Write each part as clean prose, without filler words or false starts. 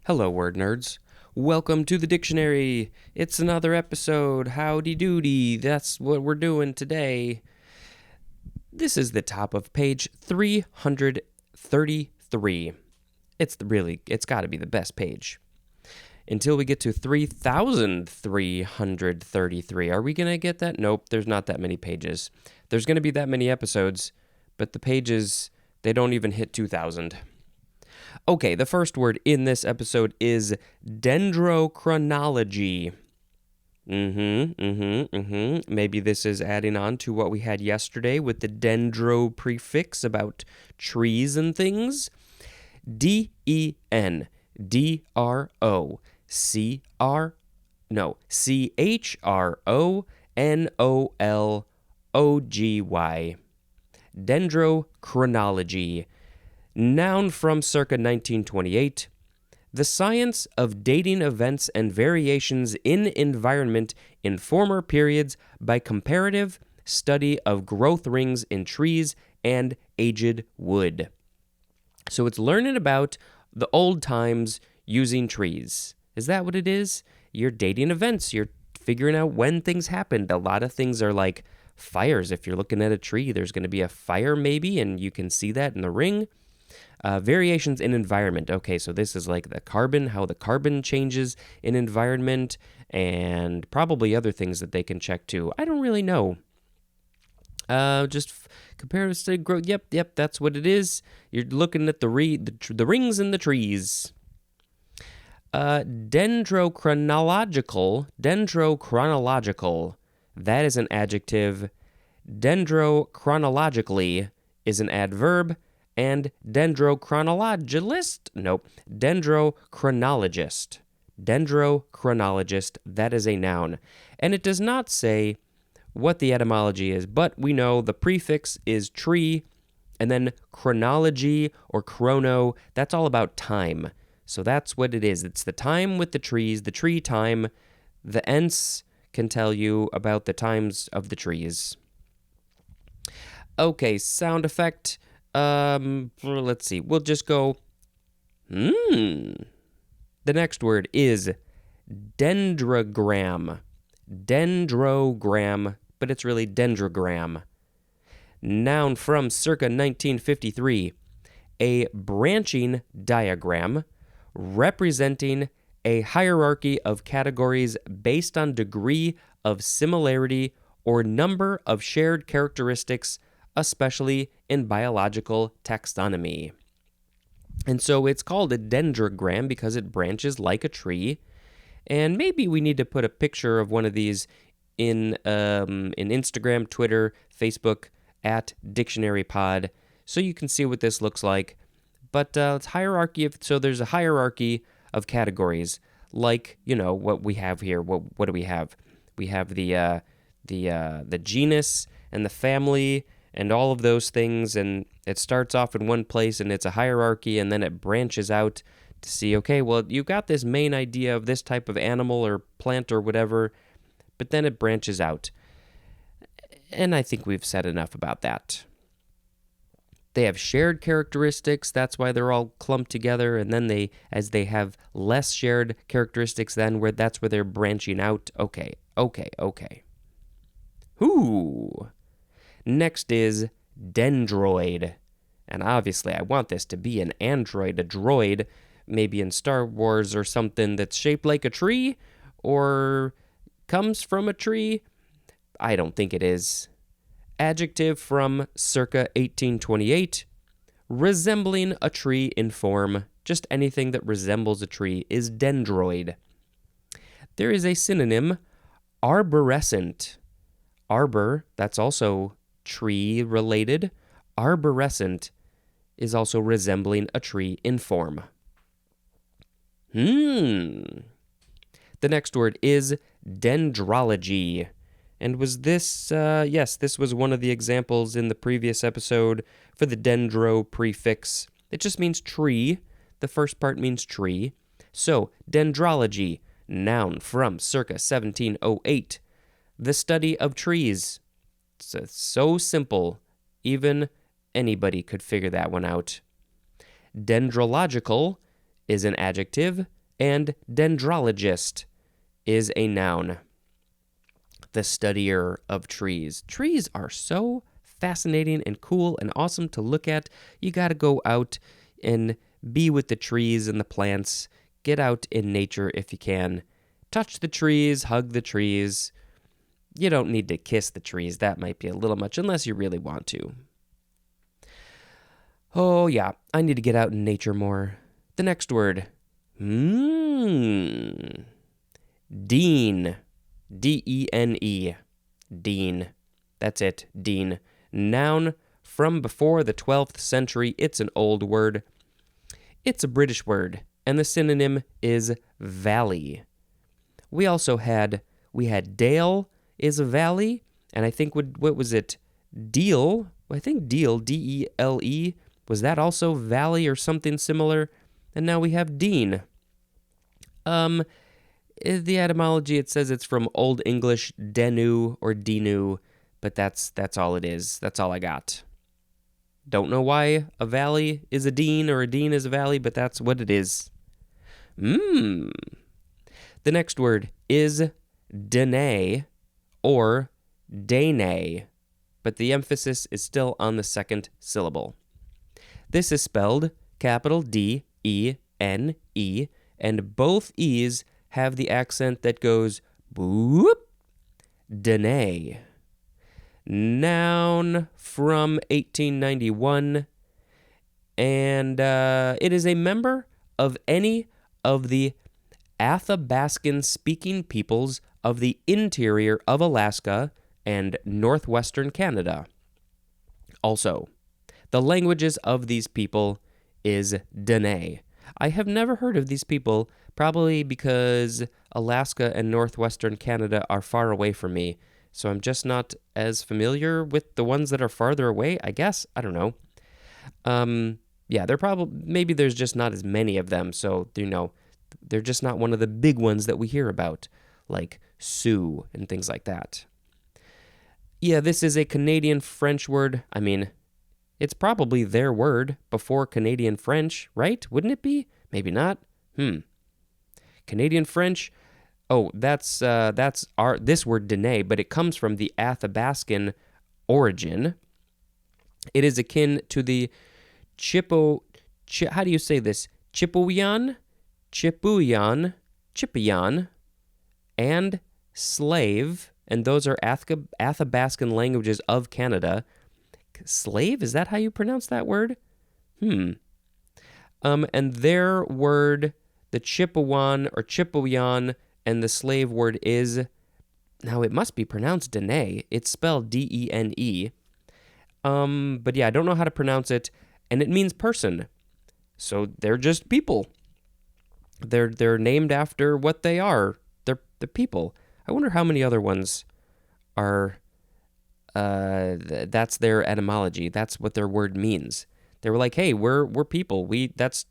Hello, word nerds. Welcome to the dictionary. It's another episode. Howdy doody. That's what we're doing today. This is the top of page 333. It's got to be the best page. Until we get to 3,333. Are we going to get that? Nope, there's not that many pages. There's going to be that many episodes, but the pages, they don't even hit 2,000. Okay, the first word in this episode is dendrochronology. Maybe this is adding on to what we had yesterday with the dendro prefix about trees and things. Chronology. Dendrochronology. Noun from circa 1928. The science of dating events and variations in environment in former periods by comparative study of growth rings in trees and aged wood. So it's learning about the old times using trees. Is that what it is? You're dating events. You're figuring out when things happened. A lot of things are like fires. If you're looking at a tree, there's going to be a fire maybe, and you can see that in the ring. Variations in environment. Okay, so this is like the carbon, how the carbon changes in environment, and probably other things that they can check too. I don't really know. Just comparative to growth. Yep, that's what it is. You're looking at the rings in the trees. Dendrochronological. That is an adjective. Dendrochronologically is an adverb. And dendrochronologist, Dendrochronologist, that is a noun. And it does not say what the etymology is, but we know the prefix is tree, and then chronology or chrono, that's all about time. So that's what it is. It's the time with the trees, the tree time. The ents can tell you about the times of the trees. Okay, sound effect. Let's see. We'll just go, The next word is dendrogram. Dendrogram, but it's really dendrogram. Noun from circa 1953. A branching diagram representing a hierarchy of categories based on degree of similarity or number of shared characteristics, especially in biological taxonomy. And so it's called a dendrogram because it branches like a tree. And maybe we need to put a picture of one of these in Instagram, Twitter, Facebook, at dictionarypod, so you can see what this looks like. But it's hierarchy so there's a hierarchy of categories, like, what we have here. What do we have? We have the genus and the family and all of those things, and it starts off in one place, and it's a hierarchy, and then it branches out to see, okay, well, you got this main idea of this type of animal or plant or whatever, but then it branches out. And I think we've said enough about that. They have shared characteristics, that's why they're all clumped together, and then as they have less shared characteristics, that's where they're branching out. Okay. Ooh. Next is dendroid. And obviously I want this to be an android, a droid, maybe in Star Wars or something that's shaped like a tree or comes from a tree. I don't think it is. Adjective from circa 1828. Resembling a tree in form. Just anything that resembles a tree is dendroid. There is a synonym, arborescent. Arbor, that's also tree related. Arborescent is also resembling a tree in form. The next word is dendrology. And was this, yes, this was one of the examples in the previous episode for the dendro prefix. It just means tree. The first part means tree. So, dendrology, noun from circa 1708. The study of trees. It's so simple, even anybody could figure that one out. Dendrological is an adjective. And dendrologist is a noun. The studier of trees. Trees are so fascinating and cool and awesome to look at. You got to go out and be with the trees and the plants. Get out in nature if you can. Touch the trees, hug the trees. You don't need to kiss the trees. That might be a little much unless you really want to. Oh, yeah, I need to get out in nature more. The next word. Dean. D-E-N-E. Dean. That's it, dean. Noun from before the 12th century. It's an old word. It's a British word, and the synonym is valley. We had dale is a valley, and I think what was it? Deal? I think deal, D-E-L-E. Was that also valley or something similar? And now we have dean. The etymology, it says it's from Old English denu or dinu, but that's all it is. That's all I got. Don't know why a valley is a dean or a dean is a valley, but that's what it is. The next word is dene or dene, but the emphasis is still on the second syllable. This is spelled capital D-E-N-E, and both E's have the accent that goes boop, dene. Noun from 1891, and it is a member of any of the Athabascan-speaking peoples of the interior of Alaska and northwestern Canada. Also, the languages of these people is Dene. I have never heard of these people, probably because Alaska and northwestern Canada are far away from me, so I'm just not as familiar with the ones that are farther away, I guess. I don't know. Yeah, maybe there's just not as many of them, so, they're just not one of the big ones that we hear about, like Sioux and things like that. Yeah, this is a Canadian French word. I mean, it's probably their word before Canadian French, right? Wouldn't it be? Maybe not. Canadian French. Oh, that's this word dene, but it comes from the Athabascan origin. It is akin to the how do you say this? Chipewyan, and slave, and those are Athabascan languages of Canada. Slave, is that how you pronounce that word? And their word, the Chipewyan or Chipewyan, and the slave word is, now it must be pronounced Dene. It's spelled D-E-N-E. But yeah, I don't know how to pronounce it, and it means person. So they're just people. They're named after what they are. They're people. I wonder how many other ones are. That's their etymology. That's what their word means. They were like, "Hey, we're people. That's."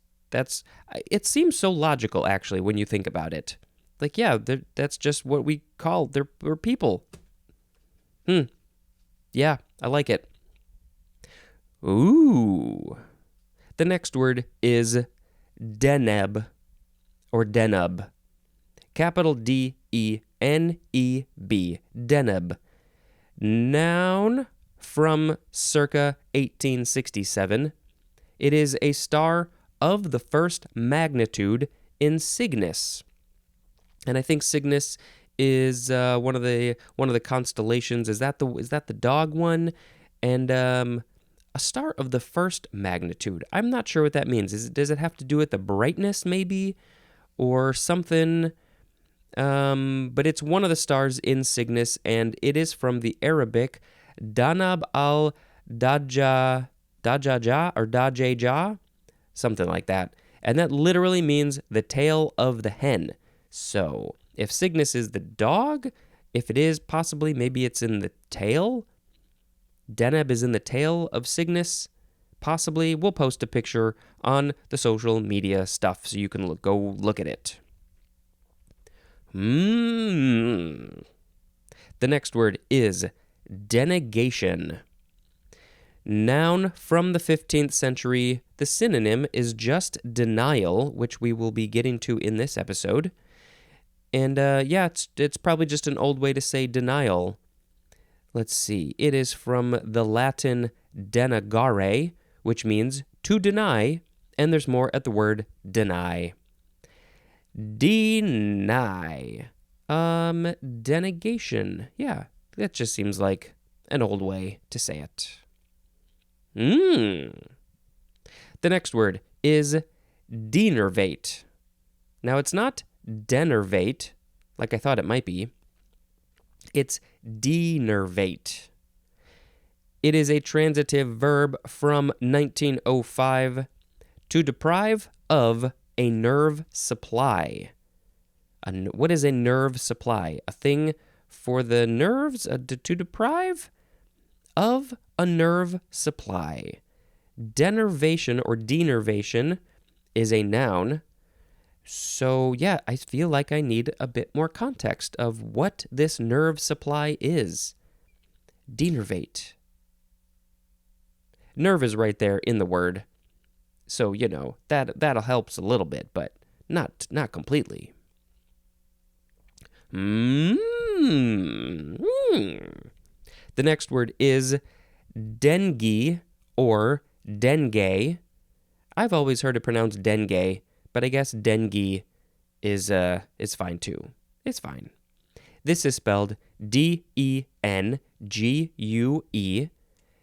It seems so logical, actually, when you think about it. Like, yeah, that's just what we call. We're people. Yeah, I like it. Ooh. The next word is deneb or denub. Capital D-E-N-E-B. Deneb. Noun from circa 1867. It is a star of the first magnitude in Cygnus. And I think Cygnus is one of the constellations. Is that the dog one? And a star of the first magnitude. I'm not sure what that means. Does it have to do with the brightness, maybe, or something? But it's one of the stars in Cygnus, and it is from the Arabic Danab al-Dajaja or Dajeja, something like that. And that literally means the tail of the hen. So if Cygnus is the dog, if it is, possibly maybe it's in the tail. Deneb is in the tail of Cygnus. Possibly. We'll post a picture on the social media stuff so you can go look at it. The next word is denegation. Noun from the 15th century. The synonym is just denial, which we will be getting to in this episode. And it's probably just an old way to say denial. Let's see. It is from the Latin denegare, which means to deny, and there's more at the word deny. Deny. Denegation. Yeah, that just seems like an old way to say it. The next word is denervate. Now, it's not denervate, like I thought it might be. It's denervate. It is a transitive verb from 1905 to deprive of a nerve supply. What is a nerve supply? A thing for the nerves to deprive of a nerve supply. Denervation or denervation is a noun. So, yeah, I feel like I need a bit more context of what this nerve supply is. Denervate. Nerve is right there in the word. So, that'll help a little bit, but not completely. The next word is dengue or dengue. I've always heard it pronounced dengue, but I guess dengue is fine too. It's fine. This is spelled Dengue,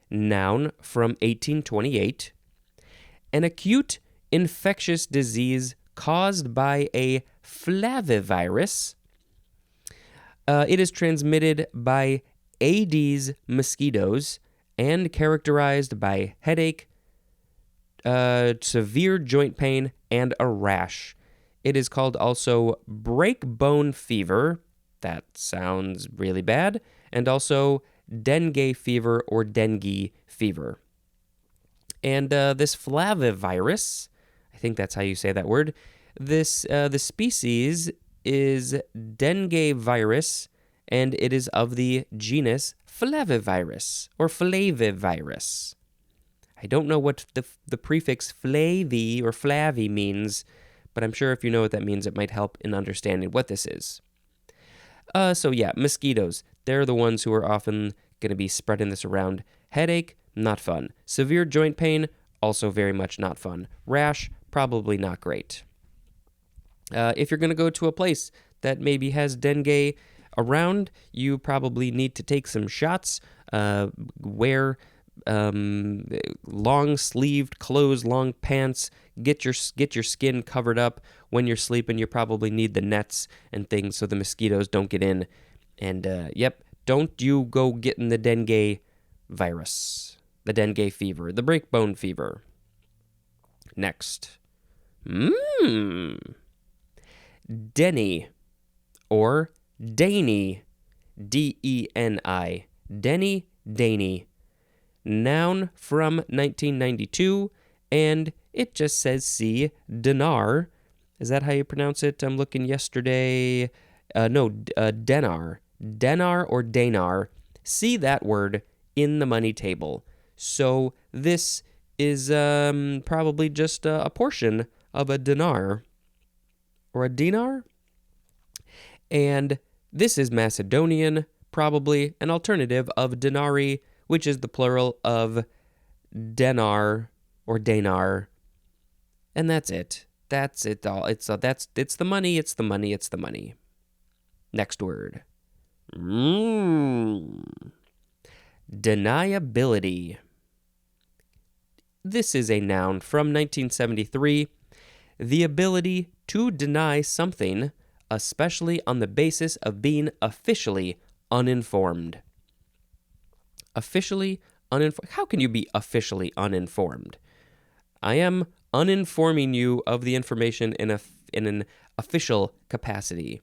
noun from 1828. An acute infectious disease caused by a flavivirus. It is transmitted by Aedes mosquitoes and characterized by headache, severe joint pain, and a rash. It is called also breakbone fever. That sounds really bad. And also dengue fever or dengue fever. And this flavivirus, I think that's how you say that word, the species is dengue virus, and it is of the genus Flavivirus or Flavivirus. I don't know what the prefix flavi or flavi means, but I'm sure if you know what that means, it might help in understanding what this is. Mosquitoes. They're the ones who are often going to be spreading this around. Headache, not fun. Severe joint pain, also very much not fun. Rash, probably not great. If you're going to go to a place that maybe has dengue around, you probably need to take some shots, wear long-sleeved clothes, long pants, get your skin covered up. When you're sleeping, you probably need the nets and things so the mosquitoes don't get in. And, don't you go getting the dengue virus, the dengue fever, the breakbone fever. Next. Denny or Dany, D-E-N-I, Denny, Dany. Noun from 1992, and it just says see, dinar. Is that how you pronounce it? I'm looking yesterday. Denar. Denar or danar. See that word in the money table. So this is probably just a portion of a dinar. Or a dinar? And this is Macedonian, probably an alternative of denari, which is the plural of denar or danar. And that's it. That's it all. It's the money, it's the money, it's the money. Next word. Deniability. This is a noun from 1973. The ability to deny something, especially on the basis of being officially uninformed. Officially uninformed? How can you be officially uninformed? I am uninforming you of the information in an official capacity.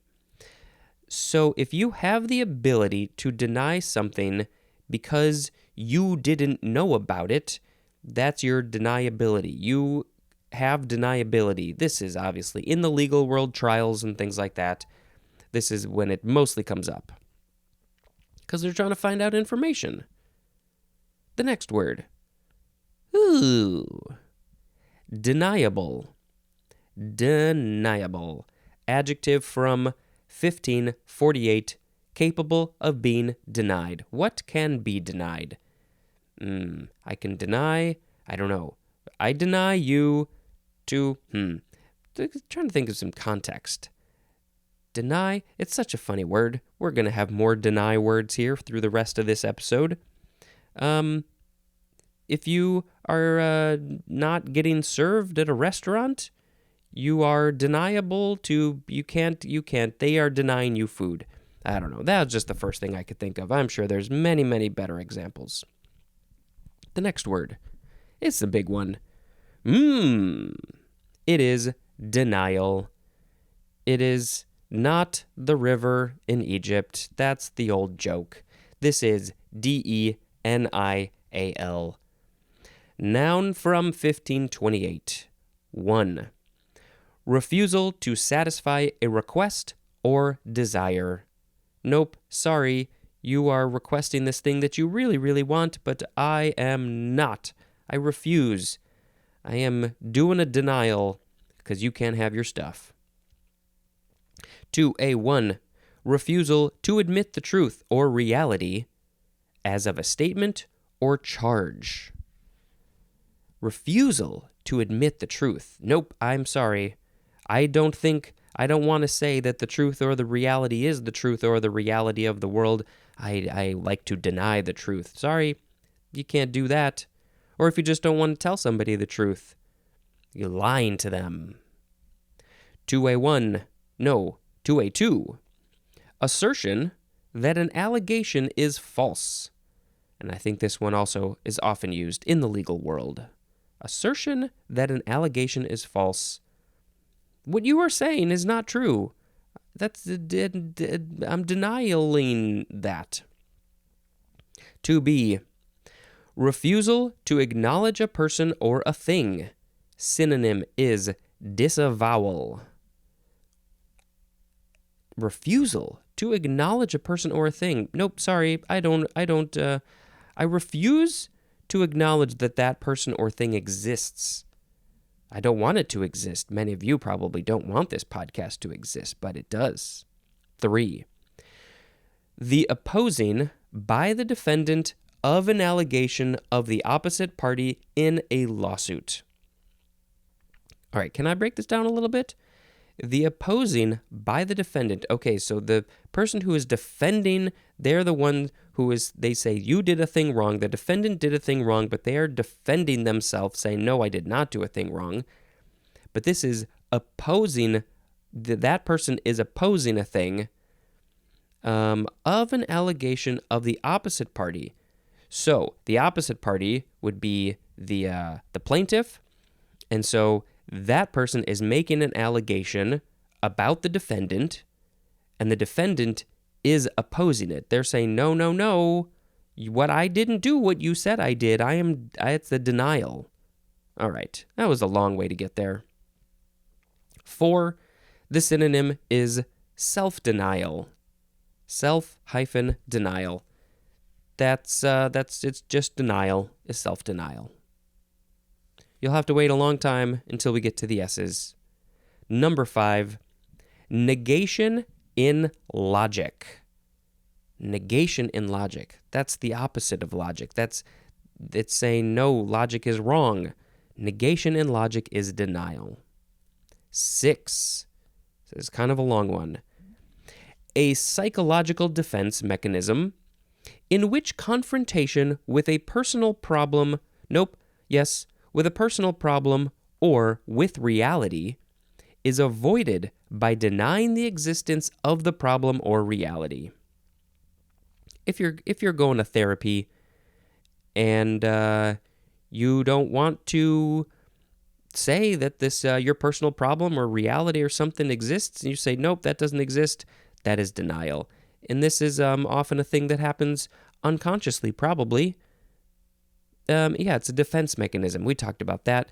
So if you have the ability to deny something because you didn't know about it, that's your deniability. You have deniability. This is obviously in the legal world, trials and things like that. This is when it mostly comes up. Because they're trying to find out information. The next word. Ooh. Deniable. Deniable. Adjective from 1548. Capable of being denied. What can be denied? I can deny, I don't know. I deny you to, trying to think of some context. Deny, it's such a funny word. We're going to have more deny words here through the rest of this episode. If you are not getting served at a restaurant, you are deniable to, you can't, they are denying you food. I don't know. That was just the first thing I could think of. I'm sure there's many, many better examples. The next word. It's the big one. It is denial. It is not the river in Egypt. That's the old joke. This is Denial. Noun from 1528. 1. Refusal to satisfy a request or desire. Nope, sorry, you are requesting this thing that you really, really want, but I am not. I refuse. I am doing a denial because you can't have your stuff. 2A1. Refusal to admit the truth or reality as of a statement or charge. Refusal to admit the truth. Nope, I'm sorry. I don't want to say that the truth or the reality is the truth or the reality of the world. I like to deny the truth. Sorry, you can't do that. Or if you just don't want to tell somebody the truth, you're lying to them. 2A1. 2A2. Assertion that an allegation is false. And I think this one also is often used in the legal world. Assertion that an allegation is false. What you are saying is not true. I'm denying that. 2B. Refusal to acknowledge a person or a thing. Synonym is disavowal. Refusal to acknowledge a person or a thing. Nope, sorry, I refuse to acknowledge that person or thing exists. I don't want it to exist. Many of you probably don't want this podcast to exist, but it does. 3. The opposing by the defendant of an allegation of the opposite party in a lawsuit. All right, can I break this down a little bit? The opposing by the defendant. Okay, so the person who is defending, they're the one they say you did a thing wrong. The defendant did a thing wrong, but they are defending themselves, saying, no, I did not do a thing wrong. But this is opposing, that person is opposing a thing of an allegation of the opposite party. So the opposite party would be the plaintiff, and so that person is making an allegation about the defendant, and the defendant is opposing it. They're saying, no, what I didn't do what you said I did. It's the denial. All right, that was a long way to get there. 4, the synonym is self-denial. Self-denial. It's just denial is self-denial. You'll have to wait a long time until we get to the S's. Number 5, negation in logic. Negation in logic. That's the opposite of logic. It's saying, no, logic is wrong. Negation in logic is denial. 6, this is kind of a long one. A psychological defense mechanism in which confrontation with a personal problem, with a personal problem or with reality is avoided by denying the existence of the problem or reality. If you're going to therapy and you don't want to say that this your personal problem or reality or something exists, and you say, nope, that doesn't exist, that is denial. And this is often a thing that happens unconsciously, probably. It's a defense mechanism. We talked about that.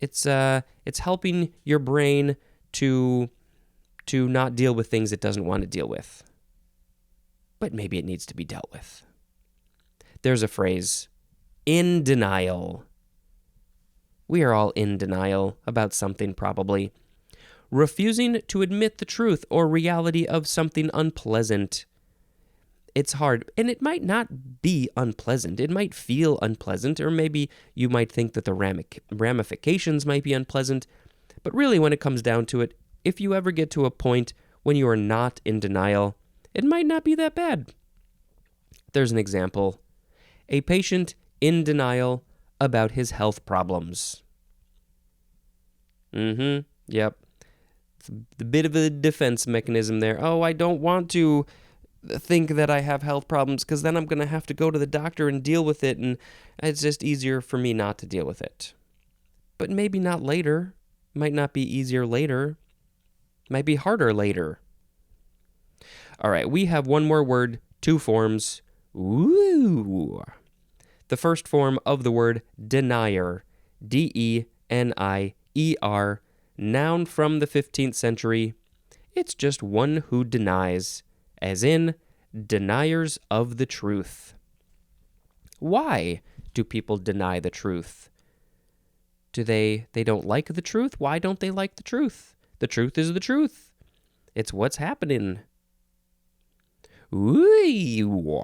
It's helping your brain to not deal with things it doesn't want to deal with. But maybe it needs to be dealt with. There's a phrase, in denial. We are all in denial about something, probably. Refusing to admit the truth or reality of something unpleasant. It's hard, and it might not be unpleasant. It might feel unpleasant, or maybe you might think that the ramifications might be unpleasant. But really, when it comes down to it, if you ever get to a point when you are not in denial, it might not be that bad. There's an example. A patient in denial about his health problems. Yep. It's a bit of a defense mechanism there. Oh, I don't want to think that I have health problems because then I'm going to have to go to the doctor and deal with it, and it's just easier for me not to deal with it. But maybe not later. Might not be easier later. Might be harder later. All right, we have one more word, two forms. Ooh. The first form of the word denier, D-E-N-I-E-R, noun from the 15th century. It's just one who denies, as in deniers of the truth. Why do people deny the truth? Do they don't like the truth? Why don't they like the truth? The truth is the truth. It's what's happening. Ooh.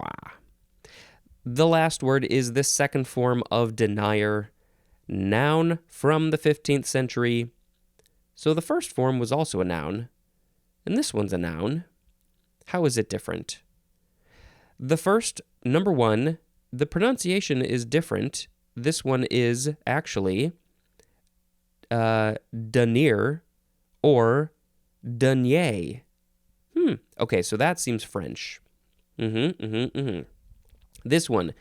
The last word is the second form of denier, noun from the 15th century. So the first form was also a noun, and this one's a noun. How is it different? The first, number one, the pronunciation is different. This one is actually denier or denier. Okay, so that seems French. This one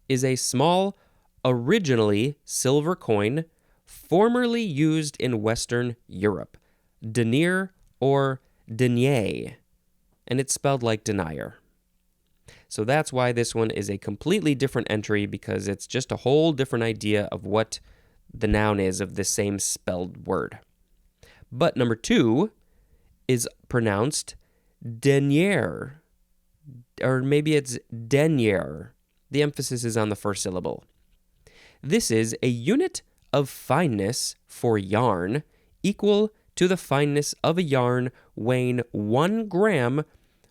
is a small, originally silver coin, formerly used in Western Europe. Denier or denier. And it's spelled like denier. So that's why this one is a completely different entry, because it's just a whole different idea of what the noun is of the same spelled word. But number two is pronounced denier, or maybe it's denier. The emphasis is on the first syllable. This is a unit of fineness for yarn equal to the fineness of a yarn weighing 1 gram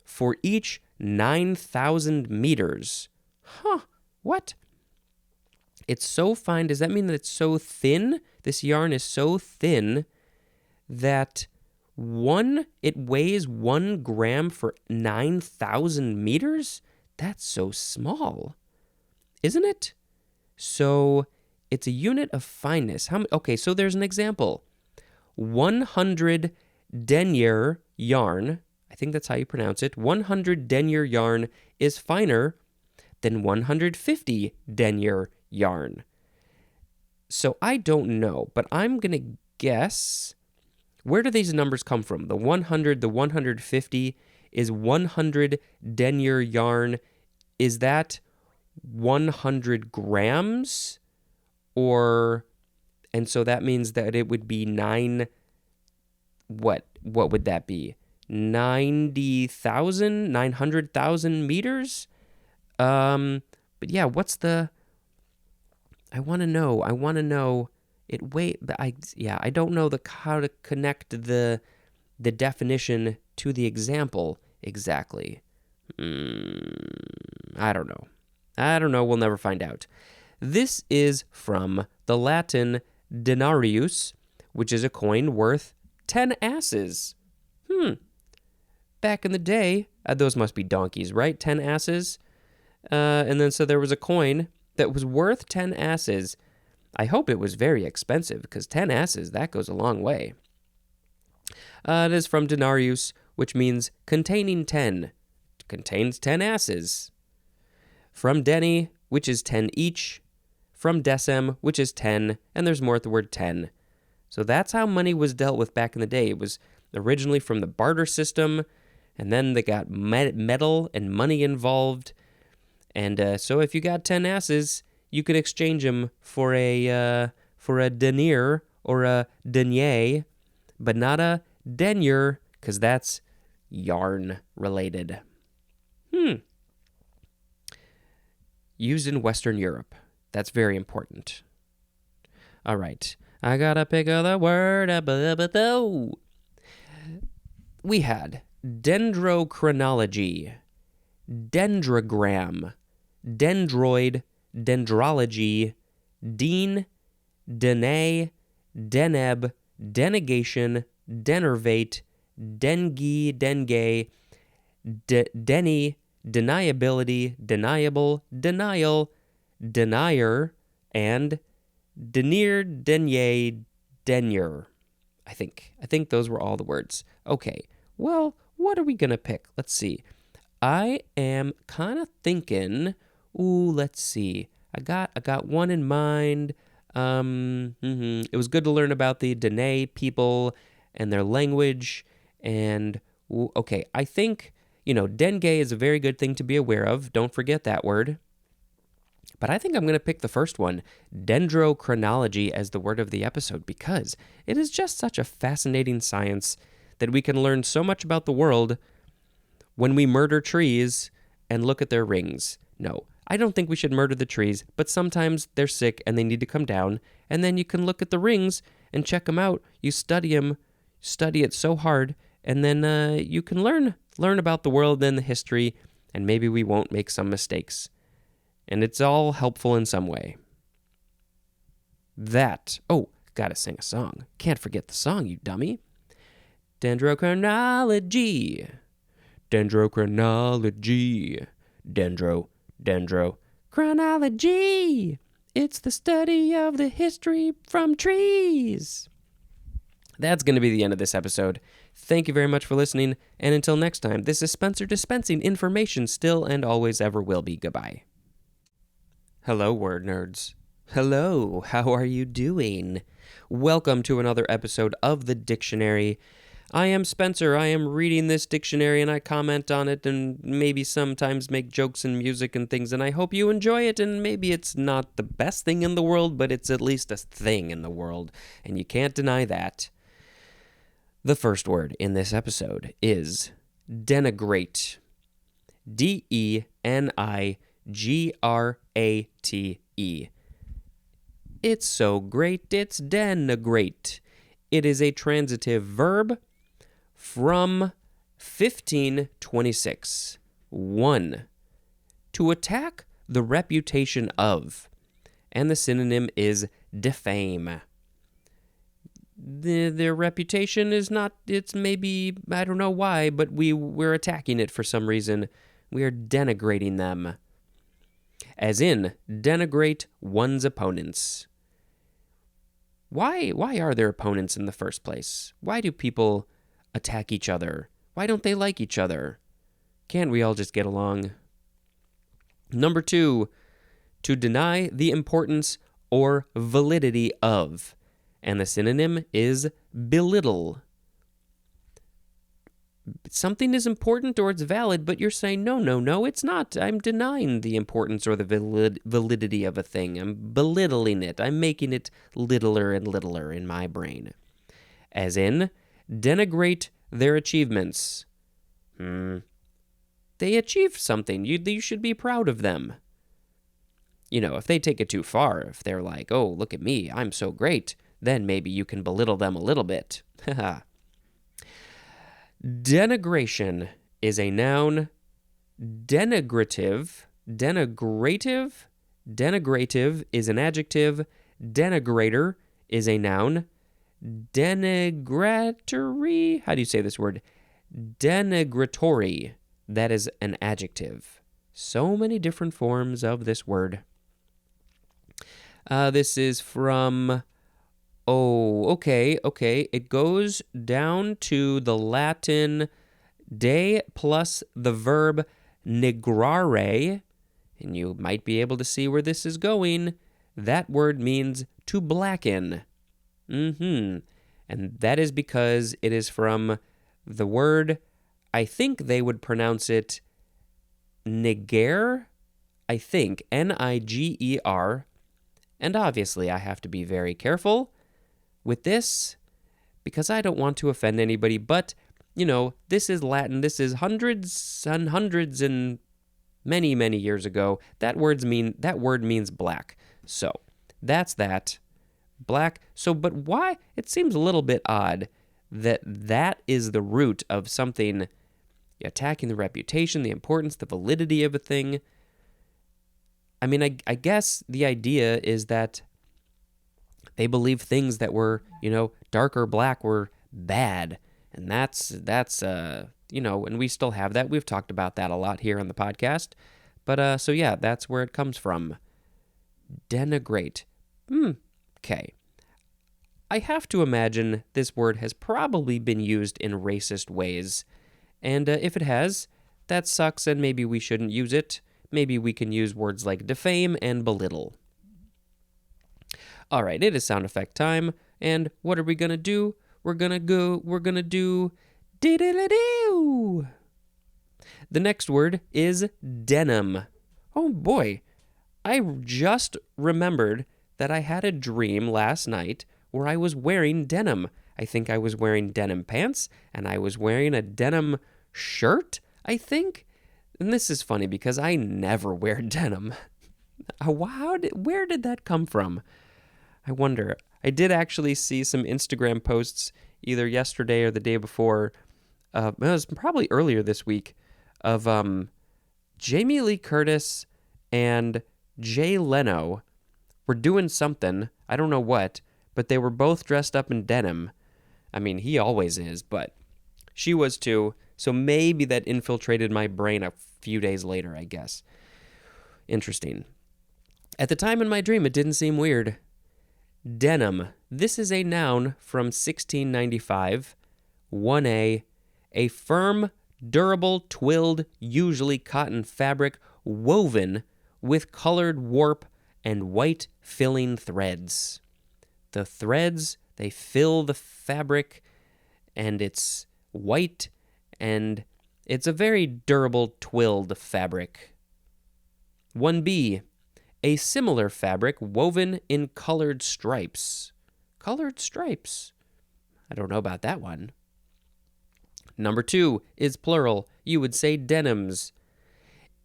for each 9,000 meters. What? It's so fine. Does that mean that it's so thin? This yarn is so thin that it weighs 1 gram for 9,000 meters? That's so small, isn't it? So it's a unit of fineness. Okay, so there's an example. 100 denier yarn, I think that's how you pronounce it, 100 denier yarn is finer than 150 denier yarn. So I don't know, but I'm going to guess, where do these numbers come from? The 100, the 150 is 100 denier yarn. Is that 100 grams? And so that means that it would be what would that be? 900,000 meters? But yeah, I want to know I don't know how to connect the definition to the example exactly. I don't know. We'll never find out. This is from the Latin denarius, which is a coin worth 10 asses. Back in the day, those must be donkeys, right? 10 asses. And then so there was a coin that was worth 10 asses. I hope it was very expensive, because 10 asses, that goes a long way. It is from denarius, which means containing 10. It contains 10 asses. From deni, which is 10 each. From decem, which is 10, and there's more at the word 10. So that's how money was dealt with back in the day. It was originally from the barter system, and then they got metal and money involved. And so if you got 10 asses, you could exchange them for a denier or a denier, but not a denier, because that's yarn related. Used in Western Europe. That's very important. All right. I gotta pick the word up. We had dendrochronology, dendrogram, dendroid, dendrology, Dean, Dene, Deneb, denegation, denervate, dengue, denny, deniability, deniable, denial, denier, and denier, denye, denier. I think those were all the words. Okay, well, what are we going to pick? Let's see. I am kind of thinking, let's see. I got one in mind. It was good to learn about the Dene people and their language. And, okay, I think, dengue is a very good thing to be aware of. Don't forget that word. But I think I'm going to pick the first one, dendrochronology, as the word of the episode, because it is just such a fascinating science that we can learn so much about the world when we murder trees and look at their rings. No, I don't think we should murder the trees, but sometimes they're sick and they need to come down, and then you can look at the rings and check them out. You study them, study it so hard, and then you can learn about the world and the history, and maybe we won't make some mistakes. And it's all helpful in some way. Gotta sing a song. Can't forget the song, you dummy. Dendrochronology. Dendrochronology. Dendrochronology. It's the study of the history from trees. That's going to be the end of this episode. Thank you very much for listening, and until next time, this is Spencer dispensing information still and always ever will be. Goodbye. Hello, word nerds. Hello, how are you doing? Welcome to another episode of The Dictionary. I am Spencer. I am reading this dictionary and I comment on it and maybe sometimes make jokes and music and things, and I hope you enjoy it. And maybe it's not the best thing in the world, but it's at least a thing in the world, and you can't deny that. The first word in this episode is denigrate. D-E-N-I-G-R-A-T-E. It's so great, it's denigrate. It is a transitive verb from 1526. 1. To attack the reputation of, and the synonym is defame. Their reputation is not, it's maybe, I don't know why, but we're attacking it for some reason. We are denigrating them. As in, denigrate one's opponents. Why are there opponents in the first place? Why do people attack each other? Why don't they like each other? Can't we all just get along? Number 2, to deny the importance or validity of, and the synonym is belittle. Something is important or it's valid, but you're saying, no, it's not. I'm denying the importance or the validity of a thing. I'm belittling it. I'm making it littler and littler in my brain. As in, denigrate their achievements. They achieved something. You should be proud of them. If they take it too far, if they're like, oh, look at me, I'm so great, then maybe you can belittle them a little bit. Haha. Denigration is a noun. Denigrative is an adjective. Denigrator is a noun. Denigratory, how do you say this word? Denigratory, that is an adjective. So many different forms of this word. This is from... okay. It goes down to the Latin de plus the verb nigrare, and you might be able to see where this is going. That word means to blacken. And that is because it is from the word, I think they would pronounce it niger, I think, N-I-G-E-R, and obviously I have to be very careful with this, because I don't want to offend anybody, but, this is Latin. This is hundreds and hundreds and many, many years ago. That word means black. So, that's that. black. So, but why? It seems a little bit odd that that is the root of something attacking the reputation, the importance, the validity of a thing. I mean, I guess the idea is that they believe things that were, dark or black were bad. And that's and we still have that. We've talked about that a lot here on the podcast. But, so yeah, that's where it comes from. Denigrate. Okay. I have to imagine this word has probably been used in racist ways. And if it has, that sucks and maybe we shouldn't use it. Maybe we can use words like defame and belittle. All right, it is sound effect time. And what are we going to do? We're going to do diddly-doo. The next word is denim. Oh boy, I just remembered that I had a dream last night where I was wearing denim. I think I was wearing denim pants, and I was wearing a denim shirt, I think. And this is funny because I never wear denim. Where did that come from? I wonder. I did actually see some Instagram posts either yesterday or the day before. It was probably earlier this week of Jamie Lee Curtis and Jay Leno were doing something. I don't know what, but they were both dressed up in denim. I mean, he always is, but she was too. So maybe that infiltrated my brain a few days later, I guess. Interesting. At the time in my dream, it didn't seem weird. Denim. This is a noun from 1695. 1A. A firm, durable, twilled, usually cotton fabric woven with colored warp and white filling threads. The threads, they fill the fabric, and it's white, and it's a very durable, twilled fabric. 1B. A similar fabric woven in colored stripes. Colored stripes. I don't know about that one. Number 2 is plural. You would say denims.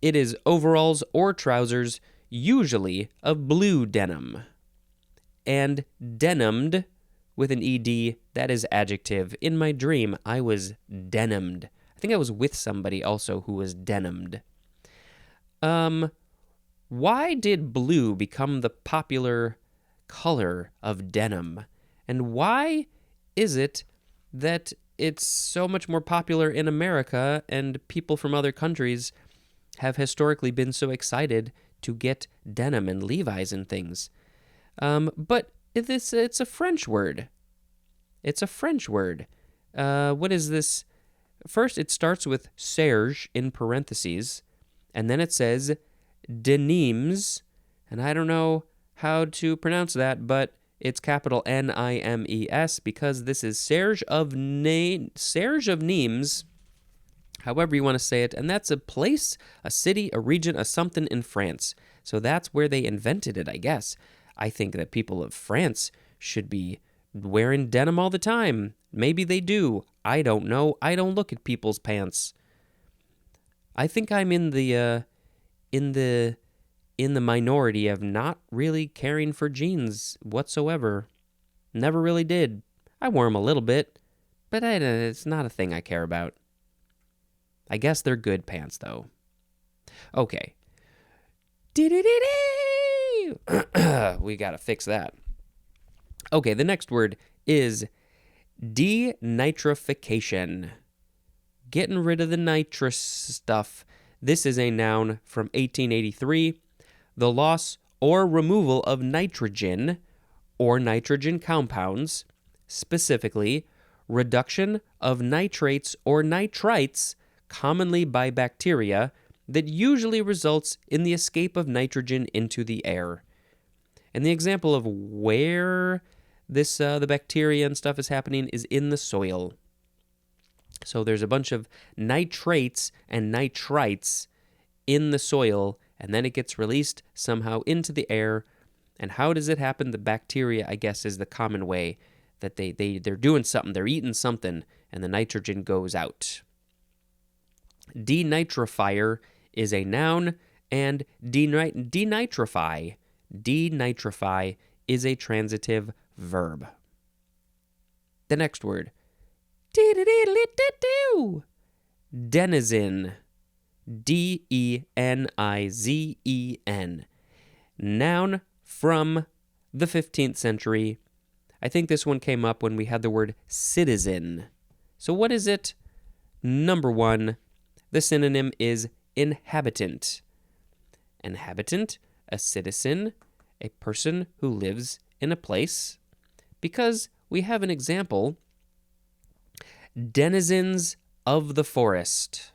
It is overalls or trousers, usually of blue denim. And denimed, with an ED, that is adjective. In my dream, I was denimed. I think I was with somebody also who was denimed. Why did blue become the popular color of denim? And why is it that it's so much more popular in America and people from other countries have historically been so excited to get denim and Levi's and things? But it's a French word. It's a French word. What is this? First, it starts with Serge in parentheses, and then it says denims, and I don't know how to pronounce that, but it's capital Nimes because this is Serge of Nimes, however you want to say it, and that's a place, a city, a region, a something in France. So that's where they invented it, I guess. I think that people of France should be wearing denim all the time. Maybe they do. I don't know. I don't look at people's pants. I think I'm in the minority of not really caring for jeans whatsoever. Never really did. I wore them a little bit, but it's not a thing I care about. I guess they're good pants, though. Okay. We gotta fix that. Okay, the next word is denitrification. Getting rid of the nitrous stuff. This is a noun from 1883. The loss or removal of nitrogen or nitrogen compounds, specifically reduction of nitrates or nitrites, commonly by bacteria, that usually results in the escape of nitrogen into the air. And the example of where this the bacteria and stuff is happening is in the soil. So there's a bunch of nitrates and nitrites in the soil, and then it gets released somehow into the air. And how does it happen? The bacteria, I guess, is the common way that they're doing something, they're eating something, and the nitrogen goes out. Denitrifier is a noun, and denitrify is a transitive verb. The next word. Denizen. D-E-N-I-Z-E-N. Noun from the 15th century. I think this one came up when we had the word citizen. So what is it? Number one, the synonym is inhabitant. Inhabitant, a citizen, a person who lives in a place. Because we have an example, denizens of the forest.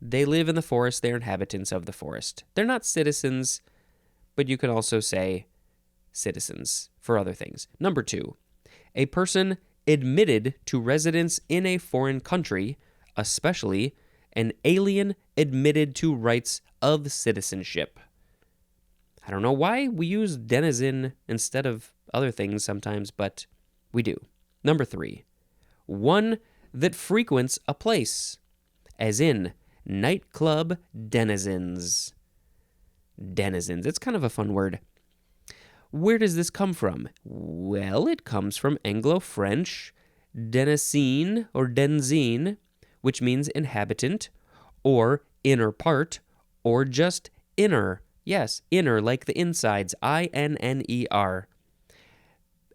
They live in the forest, they're inhabitants of the forest. They're not citizens, but you can also say citizens for other things. Number two, a person admitted to residence in a foreign country, especially an alien admitted to rights of citizenship. I don't know why we use denizen instead of other things sometimes, but we do. Number three, one that frequents a place, as in nightclub denizens. Denizens, it's kind of a fun word. Where does this come from? Well, it comes from Anglo-French denizene or denzine, which means inhabitant, or inner part, or just inner. Yes, inner, like the insides, I-N-N-E-R.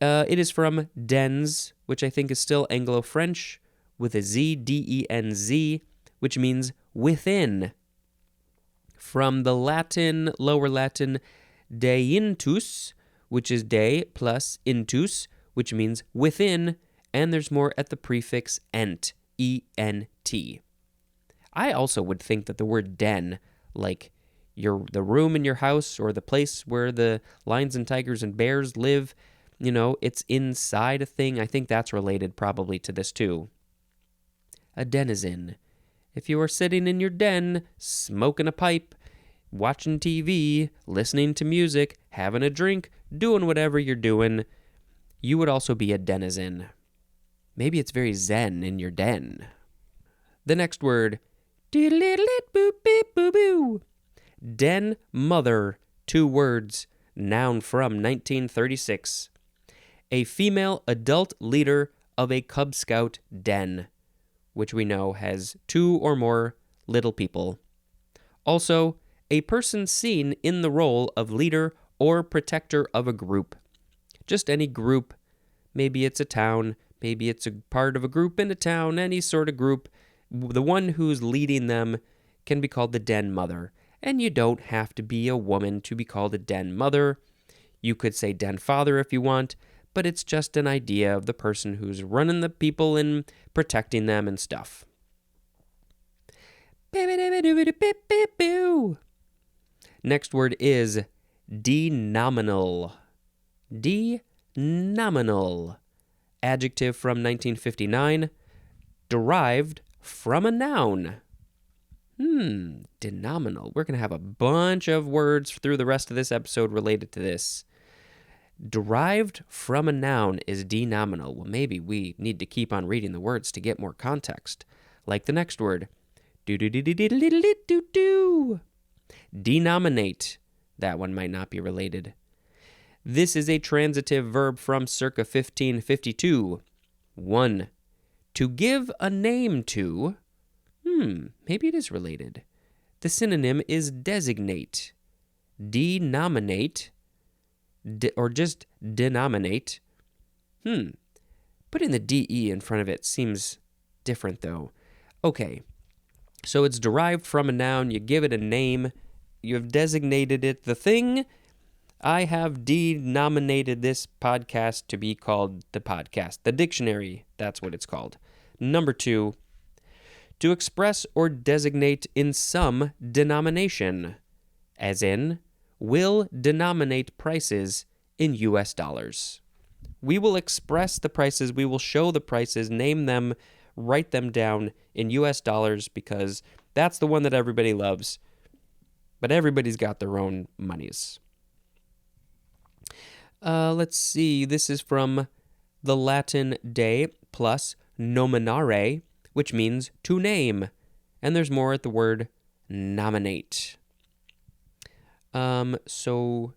It is from dens, which I think is still Anglo-French, with a Z, D-E-N-Z, which means within. From the Latin, lower Latin, deintus, which is de plus intus, which means within, and there's more at the prefix ent, E-N-T. I also would think that the word den, like the room in your house or the place where the lions and tigers and bears live, it's inside a thing. I think that's related probably to this too. A denizen. If you are sitting in your den, smoking a pipe, watching TV, listening to music, having a drink, doing whatever you're doing, you would also be a denizen. Maybe it's very zen in your den. The next word. Den mother. 2 words. Noun from 1936. A female adult leader of a Cub Scout den, which we know has 2 or more little people. Also, a person seen in the role of leader or protector of a group. Just any group. Maybe it's a town. Maybe it's a part of a group in a town. Any sort of group. The one who's leading them can be called the den mother. And you don't have to be a woman to be called a den mother. You could say den father if you want, but it's just an idea of the person who's running the people and protecting them and stuff. Next word is denominal. Denominal. Adjective from 1959. Derived from a noun. Denominal. We're going to have a bunch of words through the rest of this episode related to this. Derived from a noun is denominal. Well, maybe we need to keep on reading the words to get more context. Like the next word. Denominate. That one might not be related. This is a transitive verb from circa 1552. 1. To give a name to. Maybe it is related. The synonym is designate. Denominate. Or just denominate. Putting the DE in front of it seems different, though. Okay. So it's derived from a noun. You give it a name. You have designated it the thing. I have denominated this podcast to be called the podcast. The dictionary, that's what it's called. Number 2, to express or designate in some denomination, as in, will denominate prices in US dollars. We will express the prices, we will show the prices, name them, write them down in US dollars because that's the one that everybody loves. But everybody's got their own monies. Let's see. This is from the Latin de plus nominare, which means to name. And there's more at the word nominate. So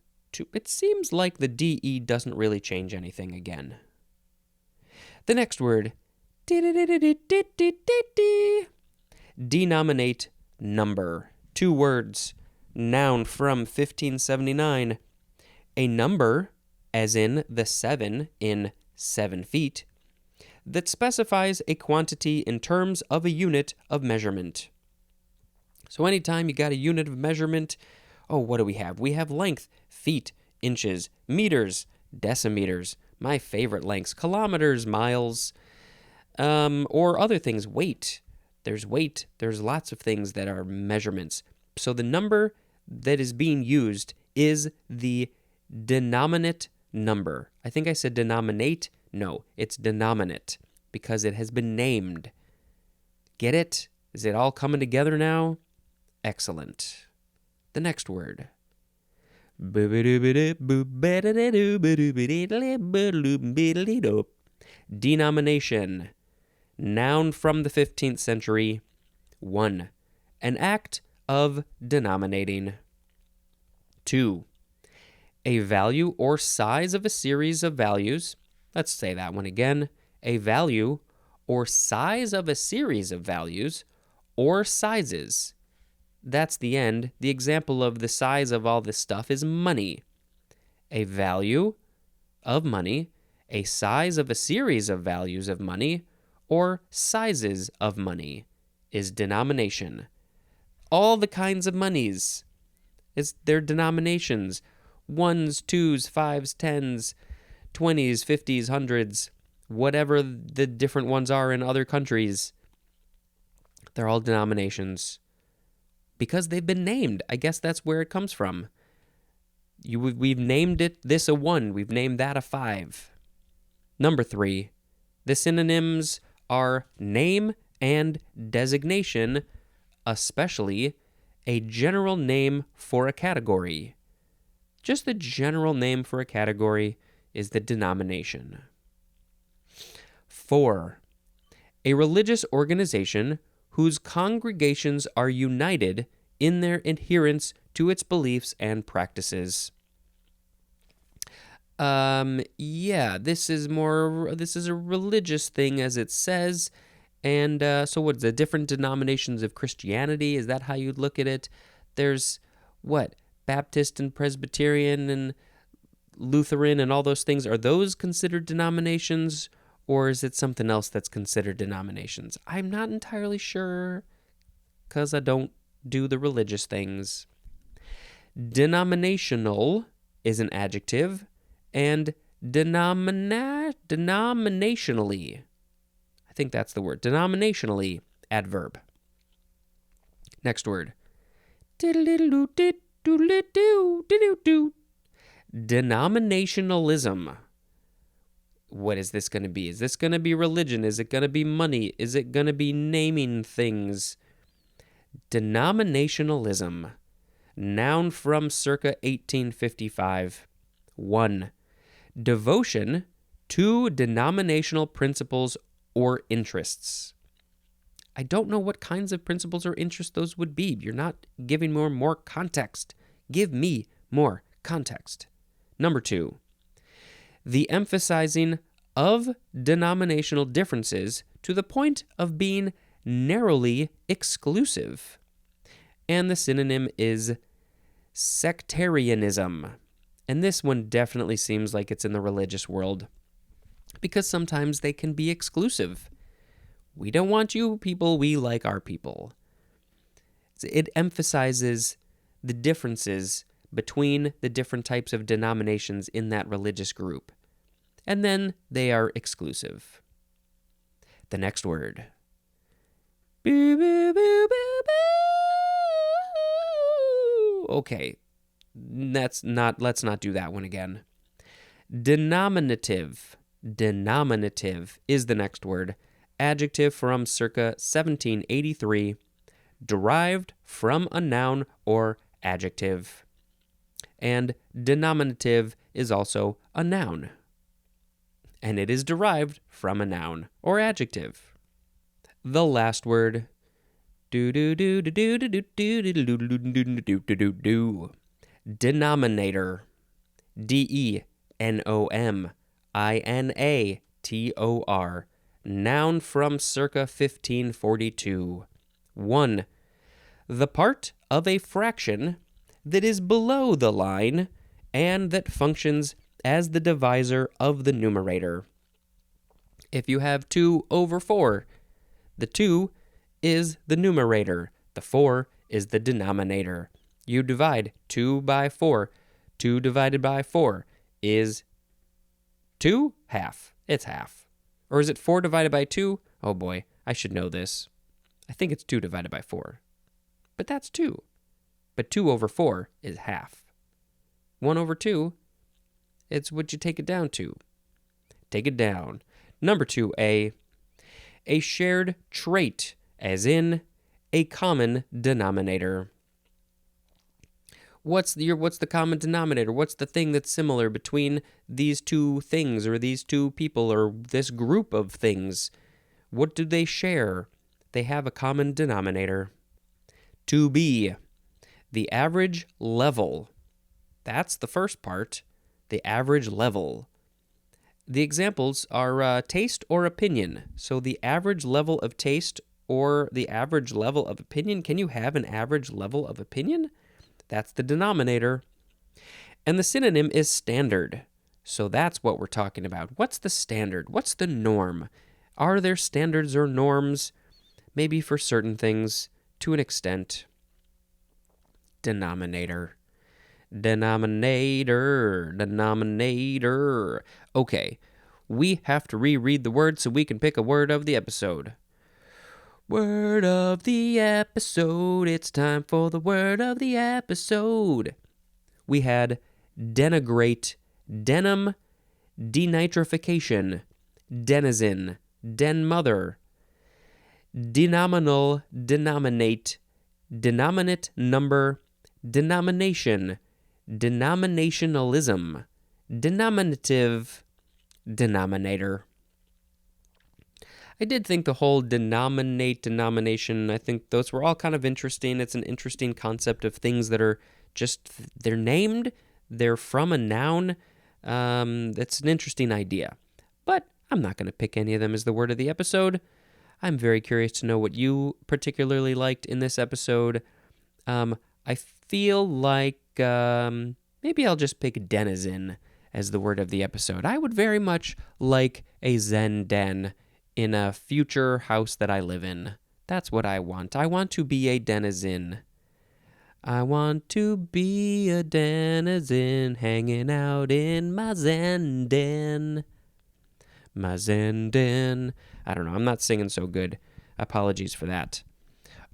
It seems like the DE doesn't really change anything again. The next word, denominate number. 2 words, noun from 1579. A number, as in the 7 in 7 feet, that specifies a quantity in terms of a unit of measurement. So anytime you got a unit of measurement, what do we have? We have length, feet, inches, meters, decimeters, my favorite lengths, kilometers, miles, or other things, weight. There's weight, there's lots of things that are measurements. So the number that is being used is the denominate number. I think I said denominate. No, it's denominate because it has been named. Get it? Is it all coming together now? Excellent. The next word. Denomination. Noun from the 15th century. 1. An act of denominating. 2. A value or size of a series of values. Let's say that one again. A value or size of a series of values or sizes. That's the end. The example of the size of all this stuff is money. A value of money, a size of a series of values of money, or sizes of money is denomination. All the kinds of monies is their denominations. 1s, 2s, 5s, 10s, 20s, 50s, 100s, whatever the different ones are in other countries. They're all denominations. Because they've been named. I guess that's where it comes from. We've named this a 1. We've named that a 5. Number 3. The synonyms are name and designation, especially a general name for a category. Just the general name for a category is the denomination. 4. A religious organization whose congregations are united in their adherence to its beliefs and practices. This is a religious thing, as it says. And so what is the different denominations of Christianity? Is that how you'd look at it? There's Baptist and Presbyterian and Lutheran and all those things. Are those considered denominations? Or is it something else that's considered denominations? I'm not entirely sure because I don't do the religious things. Denominational is an adjective, and denominationally, I think that's the word, denominationally, adverb. Next word. Denominationalism. What is this going to be? Is this going to be religion? Is it going to be money? Is it going to be naming things? Denominationalism. Noun from circa 1855. 1. Devotion to denominational principles or interests. I don't know what kinds of principles or interests those would be. You're not giving more context. Give me more context. Number 2. The emphasizing of denominational differences to the point of being narrowly exclusive. And the synonym is sectarianism. And this one definitely seems like it's in the religious world because sometimes they can be exclusive. We don't want you people, we like our people. It emphasizes the differences between the different types of denominations in that religious group. And then they are exclusive. The next word. Okay, let's not do that one again. Denominative. Denominative is the next word. Adjective from circa 1783, derived from a noun or adjective. And denominative is also a noun. And it is derived from a noun or adjective. The last word. Denominator. denominator. Noun from circa 1542. 1. The part of a fraction that is below the line and that functions as the divisor of the numerator. If you have 2 over 4, the 2 is the numerator, the 4 is the denominator. You divide 2 by 4. 2 divided by 4 is 2? Half. It's half. Or is it 4 divided by 2? Oh boy, I should know this. I think it's 2 divided by 4. But that's 2. But 2 over 4 is half. 1 over 2, it's what you take it down to. Take it down. Number 2A, a shared trait, as in a common denominator. What's the common denominator? What's the thing that's similar between these two things or these two people or this group of things? What do they share? They have a common denominator. 2B, the average level. That's the first part, the average level. The examples are taste or opinion. So the average level of taste or the average level of opinion. Can you have an average level of opinion? That's the denominator. And the synonym is standard. So that's what we're talking about. What's the standard? What's the norm? Are there standards or norms? Maybe for certain things, to an extent. Denominator. Denominator. Okay, we have to reread the word so we can pick a word of the episode. Word of the episode. It's time for the word of the episode. We had denigrate, denim, denitrification, denizen, den mother, denominal, denominate, denominate number, denomination, denominationalism, denominative, denominator. I did think the whole denomination, I think those were all kind of interesting. It's an interesting concept of things that are just, they're named, they're from a noun. It's an interesting idea. But I'm not going to pick any of them as the word of the episode. I'm very curious to know what you particularly liked in this episode. I feel like maybe I'll just pick denizen as the word of the episode. I would very much like a Zen den in a future house that I live in. That's what I want. I want to be a denizen. I want to be a denizen hanging out in my Zen den. My Zen den. I don't know. I'm not singing so good. Apologies for that.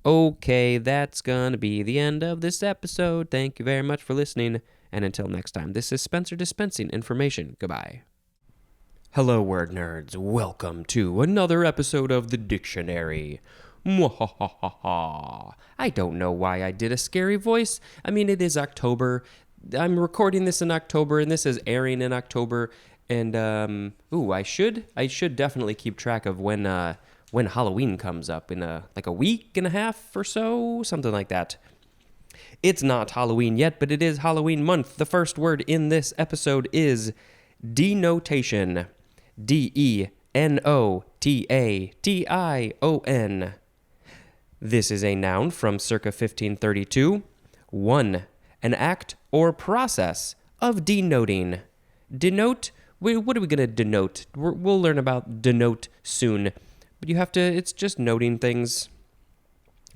Okay, that's gonna be the end of this episode. Thank you very much for listening. And until next time, this is Spencer dispensing information. Goodbye. Hello, word nerds. Welcome to another episode of the Dictionary. Mwahahaha. I don't know why I did a scary voice. I mean, it is October. I'm recording this in October, and this is airing in October. And I should definitely keep track of when Halloween comes up in a week and a half or so, something like that. It's not Halloween yet, but it is Halloween month. The first word in this episode is denotation. denotation. This is a noun from circa 1532. 1. An act or process of denoting. Denote, what are we going to denote? We'll learn about denote soon. But you have to, it's just noting things.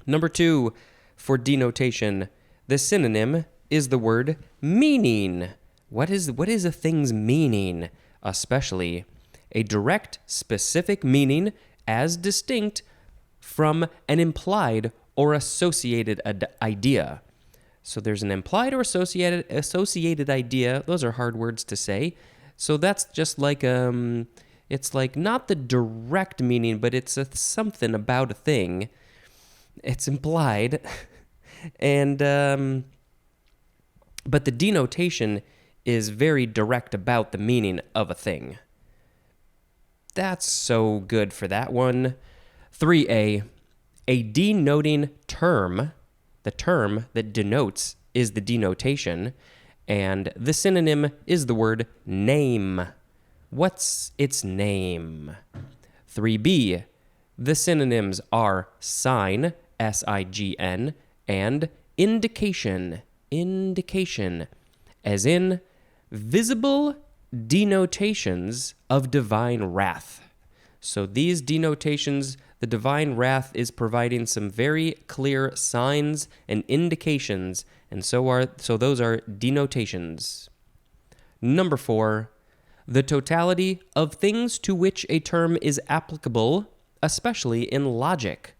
Number 2, for denotation, the synonym is the word meaning. What is a thing's meaning? Especially a direct, specific meaning as distinct from an implied or associated idea. So there's an implied or associated idea. Those are hard words to say. So that's just like it's like not the direct meaning, but it's something about a thing. It's implied. And but the denotation is very direct about the meaning of a thing. That's so good for that one. 3A, a denoting term. The term that denotes is the denotation, And the synonym is the word name. What's its name? 3b, the synonyms are sign, S-I-G-N, and indication, indication, as in visible denotations of divine wrath. So these denotations, the divine wrath is providing some very clear signs and indications, and so those are denotations. Number 4, the totality of things to which a term is applicable, especially in logic.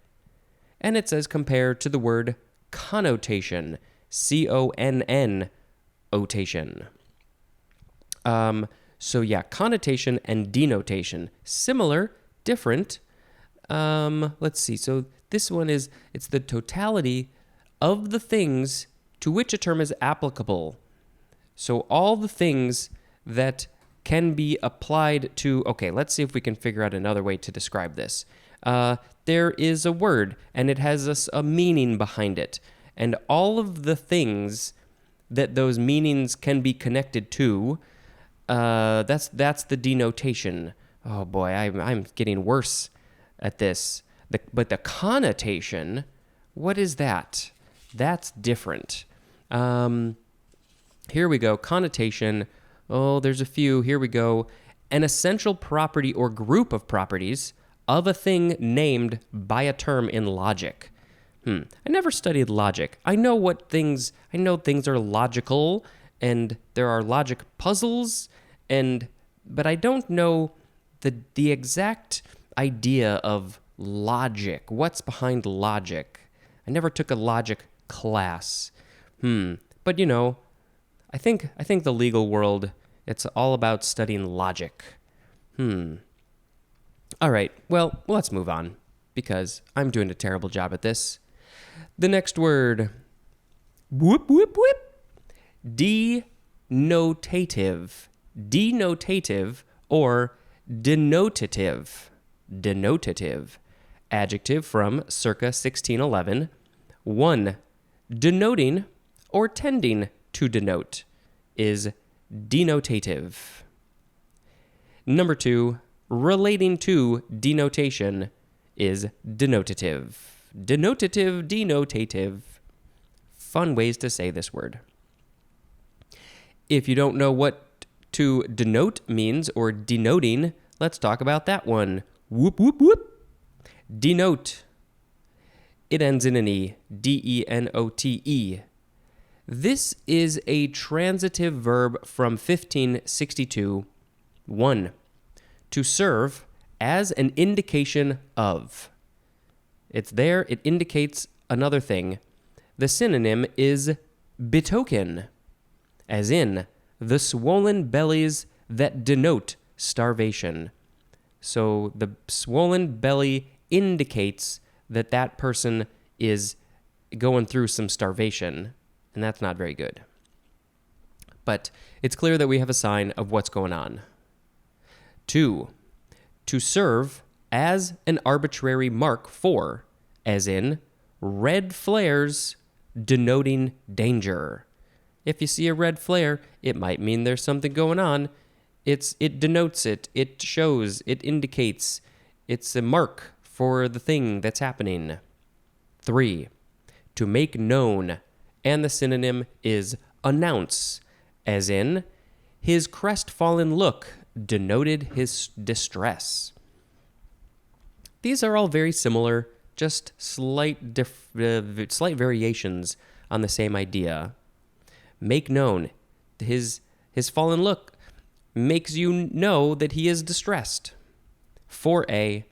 And it's as compared to the word connotation, C-O-N-N, otation. Connotation and denotation. Similar, different. Let's see. So this one it's the totality of the things to which a term is applicable. So all the things that can be applied to, okay, let's see if we can figure out another way to describe this. There is a word, and it has a meaning behind it. And all of the things that those meanings can be connected to, that's the denotation. Oh boy, I'm getting worse at this. But the connotation, what is that? That's different. Here we go. Connotation. Oh, there's a few. Here we go. An essential property or group of properties of a thing named by a term in logic. I never studied logic. I know things are logical, and there are logic puzzles, but I don't know the exact idea of logic. What's behind logic? I never took a logic class. But I think the legal world, it's all about studying logic. All right, well, let's move on, because I'm doing a terrible job at this. The next word, whoop, whoop, whoop, denotative. Denotative or denotative. Denotative. Adjective from circa 1611. 1. Denoting or tending to denote is denotative. Number 2. Relating to denotation is denotative. Denotative, denotative. Fun ways to say this word. If you don't know what to denote means or denoting, let's talk about that one. Whoop, whoop, whoop. Denote. It ends in an E. D-E-N-O-T-E. This is a transitive verb from 1562. 1. To serve as an indication of. It's there, it indicates another thing. The synonym is betoken, as in the swollen bellies that denote starvation. So the swollen belly indicates that person is going through some starvation, and that's not very good. But it's clear that we have a sign of what's going on. 2. To serve as an arbitrary mark for, as in red flares denoting danger. If you see a red flare, it might mean there's something going on. It denotes it, it shows, it indicates, it's a mark for the thing that's happening. 3. To make known, and the synonym is announce, as in his crestfallen look denoted his distress. These are all very similar, just slight variations on the same idea. Make known. His fallen look makes you know that he is distressed. 4a.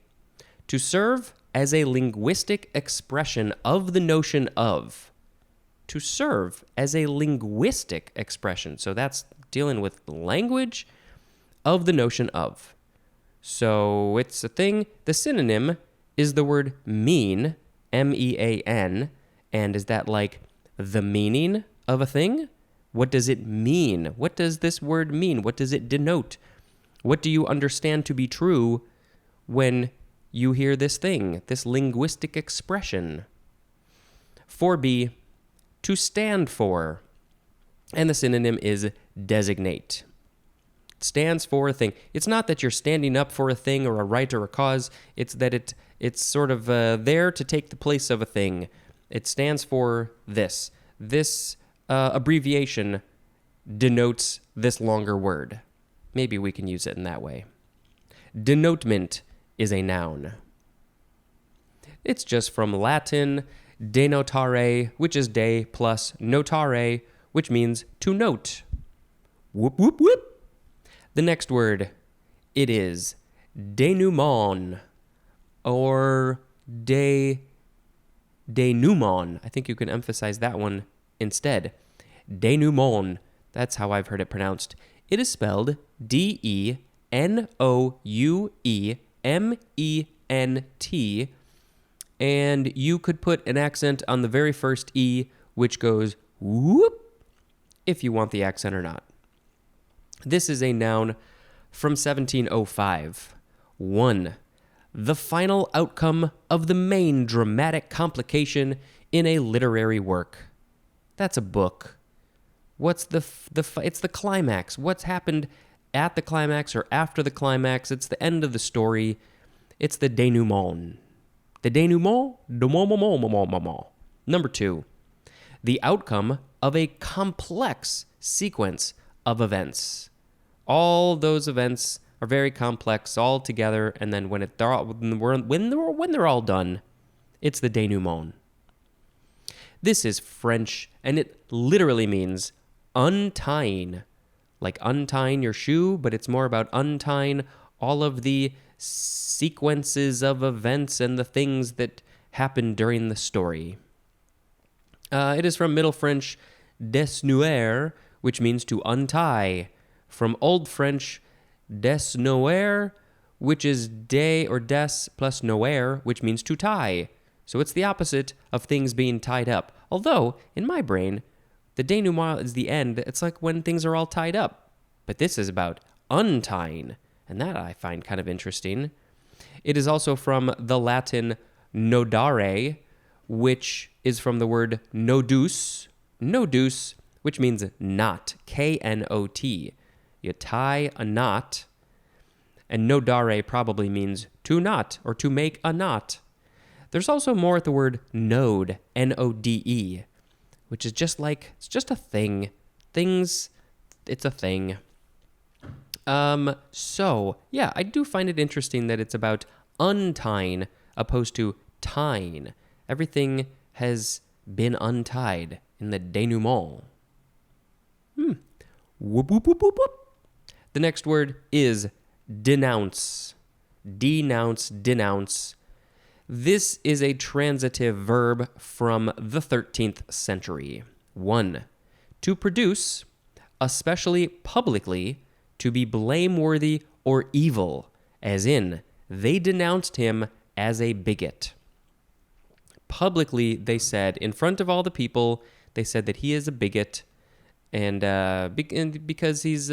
To serve as a linguistic expression of the notion of. To serve as a linguistic expression. So that's dealing with language of the notion of. So it's a thing. The synonym is the word mean, M-E-A-N. And is that like the meaning of a thing? What does it mean? What does this word mean? What does it denote? What do you understand to be true when you hear this thing, this linguistic expression? 4b, to stand for. And the synonym is designate. It stands for a thing. It's not that you're standing up for a thing or a right or a cause. It's that it's sort of there to take the place of a thing. It stands for this. This abbreviation denotes this longer word. Maybe we can use it in that way. Denotement is a noun. It's just from Latin denotare, which is de, plus notare, which means to note. Whoop, whoop, whoop. The next word, it is denouement, or denouement. I think you can emphasize that one instead. Denouement. That's how I've heard it pronounced. It is spelled Denouement, and you could put an accent on the very first E, which goes whoop, if you want the accent or not. This is a noun from 1705. 1. The final outcome of the main dramatic complication in a literary work. That's a book. What's it's the climax. What's happened at the climax or after the climax? It's the end of the story. It's the denouement. The denouement. Number 2. The outcome of a complex sequence of events. All those events are very complex all together, and then when they're all done, it's the denouement. This is French, and it literally means untying, like untying your shoe, but it's more about untying all of the sequences of events and the things that happen during the story. It is from Middle French desnouer, which means to untie, from Old French desnouer, which is de or des plus nouer, which means to tie. So it's the opposite of things being tied up. Although, in my brain, the denouement is the end. It's like when things are all tied up. But this is about untying, and that I find kind of interesting. It is also from the Latin nodare, which is from the word nodus, which means knot, K-N-O-T. You tie a knot, and nodare probably means to knot or to make a knot. There's also more at the word node, N-O-D-E, which is just like, it's just a thing. Things, it's a thing. So, yeah, I do find it interesting that it's about untying opposed to tying. Everything has been untied in the denouement. Whoop, whoop, whoop, whoop, whoop. The next word is denounce. Denounce. This is a transitive verb from the 13th century. 1. To produce, especially publicly, to be blameworthy or evil, as in, they denounced him as a bigot. Publicly, they said, in front of all the people, they said that he is a bigot, and because he's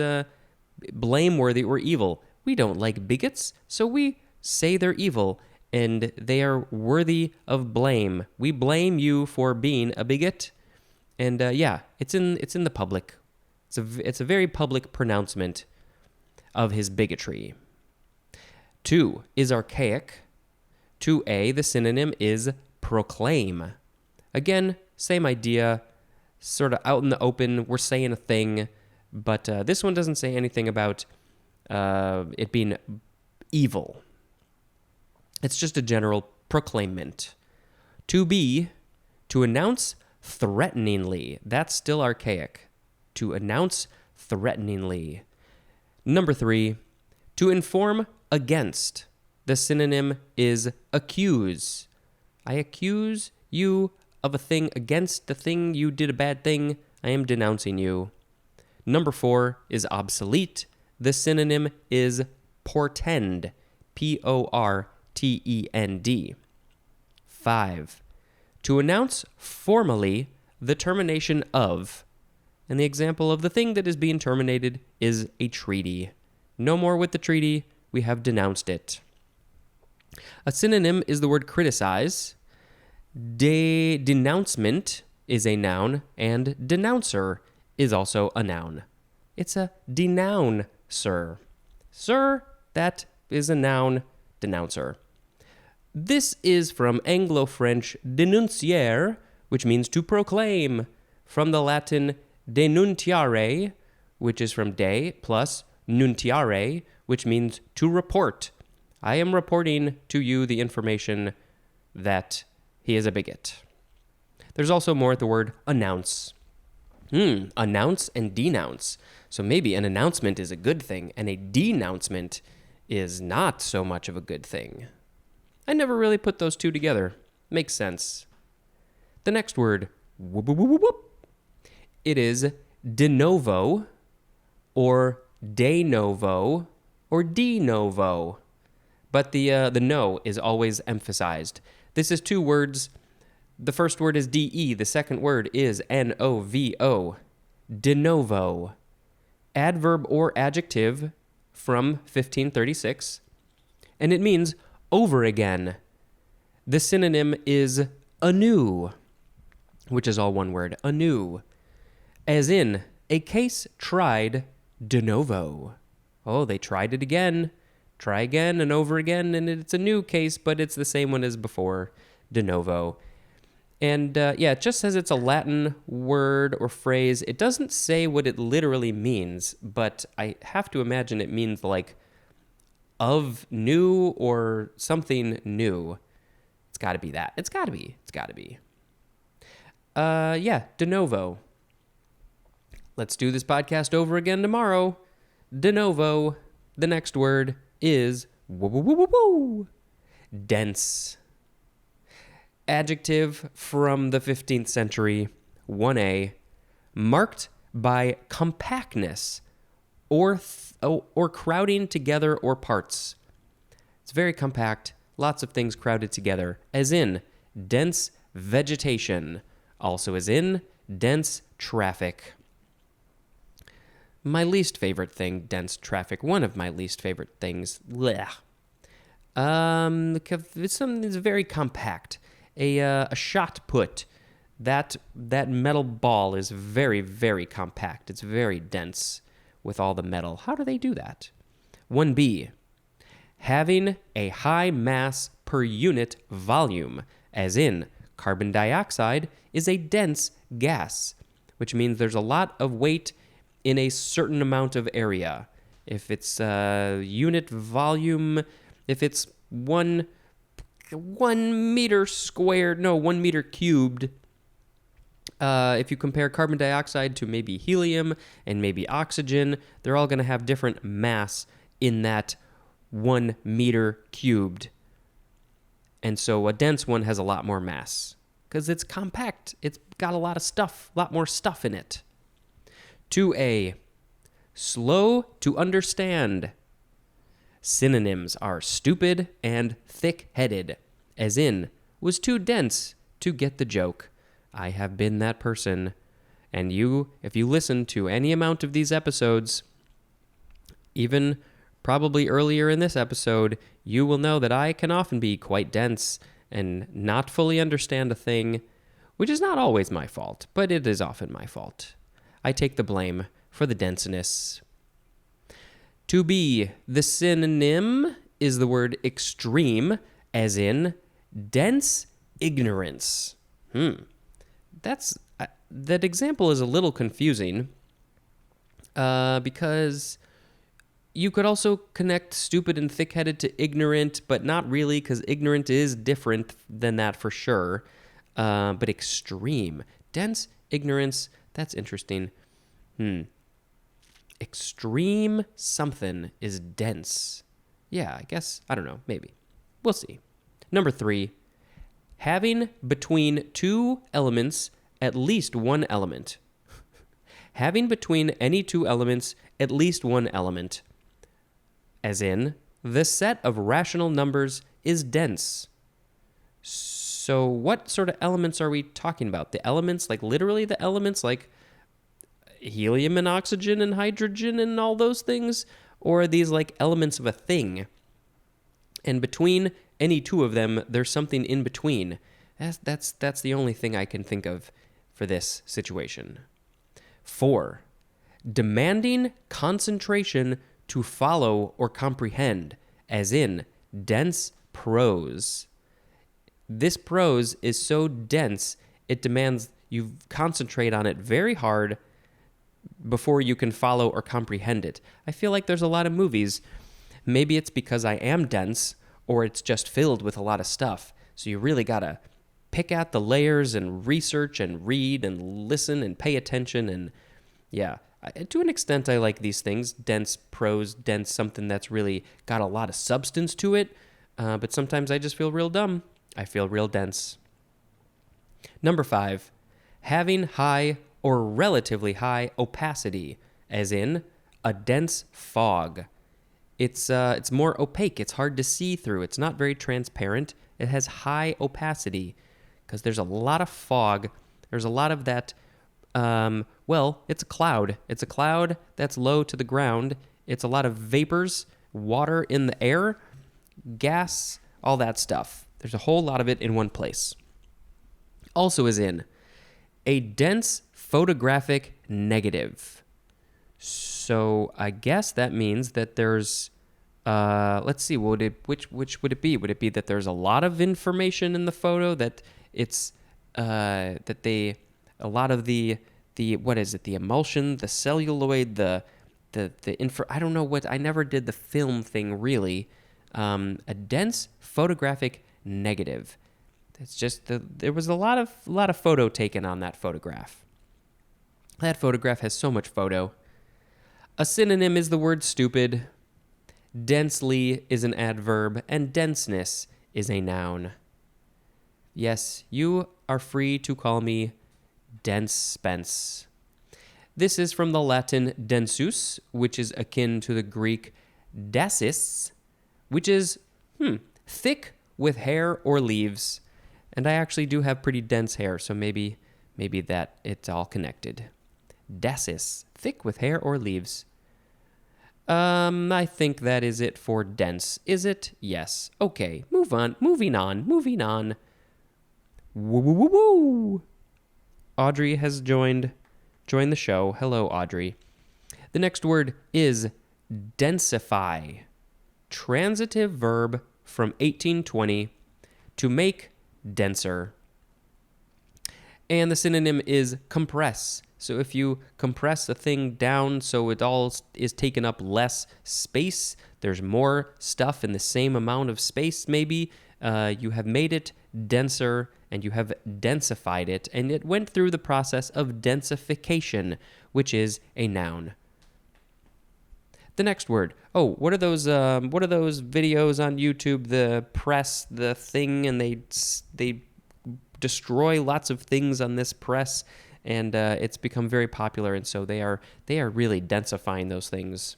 blameworthy or evil. We don't like bigots, so we say they're evil, and they are worthy of blame. We blame you for being a bigot, and it's in the public. It's a very public pronouncement of his bigotry. 2 is archaic. 2a, the synonym is proclaim. Again, same idea, sort of out in the open. We're saying a thing, but this one doesn't say anything about it being evil. It's just a general proclaimment. 2b, to announce threateningly. That's still archaic. To announce threateningly. Number 3, to inform against. The synonym is accuse. I accuse you of a thing against the thing you did a bad thing. I am denouncing you. Number 4 is obsolete. The synonym is portend. P-O-R-T-E-N-D. 5, to announce formally the termination of. And the example of the thing that is being terminated is a treaty. No more with the treaty. We have denounced it. A synonym is the word criticize. Denouncement is a noun, and denouncer is also a noun. It's a denouncer. Sir, that is a noun, denouncer. This is from Anglo-French denunciare, which means to proclaim, from the Latin denuntiare, which is from de, plus nuntiare, which means to report. I am reporting to you the information that he is a bigot. There's also more at the word announce. Announce and denounce. So maybe an announcement is a good thing, and a denouncement is not so much of a good thing. I never really put those two together. Makes sense. The next word, whoop, whoop, whoop, whoop. It is de novo, or de novo, or de novo. But the no is always emphasized. This is two words. The first word is de, the second word is novo. De novo. Adverb or adjective from 1536, and it means over again. The synonym is anew, which is all one word, anew, as in a case tried de novo. Oh, they tried it again. Try again and over again, and it's a new case, but it's the same one as before, de novo. And it just says it's a Latin word or phrase. It doesn't say what it literally means, but I have to imagine it means like of new or something new. It's got to be that. It's got to be. De novo. Let's do this podcast over again tomorrow. De novo. The next word is dense. Adjective from the 15th century, 1a, marked by compactness or crowding together or parts. It's very compact, lots of things crowded together, as in dense vegetation, also as in dense traffic. My least favorite thing, dense traffic, one of my least favorite things, it's something that's very compact. A shot put, that metal ball is very, very compact. It's very dense with all the metal. How do they do that? 1b, having a high mass per unit volume, as in carbon dioxide is a dense gas, which means there's a lot of weight in a certain amount of area. If it's unit volume, if it's 1 meter squared, 1 meter cubed, if you compare carbon dioxide to maybe helium and maybe oxygen, they're all going to have different mass in that 1 meter cubed. And so a dense one has a lot more mass because it's compact. It's got a lot more stuff in it. 2a, slow to understand. Synonyms are stupid and thick-headed, as in, was too dense to get the joke. I have been that person. And you, if you listen to any amount of these episodes, even probably earlier in this episode, you will know that I can often be quite dense and not fully understand a thing, which is not always my fault, but it is often my fault. I take the blame for the denseness. To be, the synonym is the word extreme, as in dense ignorance. That example is a little confusing because you could also connect stupid and thick-headed to ignorant, but not really, because ignorant is different than that for sure. But extreme, dense ignorance, that's interesting. Extreme something is dense. Yeah, I guess. I don't know. Maybe. We'll see. Number 3, having between two elements at least one element. Having between any two elements at least one element. As in, the set of rational numbers is dense. So what sort of elements are we talking about? The elements, like literally the elements, like helium and oxygen and hydrogen and all those things? Or are these like elements of a thing? And between any two of them, there's something in between. That's the only thing I can think of for this situation. 4. Demanding concentration to follow or comprehend, as in dense prose. This prose is so dense, it demands you concentrate on it very hard before you can follow or comprehend it. I feel like there's a lot of movies. Maybe it's because I am dense, or it's just filled with a lot of stuff. So you really gotta pick out the layers and research and read and listen and pay attention. And yeah, to an extent, I like these things. Dense prose, dense something that's really got a lot of substance to it. But sometimes I just feel real dumb. I feel real dense. Number 5, having high or relatively high opacity, as in a dense fog. It's more opaque. It's hard to see through. It's not very transparent. It has high opacity because there's a lot of fog. There's a lot of that. It's a cloud. It's a cloud that's low to the ground. It's a lot of vapors, water in the air, gas, all that stuff. There's a whole lot of it in one place. Also is in a dense photographic negative. So I guess that means that there's, let's see, which would it be? Would it be that there's a lot of information in the photo, that it's, a lot of the what is it? The emulsion, the celluloid, the I don't know what, I never did the film thing really. A dense photographic negative. It's just there was a lot of photo taken on that photograph. That photograph has so much photo. A synonym is the word stupid. Densely is an adverb, and denseness is a noun. Yes, you are free to call me dense Spence. This is from the Latin densus, which is akin to the Greek dasis, which is thick with hair or leaves. And I actually do have pretty dense hair, so maybe that it's all connected. Dasis, thick with hair or leaves. I think that is it for dense. Is it? Yes. Okay, moving on. Woo. Audrey has joined the show. Hello, Audrey. The next word is densify. Transitive verb from 1820, to make denser. And the synonym is compress. So if you compress a thing down so it all is taken up less space, there's more stuff in the same amount of space maybe, you have made it denser and you have densified it, and it went through the process of densification, which is a noun. The next word. Oh, what are those videos on YouTube? The press, the thing, and they destroy lots of things on this press, and it's become very popular, and so they are really densifying those things.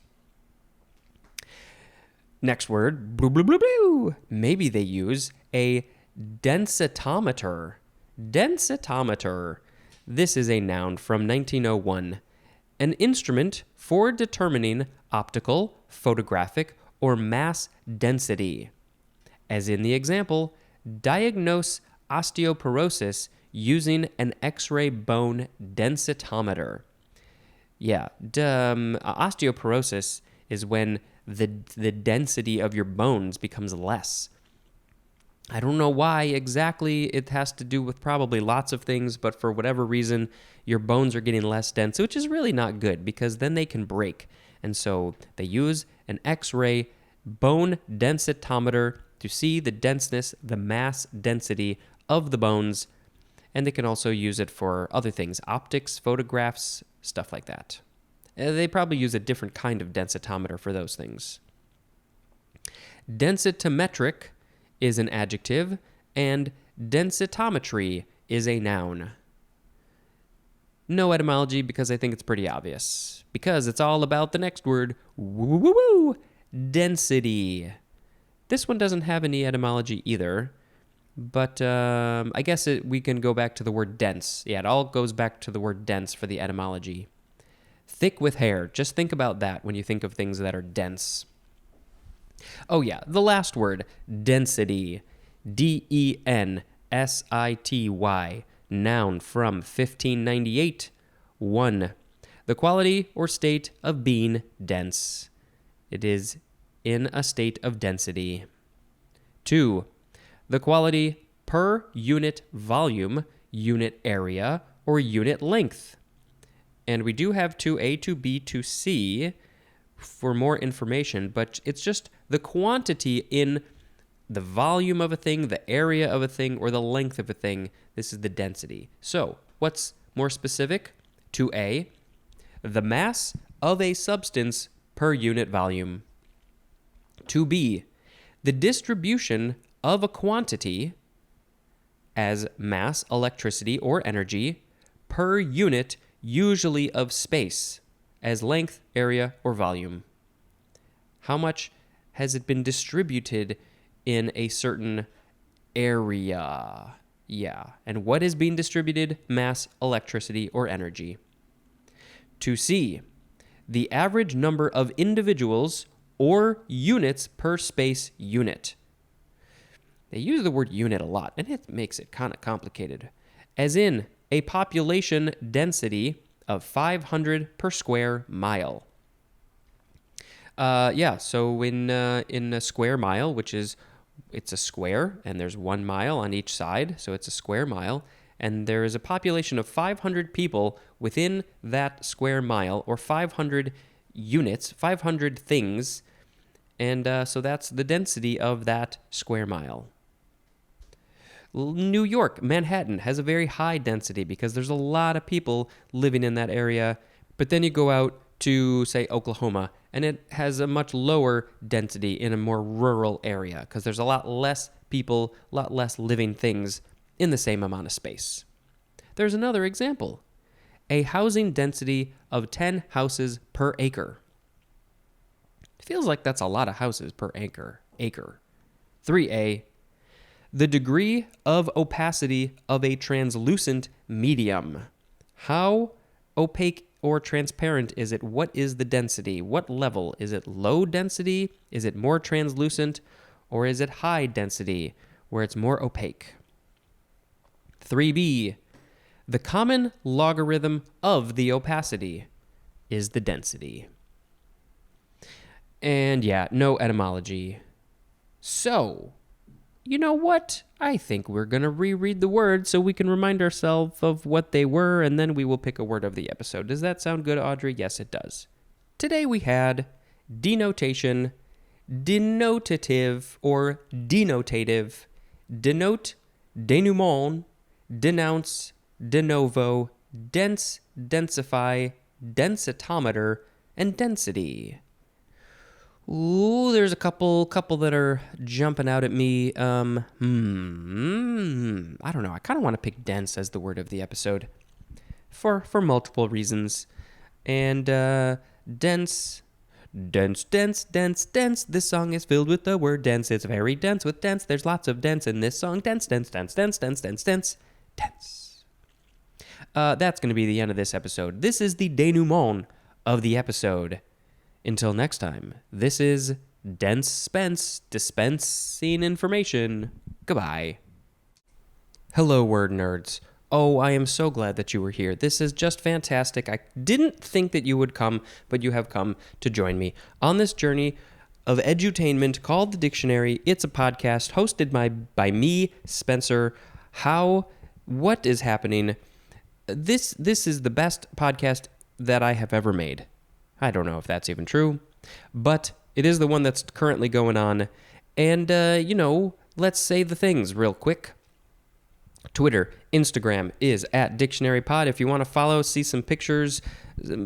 Next word. Blue, blue, blue, blue. Maybe they use a densitometer. Densitometer. This is a noun from 1901. An instrument for determining optical, photographic, or mass density. As in the example, diagnose osteoporosis using an X-ray bone densitometer. Yeah, osteoporosis is when the density of your bones becomes less. I don't know why exactly. It has to do with probably lots of things, but for whatever reason, your bones are getting less dense, which is really not good because then they can break. And so they use an X-ray bone densitometer to see the denseness, the mass density of the bones. And they can also use it for other things, optics, photographs, stuff like that. They probably use a different kind of densitometer for those things. Densitometric is an adjective, and densitometry is a noun. No etymology because I think it's pretty obvious. Because it's all about the next word, woo, density. This one doesn't have any etymology either, but I guess we can go back to the word dense. Yeah, it all goes back to the word dense for the etymology. Thick with hair. Just think about that when you think of things that are dense. Oh yeah, the last word, density. Density, noun from 1598. 1. The quality or state of being dense. It is in a state of density. 2. The quality per unit volume, unit area, or unit length. And we do have 2A, 2B, 2C for more information, but it's just the quantity in the volume of a thing, the area of a thing, or the length of a thing. This is the density. So, what's more specific? 2A, the mass of a substance per unit volume. 2B, the distribution of a quantity as mass, electricity, or energy per unit, usually of space, as length, area, or volume. How much has it been distributed in a certain area? Yeah. And what is being distributed? Mass, electricity, or energy. 2C, the average number of individuals or units per space unit. They use the word unit a lot, and it makes it kind of complicated. As in, a population density of 500 per square mile. So in a square mile, which is, it's a square, and there's 1 mile on each side, so it's a square mile, and there is a population of 500 people within that square mile, or 500 units, 500 things, and so that's the density of that square mile. New York, Manhattan, has a very high density because there's a lot of people living in that area. But then you go out to, say, Oklahoma, and it has a much lower density in a more rural area because there's a lot less people, a lot less living things in the same amount of space. There's another example. A housing density of 10 houses per acre. It feels like that's a lot of houses per acre. 3A, the degree of opacity of a translucent medium. How opaque or transparent is it? What is the density? What level? Is it low density? Is it more translucent? Or is it high density, where it's more opaque? 3B, the common logarithm of the opacity is the density. And yeah, no etymology. So, you know what? I think we're going to reread the words so we can remind ourselves of what they were, and then we will pick a word of the episode. Does that sound good, Audrey? Yes, it does. Today we had denotation, denotative or denotative, denote, denouement, denounce, de novo, dense, densify, densitometer, and density. Ooh, there's a couple that are jumping out at me. I don't know. I kind of want to pick dense as the word of the episode for multiple reasons. And dense. This song is filled with the word dense. It's very dense with dense. There's lots of dense in this song. Dense. That's going to be the end of this episode. This is the denouement of the episode. Until next time, this is Dense Spence, dispensing information. Goodbye. Hello, word nerds. Oh, I am so glad that you were here. This is just fantastic. I didn't think that you would come, but you have come to join me on this journey of edutainment called The Dictionary. It's a podcast hosted by me, Spencer. What is happening? This is the best podcast that I have ever made. I don't know if that's even true, but it is the one that's currently going on. And, let's say the things real quick. Twitter, Instagram is at dictionarypod. If you want to follow, see some pictures,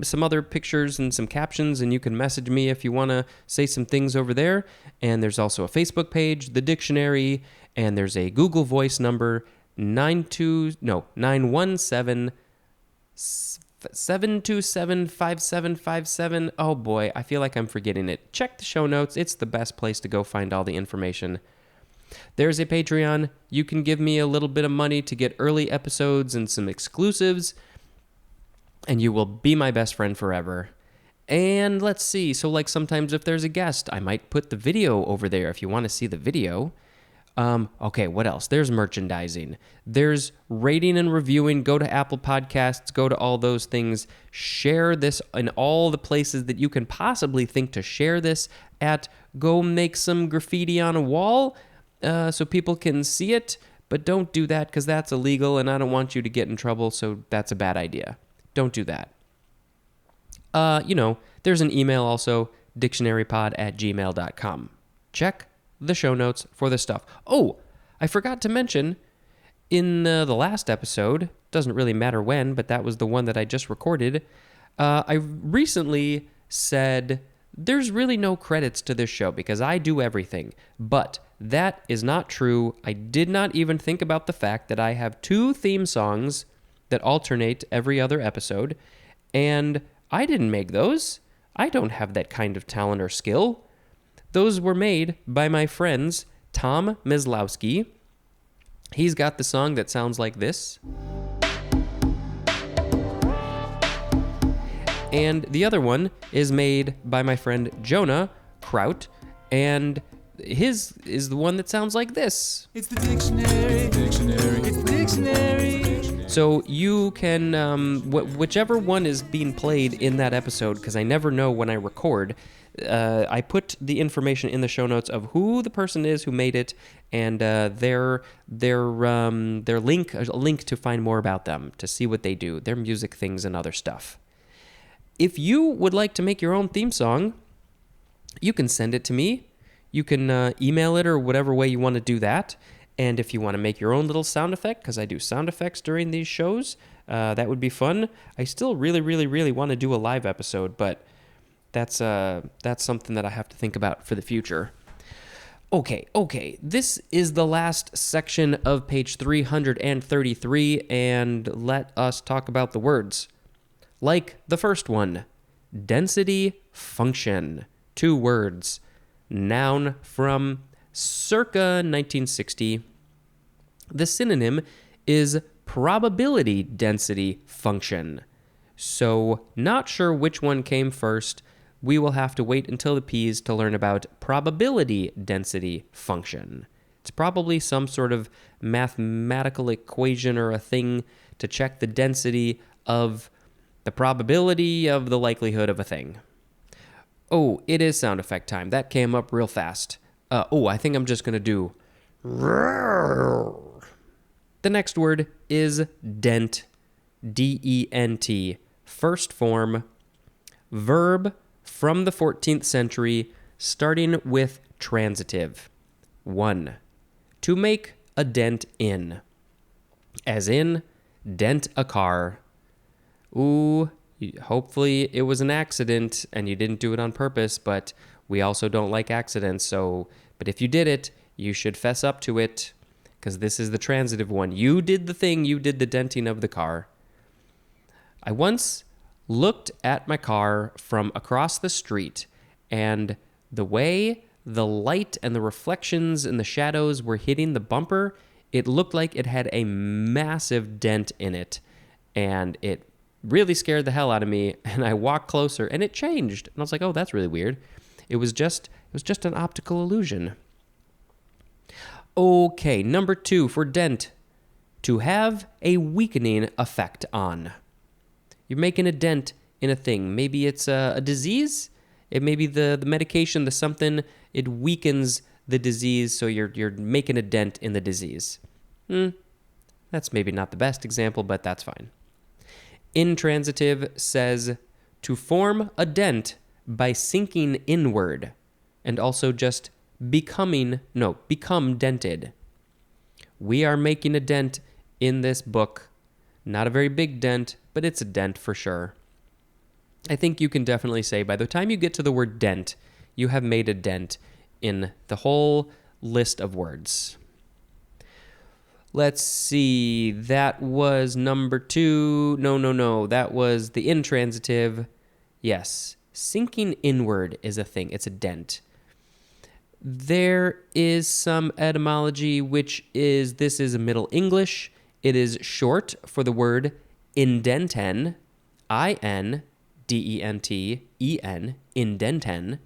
some other pictures and some captions, and you can message me if you want to say some things over there. And there's also a Facebook page, The Dictionary, and there's a Google Voice number, 917 727-5757. Oh boy, I feel like I'm forgetting it. Check the show notes. It's the best place to go find all the information. There's a Patreon. You can give me a little bit of money to get early episodes and some exclusives, and you will be my best friend forever. And let's see. So like sometimes if there's a guest, I might put the video over there if you want to see the video. Okay, what else? There's merchandising. There's rating and reviewing. Go to Apple Podcasts. Go to all those things. Share this in all the places that you can possibly think to share this at. Go make some graffiti on a wall so people can see it. But don't do that because that's illegal and I don't want you to get in trouble, so that's a bad idea. Don't do that. There's an email also, dictionarypod@gmail.com. Check the show notes for this stuff. Oh, I forgot to mention in the last episode, doesn't really matter when, but that was the one that I just recorded. I recently said there's really no credits to this show because I do everything, but that is not true. I did not even think about the fact that I have 2 theme songs that alternate every other episode, and I didn't make those. I don't have that kind of talent or skill. Those were made by my friends Tom Mislowski. He's got the song that sounds like this. And the other one is made by my friend Jonah Kraut, and his is the one that sounds like this. It's the dictionary. It's the dictionary. So you can, whichever one is being played in that episode, because I never know when I record, I put the information in the show notes of who the person is who made it and their link, a link to find more about them, to see what they do, their music things and other stuff. If you would like to make your own theme song, you can send it to me. You can email it or whatever way you want to do that. And if you want to make your own little sound effect, because I do sound effects during these shows, that would be fun. I still really, really, really want to do a live episode, but that's something that I have to think about for the future. Okay. This is the last section of page 333, and let us talk about the words. Like the first one, density function. 2 words. Noun from circa 1960. The synonym is probability density function. So, not sure which one came first. We will have to wait until the P's to learn about probability density function. It's probably some sort of mathematical equation or a thing to check the density of the probability of the likelihood of a thing. Oh, it is sound effect time. That came up real fast. I think I'm just going to do... The next word is dent. D-E-N-T. First form. Verb from the 14th century, starting with transitive. 1. To make a dent in. As in, dent a car. Ooh, hopefully it was an accident and you didn't do it on purpose, but we also don't like accidents, but if you did it, you should fess up to it, because this is the transitive one. You did the thing, you did the denting of the car. I once looked at my car from across the street, and the way the light and the reflections and the shadows were hitting the bumper, it looked like it had a massive dent in it, and it really scared the hell out of me, and I walked closer, and it changed. And I was like, oh, that's really weird. It was just an optical illusion. Okay, number 2 for dent. To have a weakening effect on. You're making a dent in a thing. Maybe it's a disease. It may be the medication, the something. It weakens the disease, so you're making a dent in the disease. That's maybe not the best example, but that's fine. Intransitive says to form a dent by sinking inward, and also just become dented. We are making a dent in this book. Not a very big dent, but it's a dent for sure. I think you can definitely say by the time you get to the word dent, you have made a dent in the whole list of words. Let's see, that was number 2. No, that was the intransitive. Yes, sinking inward is a thing. It's a dent. There is some etymology, which is, this is a Middle English. It is short for the word indenten, I-N-D-E-N-T-E-N, indenten,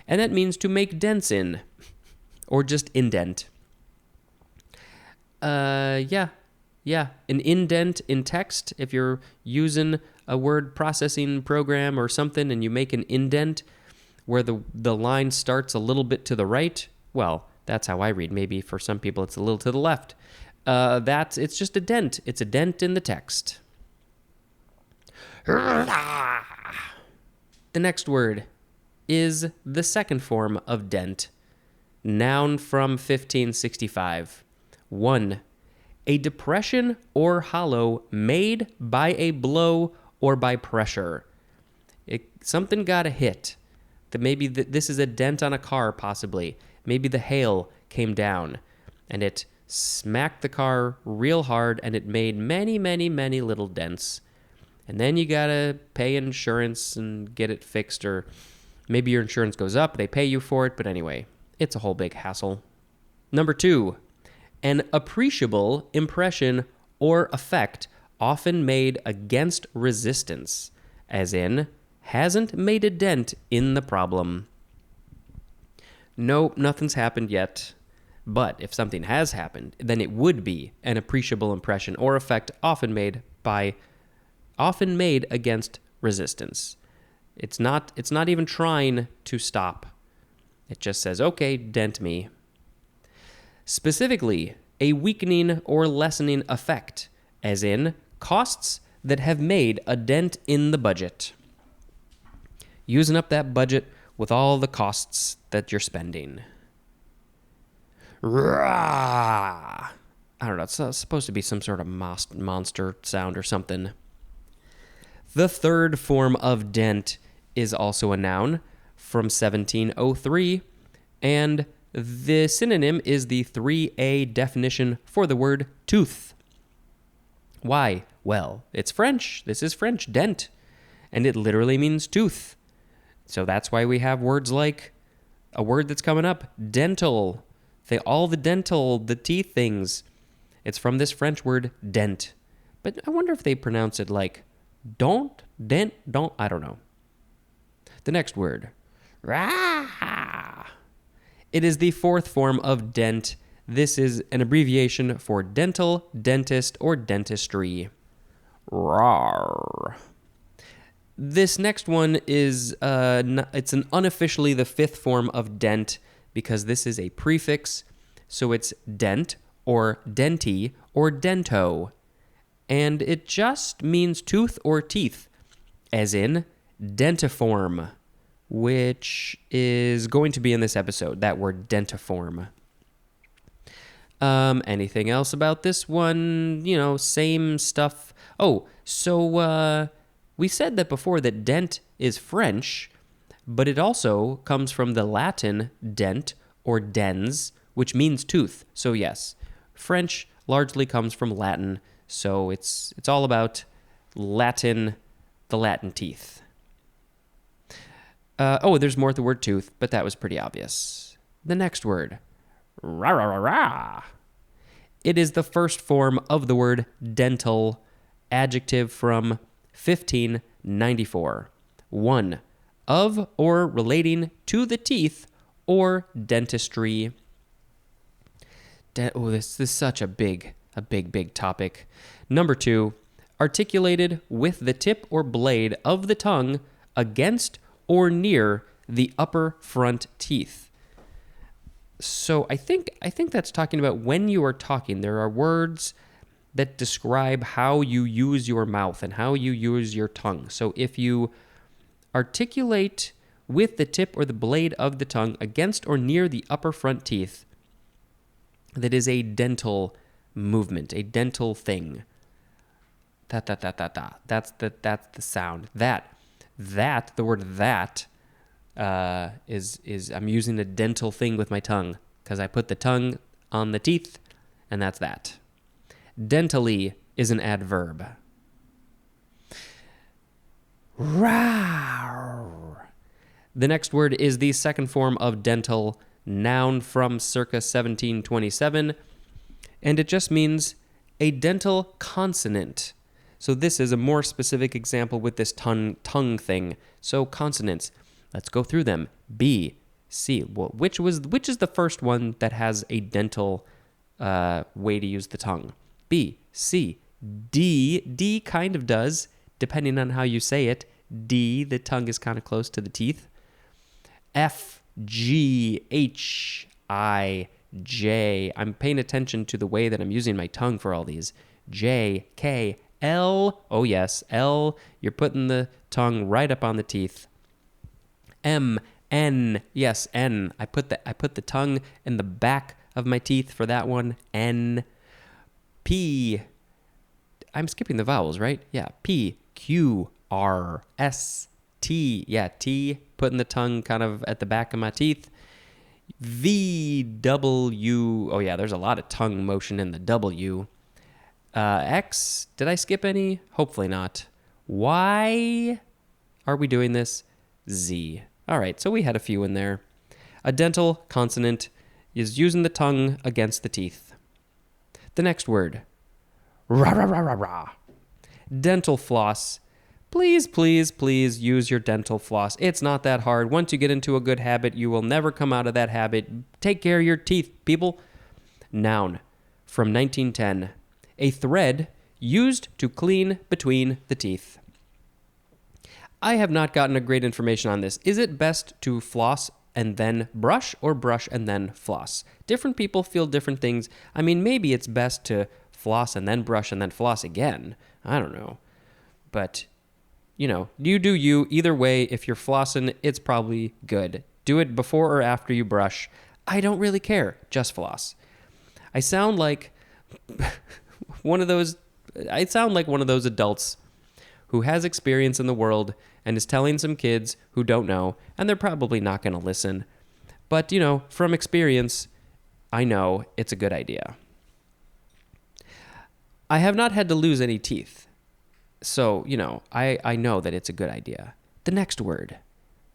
and that means to make dents in, or just indent. Yeah. Yeah. An indent in text, if you're using a word processing program or something and you make an indent where the line starts a little bit to the right, well, that's how I read. Maybe for some people it's a little to the left. It's just a dent. It's a dent in the text. The next word is the second form of dent. Noun from 1565. 1. A depression or hollow made by a blow or by pressure. Something got a hit. Maybe this is a dent on a car, possibly. Maybe the hail came down and it smacked the car real hard and it made many, many, many little dents. And then you gotta pay insurance and get it fixed, or maybe your insurance goes up, they pay you for it, but anyway, it's a whole big hassle. Number 2, an appreciable impression or effect often made against resistance, as in, hasn't made a dent in the problem. Nope, nothing's happened yet. But if something has happened, then it would be an appreciable impression or effect often made against resistance. It's not even trying to stop. It just says, okay, dent me. Specifically, a weakening or lessening effect, as in costs that have made a dent in the budget. Using up that budget with all the costs that you're spending. Rah! I don't know, it's supposed to be some sort of monster sound or something. The third form of dent is also a noun from 1703, and the synonym is the 3A definition for the word tooth. Why? Well, it's French. This is French, dent, and it literally means tooth. So that's why we have words like a word that's coming up, dental. All the teeth things. It's from this French word, dent. But I wonder if they pronounce it like don't, I don't know. The next word, rah. It is the fourth form of dent. This is an abbreviation for dental, dentist, or dentistry. Rawr. This next one is, it's unofficially the fifth form of dent because this is a prefix. So it's dent or denti or dento. And it just means tooth or teeth, as in dentiform, which is going to be in this episode, that word dentiform. Anything else about this one? Same stuff. Oh, so we said that before that dent is French, but it also comes from the Latin dent or dens, which means tooth. So yes, French largely comes from Latin, so it's all about Latin, the Latin teeth. There's more to the word tooth, but that was pretty obvious. The next word, rah, rah, rah, rah. It is the first form of the word dental, adjective from 1594. 1. Of or relating to the teeth or dentistry. This is such a big topic. Number 2. Articulated with the tip or blade of the tongue against or near the upper front teeth. So I think that's talking about when you are talking. There are words that describe how you use your mouth and how you use your tongue. So if you articulate with the tip or the blade of the tongue against or near the upper front teeth, that is a dental movement, a dental thing. That's the sound. The word that is I'm using a dental thing with my tongue because I put the tongue on the teeth, and that's that. Dentally is an adverb. Rawr. The next word is the second form of dental, noun from circa 1727, and it just means a dental consonant. So this is a more specific example with this tongue thing. So consonants, let's go through them. B, C. Well, which is the first one that has a dental way to use the tongue. B, C, D. D kind of does, depending on how you say it. D, the tongue is kind of close to the teeth. F, G, H, I, J. I'm paying attention to the way that I'm using my tongue for all these. J, K, L. Oh, yes, L. You're putting the tongue right up on the teeth. M, N. Yes, N. I put the tongue in the back of my teeth for that one. N. P. I'm skipping the vowels, right? Yeah. P, Q, R, S, T. Yeah, T. Putting the tongue kind of at the back of my teeth. V, W. Oh, yeah, there's a lot of tongue motion in the W. X. Did I skip any? Hopefully not. Y. Are we doing this? Z. All right, so we had a few in there. A dental consonant is using the tongue against the teeth. The next word. Rah, rah, rah, rah, rah. Dental floss. Please, please, please use your dental floss. It's not that hard. Once you get into a good habit, you will never come out of that habit. Take care of your teeth, people. Noun. From 1910. A thread used to clean between the teeth. I have not gotten a great information on this. Is it best to floss and then brush, or brush and then floss? Different people feel different things. I mean, maybe it's best to floss and then brush and then floss again. I don't know. But, you do you. Either way, if you're flossing, it's probably good. Do it before or after you brush. I don't really care. Just floss. I sound like one of those adults who has experience in the world and is telling some kids who don't know, and they're probably not going to listen. But, from experience, I know it's a good idea. I have not had to lose any teeth. So, I know that it's a good idea. The next word.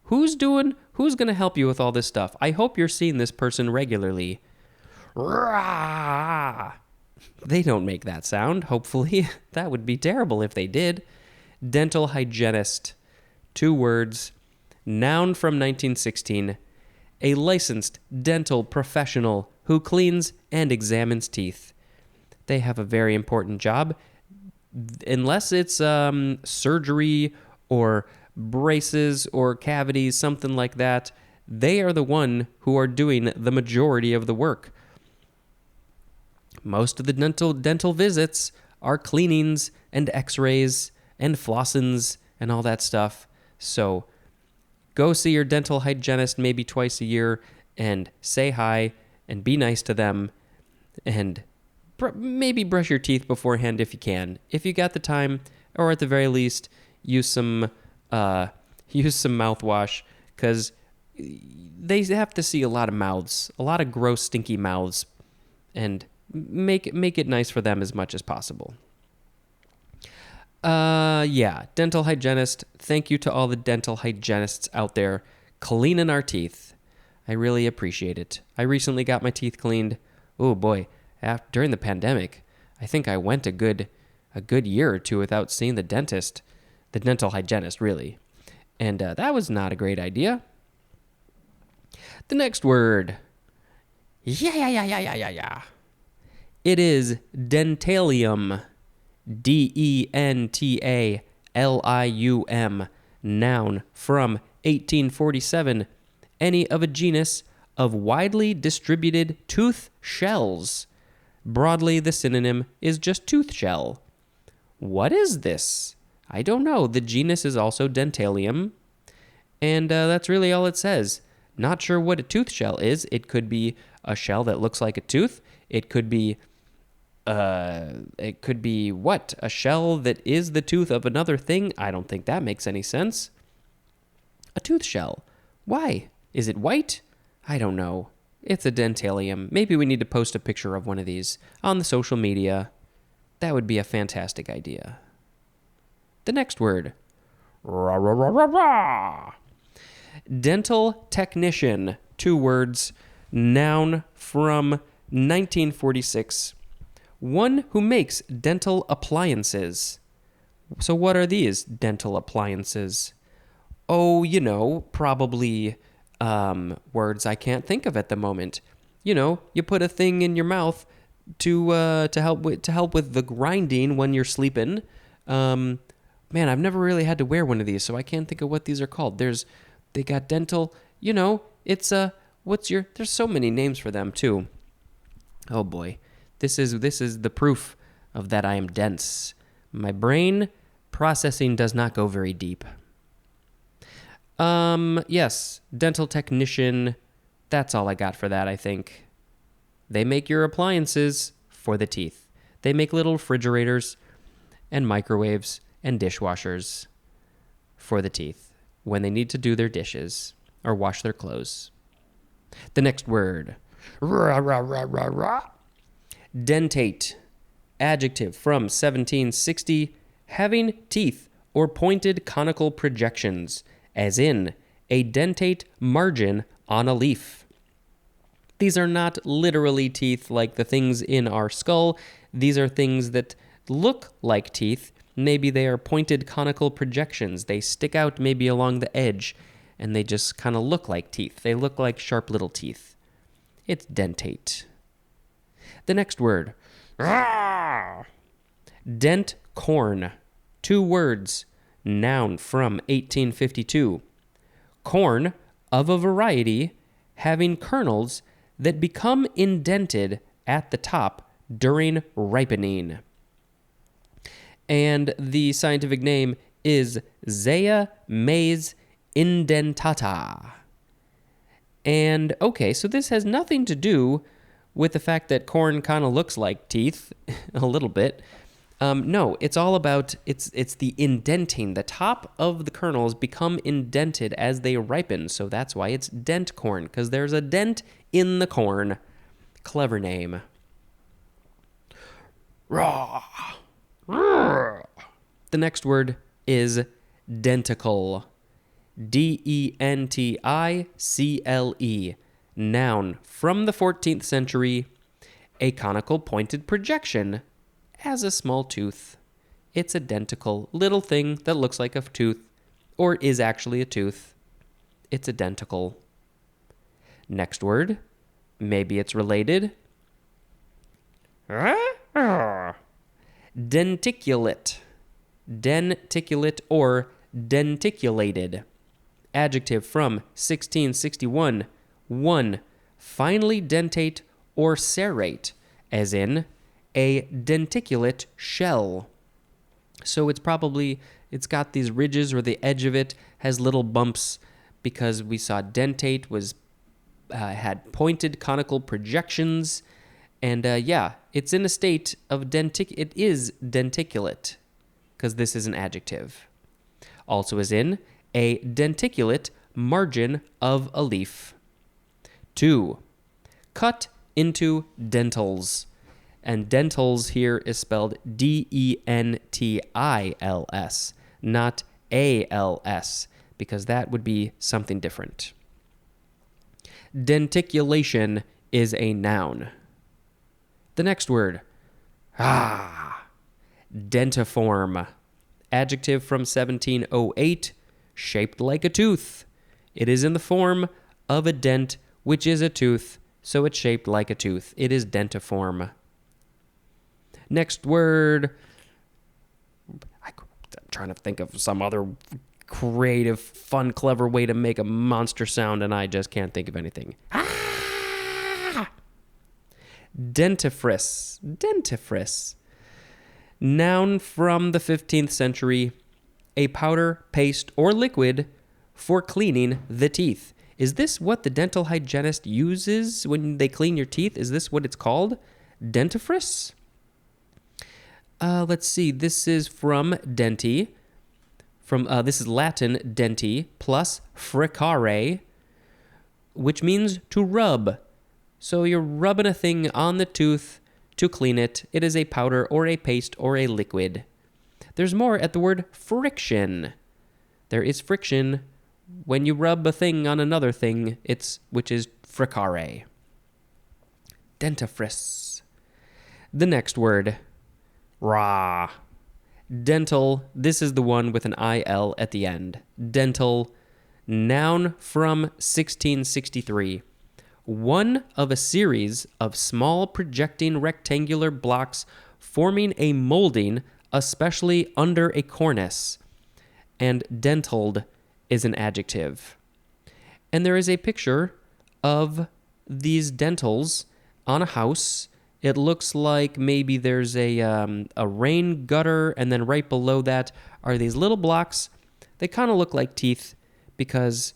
Who's going to help you with all this stuff? I hope you're seeing this person regularly. Rah! They don't make that sound, hopefully. That would be terrible if they did. Dental hygienist. 2 words. Noun from 1916. A licensed dental professional who cleans and examines teeth. They have a very important job. Unless it's surgery or braces or cavities, something like that, they are the one who are doing the majority of the work. Most of the dental visits are cleanings and x-rays and flossins and all that stuff. So go see your dental hygienist maybe twice a year and say hi and be nice to them, and maybe brush your teeth beforehand if you can. If you got the time, or at the very least, use some mouthwash, because they have to see a lot of mouths, a lot of gross, stinky mouths, and make it nice for them as much as possible. Dental hygienist. Thank you to all the dental hygienists out there cleaning our teeth. I really appreciate it. I recently got my teeth cleaned. Oh boy, during the pandemic, I think I went a good year or two without seeing the dental hygienist, really. And that was not a great idea. The next word. Yeah. It is dentalium. dentalium. Noun from 1847. Any of a genus of widely distributed tooth shells. Broadly, the synonym is just tooth shell. What is this? I don't know. The genus is also Dentalium, and that's really all it says. Not sure what a tooth shell is. It could be a shell that looks like a tooth. It could be what? A shell that is the tooth of another thing? I don't think that makes any sense. A tooth shell. Why? Is it white? I don't know. It's a dentalium. Maybe we need to post a picture of one of these on the social media. That would be a fantastic idea. The next word. Rah, rah, rah, rah, rah. Dental technician. 2 words. Noun from 1946. One who makes dental appliances. So what are these dental appliances? Oh, probably words I can't think of at the moment. You put a thing in your mouth to help with the grinding when you're sleeping. Man, I've never really had to wear one of these, so I can't think of what these are called. They got dental. It's there's so many names for them too. Oh boy, this is the proof of that I am dense. My brain processing does not go very deep. Yes, dental technician. That's all I got for that, I think. They make your appliances for the teeth. They make little refrigerators and microwaves and dishwashers for the teeth when they need to do their dishes or wash their clothes. The next word. Dentate. Adjective from 1760, having teeth or pointed conical projections, as in a dentate margin on a leaf. These are not literally teeth like the things in our skull. These are things that look like teeth. Maybe they are pointed conical projections. They stick out maybe along the edge, and they just kind of look like teeth. They look like sharp little teeth. It's dentate. The next word. Dent corn. 2 words. Noun from 1852. Corn of a variety having kernels that become indented at the top during ripening. And the scientific name is Zea mays indentata. And okay, so this has nothing to do with the fact that corn kind of looks like teeth a little bit. No, it's all about, it's the indenting. The top of the kernels become indented as they ripen, so that's why it's dent corn, because there's a dent in the corn. Clever name. Raw. The next word is denticle. D-E-N-T-I-C-L-E. Noun from the 14th century, a conical pointed projection as a small tooth. It's a denticle, little thing that looks like a tooth or is actually a tooth. It's a denticle. Next word, maybe it's related. Denticulate. Denticulate or denticulated. Adjective from 1661. 1. Finely dentate or serrate, as in a denticulate shell. So it's got these ridges, or the edge of it has little bumps, because we saw dentate was had pointed conical projections, and it's in a state of it is denticulate, because this is an adjective. Also as in a denticulate margin of a leaf. 2. Cut into dentals. And dentals here is spelled D-E-N-T-I-L-S, not A-L-S, because that would be something different. Denticulation is a noun. The next word. Dentiform. Adjective from 1708, shaped like a tooth. It is in the form of a dent, which is a tooth, so it's shaped like a tooth. It is dentiform. Next word. I'm trying to think of some other creative, fun, clever way to make a monster sound, and I just can't think of anything. Dentifrice. Dentifrice. Noun from the 15th century, a powder, paste, or liquid for cleaning the teeth. Is this what the dental hygienist uses when they clean your teeth? Is this what it's called? Dentifrice? Let's see. This is from denti. This is Latin denti plus fricare, which means to rub. So you're rubbing a thing on the tooth to clean it. It is a powder or a paste or a liquid. There's more at the word friction. There is friction when you rub a thing on another thing, which is fricare. Dentifrice. The next word. Raw. Dental. This is the one with an IL at the end. Dental. Noun from 1663. one of a series of small projecting rectangular blocks forming a molding, especially under a cornice. And dentled is an adjective. And there is a picture of these dentals on a house. It looks like maybe there's a rain gutter, and then right below that are these little blocks. They kind of look like teeth because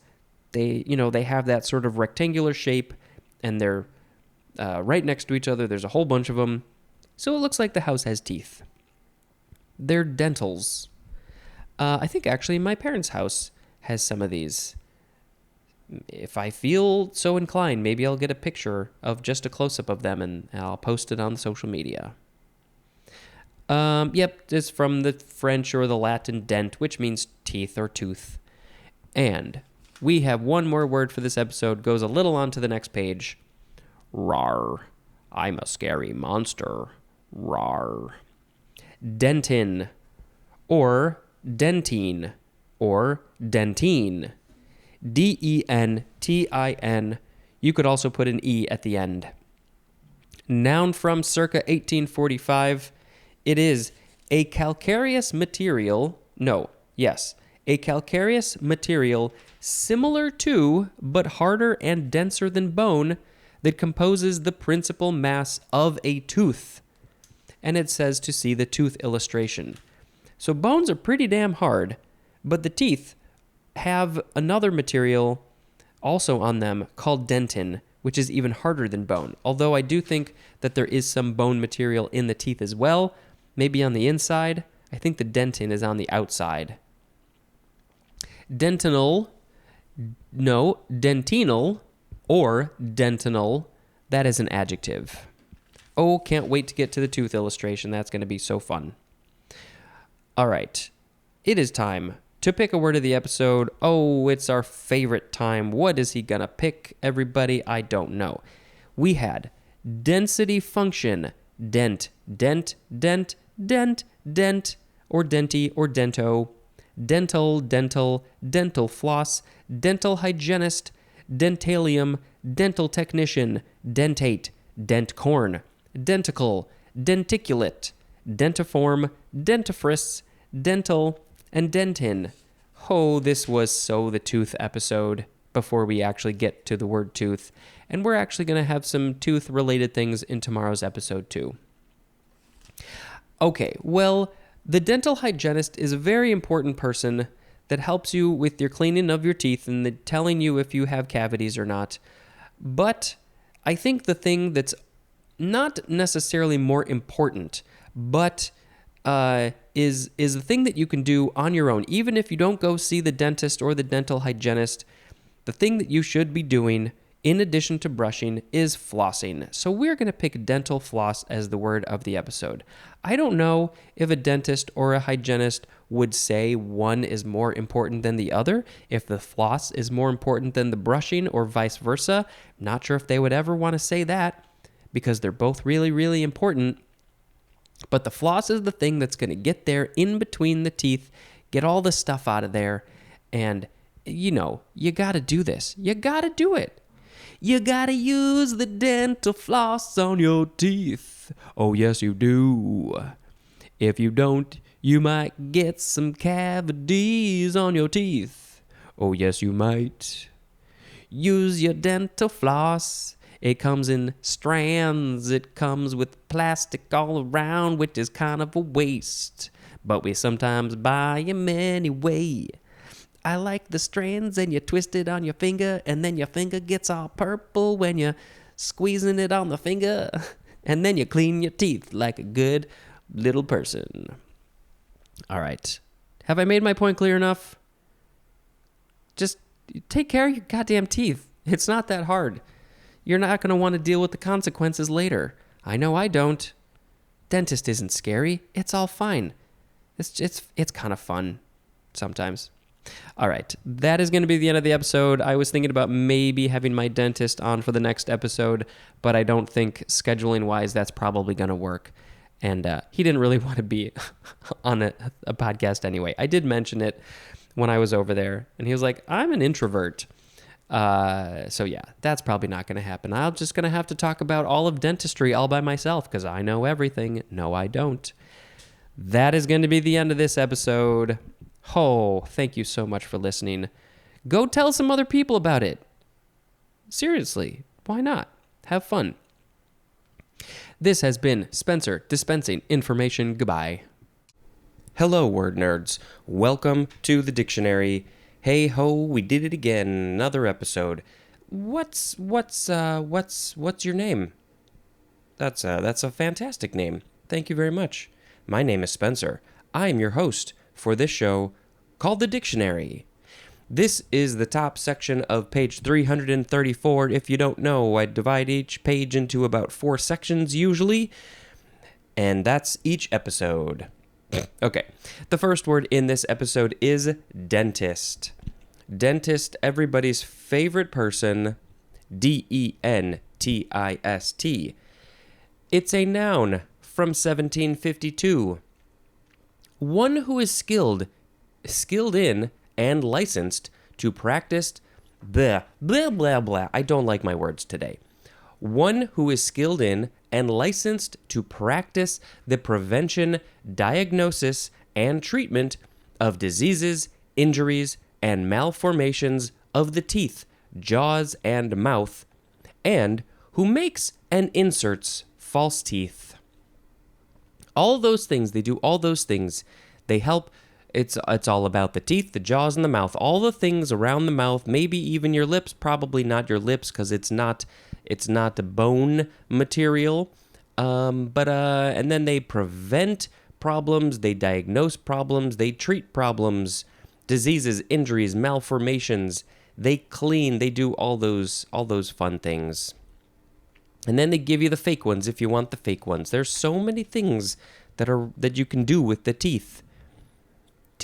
they have that sort of rectangular shape, and they're right next to each other. There's a whole bunch of them. So it looks like the house has teeth. They're dentals. I think actually my parents' house has some of these. If I feel so inclined, maybe I'll get a picture of just a close-up of them and I'll post it on social media. Yep, it's from the French or the Latin dent, which means teeth or tooth. And we have one more word for this episode, goes a little on to the next page. Rar. I'm a scary monster. Rar. Dentin, or dentine, or dentine. D-E-N-T-I-N. You could also put an E at the end. Noun from circa 1845. It is a calcareous material. A calcareous material similar to, but harder and denser than bone, that composes the principal mass of a tooth. And it says to see the tooth illustration. So bones are pretty damn hard, but the teeth have another material also on them called dentin, which is even harder than bone. Although I do think that there is some bone material in the teeth as well, maybe on the inside. I think the dentin is on the outside. Dentinal, or dentinal, that is an adjective. Oh, can't wait to get to the tooth illustration. That's going to be so fun. All right, it is time to pick a word of the episode. Oh, it's our favorite time. What is he going to pick, everybody? I don't know. We had density function, dent, dent, dent, dent, dent, or denty, or dento, dental, dental, dental floss, dental hygienist, dentalium, dental technician, dentate, dent corn, denticle, denticulate, dentiform, dentifrice, dental, and dentin. Oh, this was so the tooth episode before we actually get to the word tooth. And we're actually going to have some tooth-related things in tomorrow's episode too. Okay, well, the dental hygienist is a very important person that helps you with your cleaning of your teeth and telling you if you have cavities or not. But I think the thing that's not necessarily more important, but is the thing that you can do on your own, even if you don't go see the dentist or the dental hygienist. The thing that you should be doing in addition to brushing is flossing. So we're going to pick dental floss as the word of the episode. I don't know if a dentist or a hygienist would say one is more important than the other, if the floss is more important than the brushing or vice versa. Not sure if they would ever want to say that because they're both really, really important. But the floss is the thing that's going to get there in between the teeth, get all the stuff out of there, and, you got to do this. You got to do it. You got to use the dental floss on your teeth. Oh, yes, you do. If you don't, you might get some cavities on your teeth. Oh, yes, you might. Use your dental floss. It comes in strands. It comes with plastic all around, which is kind of a waste. But we sometimes buy them anyway. I like the strands, and you twist it on your finger, and then your finger gets all purple when you're squeezing it on the finger. And then you clean your teeth like a good little person. All right. Have I made my point clear enough? Just take care of your goddamn teeth. It's not that hard. You're not going to want to deal with the consequences later. I know I don't. Dentist isn't scary. It's all fine. It's kind of fun sometimes. All right, that is going to be the end of the episode. I was thinking about maybe having my dentist on for the next episode, but I don't think scheduling-wise that's probably going to work. And he didn't really want to be on a podcast anyway. I did mention it when I was over there, and he was like, I'm an introvert. So yeah, that's probably not going to happen. I'm just going to have to talk about all of dentistry all by myself because I know everything. No, I don't. That is going to be the end of this episode. Oh, thank you so much for listening. Go tell some other people about it. Seriously, why not? Have fun. This has been Spencer dispensing information. Goodbye. Hello, word nerds. Welcome to the dictionary. Hey ho, we did it again. Another episode. What's your name? That's a fantastic name. Thank you very much. My name is Spencer. I am your host for this show called The Dictionary. This is the top section of page 334. If you don't know, I divide each page into about 4 sections usually, and that's each episode. Okay, the first word in this episode is dentist. Dentist, everybody's favorite person, D-E-N-T-I-S-T. It's a noun from 1752. One who is skilled in, and licensed to practice blah, blah, blah, blah. I don't like my words today. One who is skilled in and licensed to practice the prevention, diagnosis, and treatment of diseases, injuries, and malformations of the teeth, jaws, and mouth, and who makes and inserts false teeth. All those things, they do all those things. They help. It's all about the teeth, the jaws, and the mouth. All the things around the mouth, maybe even your lips. Probably not your lips because it's not bone material. And then they prevent problems, they diagnose problems, they treat problems, diseases, injuries, malformations. They clean, they do all those fun things. And then they give you the fake ones if you want the fake ones. There's so many things that you can do with the teeth.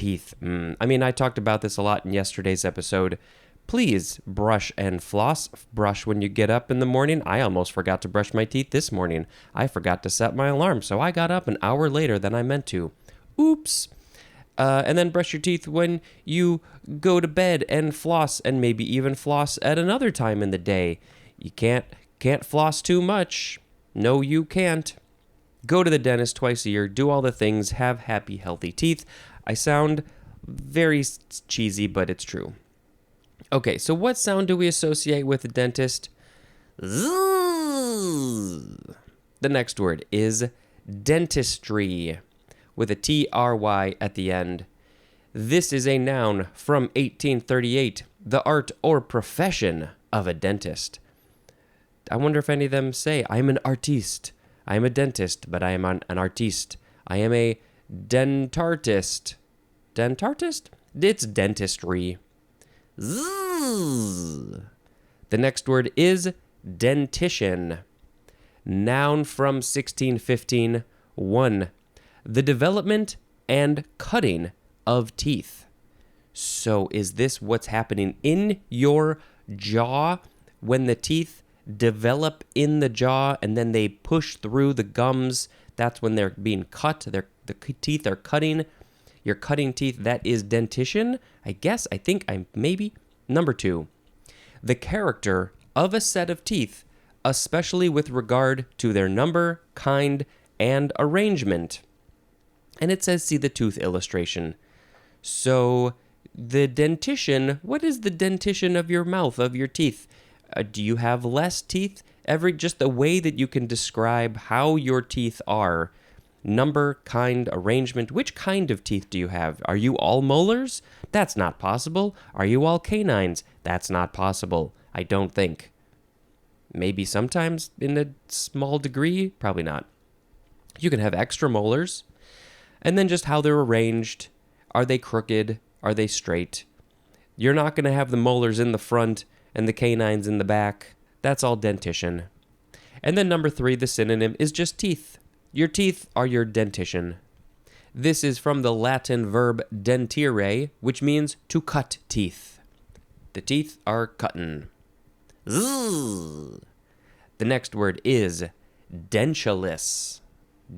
I mean, I talked about this a lot in yesterday's episode. Please brush and floss. Brush when you get up in the morning. I almost forgot to brush my teeth this morning. I forgot to set my alarm, so I got up an hour later than I meant to. Oops. And then brush your teeth when you go to bed and floss, and maybe even floss at another time in the day. You can't floss too much. No, you can't. Go to the dentist twice a year. Do all the things. Have happy, healthy teeth. I sound very cheesy, but it's true. Okay, so what sound do we associate with the dentist? Zzz. The next word is dentistry, with a T-R-Y at the end. This is a noun from 1838, the art or profession of a dentist. I wonder if any of them say, I'm an artiste. I am a dentist, but I am an artiste. I am a dentartist. Dentartist? It's dentistry. Zzz. The next word is dentition. Noun from 1615. 1. The development and cutting of teeth. So is this what's happening in your jaw when the teeth develop in the jaw and then they push through the gums? That's when they're being cut. The teeth are cutting. You're cutting teeth. That is dentition. I think I'm maybe. Number 2, the character of a set of teeth, especially with regard to their number, kind, and arrangement. And it says, see the tooth illustration. So the dentition, what is the dentition of your mouth, of your teeth? Do you have less teeth? Just the way that you can describe how your teeth are. Number, kind, arrangement. Which kind of teeth do you have? Are you all molars? That's not possible. Are you all canines? That's not possible. I don't think. Maybe sometimes in a small degree. Probably not. You can have extra molars. And then just how they're arranged. Are they crooked? Are they straight? You're not going to have the molars in the front and the canines in the back. That's all dentition. And then number 3, the synonym is just teeth. Your teeth are your dentition. This is from the Latin verb dentire, which means to cut teeth. The teeth are cuttin'. Zzz. The next word is dentulous.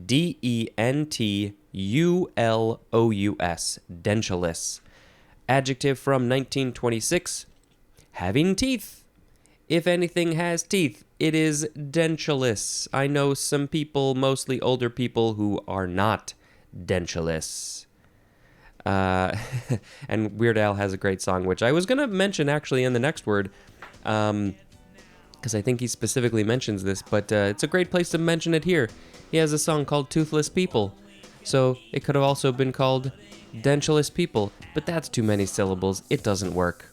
D-E-N-T-U-L-O-U-S. Dentulous. Adjective from 1926. Having teeth. If anything has teeth, it is dentulous. I know some people, mostly older people, who are not dentulous. And Weird Al has a great song, which I was going to mention actually in the next word, because I think he specifically mentions this, but it's a great place to mention it here. He has a song called Toothless People, so it could have also been called Dentulous People, but that's too many syllables. It doesn't work.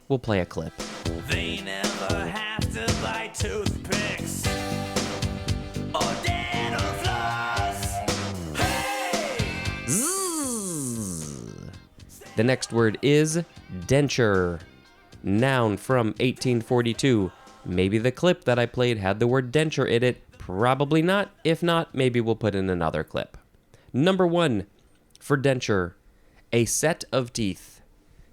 We'll play a clip. They never have to buy toothpicks or dental floss. Hey! Zzz. The next word is denture. Noun from 1842. Maybe the clip that I played had the word denture in it. Probably not. If not, maybe we'll put in another clip. Number 1 for denture. A set of teeth.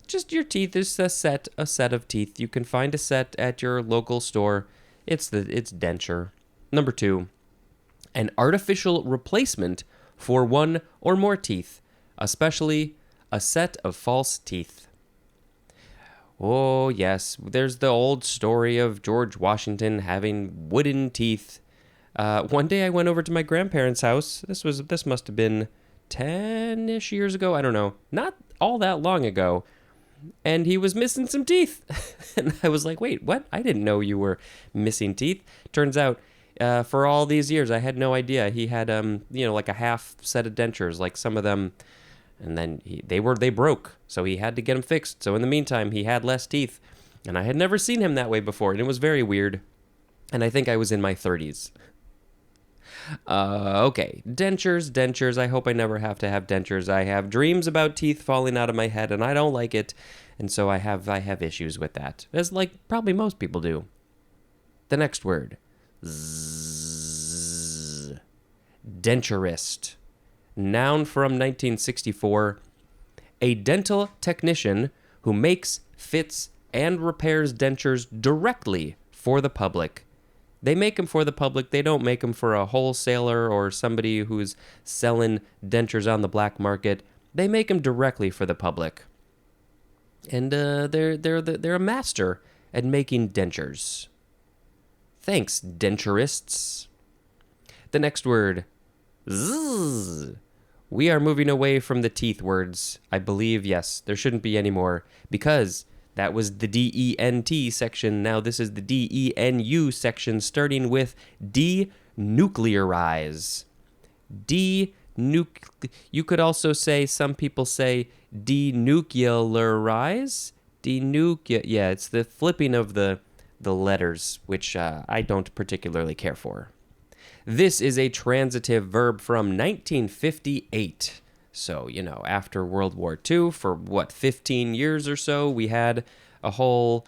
Just your teeth is a set of teeth. You can find a set at your local store. It's denture. Number 2, an artificial replacement for one or more teeth, especially a set of false teeth. Oh, yes, there's the old story of George Washington having wooden teeth. One day I went over to my grandparents' house. This must have been 10-ish years ago. I don't know. Not all that long ago. And he was missing some teeth. And I was like, wait, what? I didn't know you were missing teeth. Turns out, for all these years, I had no idea. He had, like a half set of dentures, like some of them. And then they broke. So he had to get them fixed. So in the meantime, he had less teeth. And I had never seen him that way before. And it was very weird. And I think I was in my 30s. Okay, dentures. I hope I never have to have dentures. I have dreams about teeth falling out of my head, and I don't like it, and so I have issues with that, as like probably most people do. The next word, denturist. Noun from 1964. A dental technician who makes, fits, and repairs dentures directly for the public. They make them for the public. They don't make them for a wholesaler or somebody who's selling dentures on the black market. They make them directly for the public. And they're a master at making dentures. Thanks, denturists. The next word, zzz. We are moving away from the teeth words. I believe, yes, there shouldn't be any more, because that was the DENT section. Now this is the DENU section, starting with denuclearize. You could also say, some people say denuclearize. Yeah, it's the flipping of the letters, which I don't particularly care for. This is a transitive verb from 1958. So, after World War II, for 15 years or so, we had the whole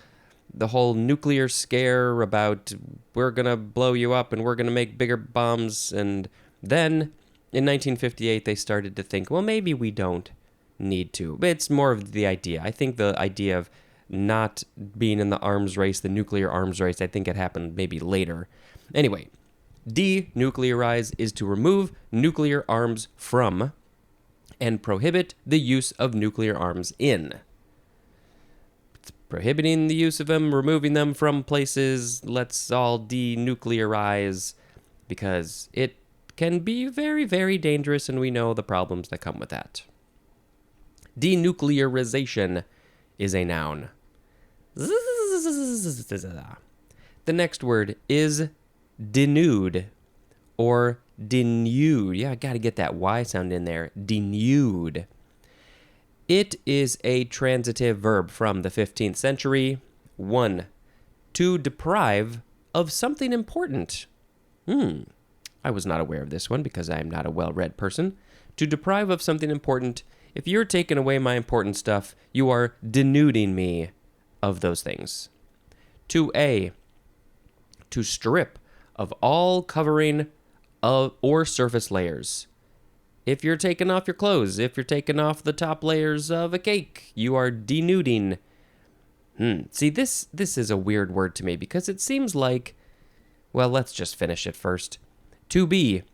nuclear scare about we're going to blow you up and we're going to make bigger bombs. And then in 1958, they started to think, well, maybe we don't need to. But it's more of the idea. I think the idea of not being in the arms race, the nuclear arms race, I think it happened maybe later. Anyway, denuclearize is to remove nuclear arms from and prohibit the use of nuclear arms in. It's prohibiting the use of them, removing them from places. Let's all denuclearize, because it can be very, very dangerous, and we know the problems that come with that. Denuclearization is a noun. The next word is denude, or denude. Yeah, I got to get that Y sound in there. Denude. It is a transitive verb from the 15th century. 1. To deprive of something important. I was not aware of this one because I am not a well-read person. To deprive of something important. If you're taking away my important stuff, you are denuding me of those things. 2A. To strip of all covering or surface layers. If you're taking off your clothes, if you're taking off the top layers of a cake, you are denuding. See, this is a weird word to me because it seems like, well, let's just finish it first. 2B,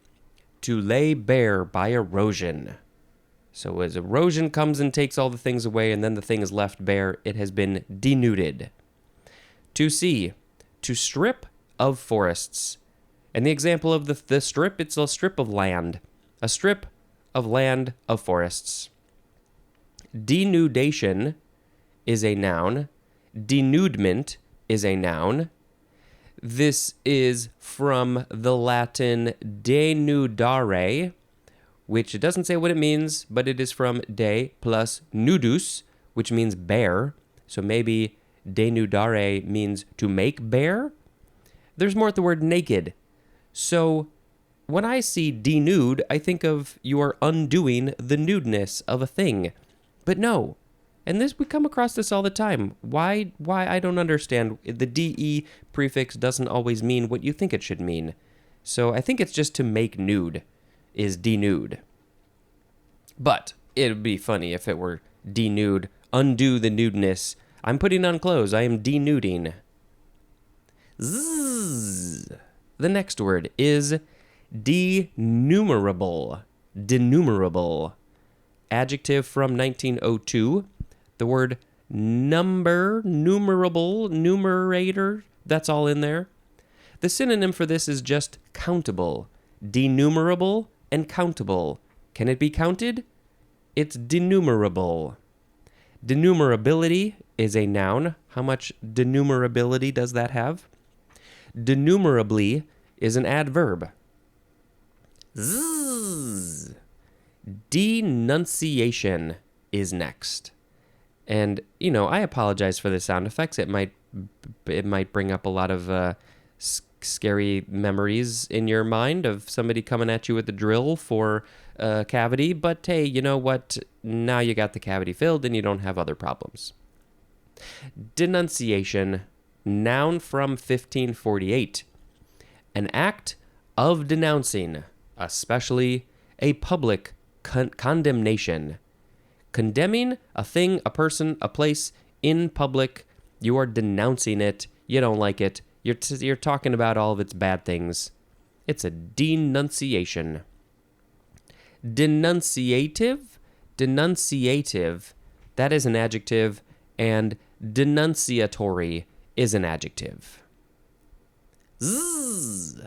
to lay bare by erosion. So as erosion comes and takes all the things away and then the thing is left bare, it has been denuded. To see, to strip of forests. And the example of the strip, it's a strip of land. A strip of land of forests. Denudation is a noun. Denudement is a noun. This is from the Latin denudare, which it doesn't say what it means, but it is from de plus nudus, which means bare. So maybe denudare means to make bare. There's more at the word naked. So when I see denude, I think of you are undoing the nudeness of a thing. But no. And this, we come across this all the time. Why I don't understand. The de prefix doesn't always mean what you think it should mean. So I think it's just to make nude is denude. But it would be funny if it were denude, undo the nudeness. I'm putting on clothes. I am denuding. Zzz. The next word is denumerable. Denumerable. Adjective from 1902. The word number, numerable, numerator, that's all in there. The synonym for this is just countable. Denumerable and countable. Can it be counted? It's denumerable. Denumerability is a noun. How much denumerability does that have? Denumerably is an adverb. Zzz. Denunciation is next. And, I apologize for the sound effects. It might bring up a lot of scary memories in your mind of somebody coming at you with a drill for a cavity. But hey, you know what? Now you got the cavity filled and you don't have other problems. Denunciation, noun from 1548. An act of denouncing, especially a public condemnation. Condemning a thing, a person, a place in public. You are denouncing it. You don't like it. You're talking about all of its bad things. It's a denunciation. Denunciative. Denunciative. That is an adjective. And denunciatory is an adjective. Zzz.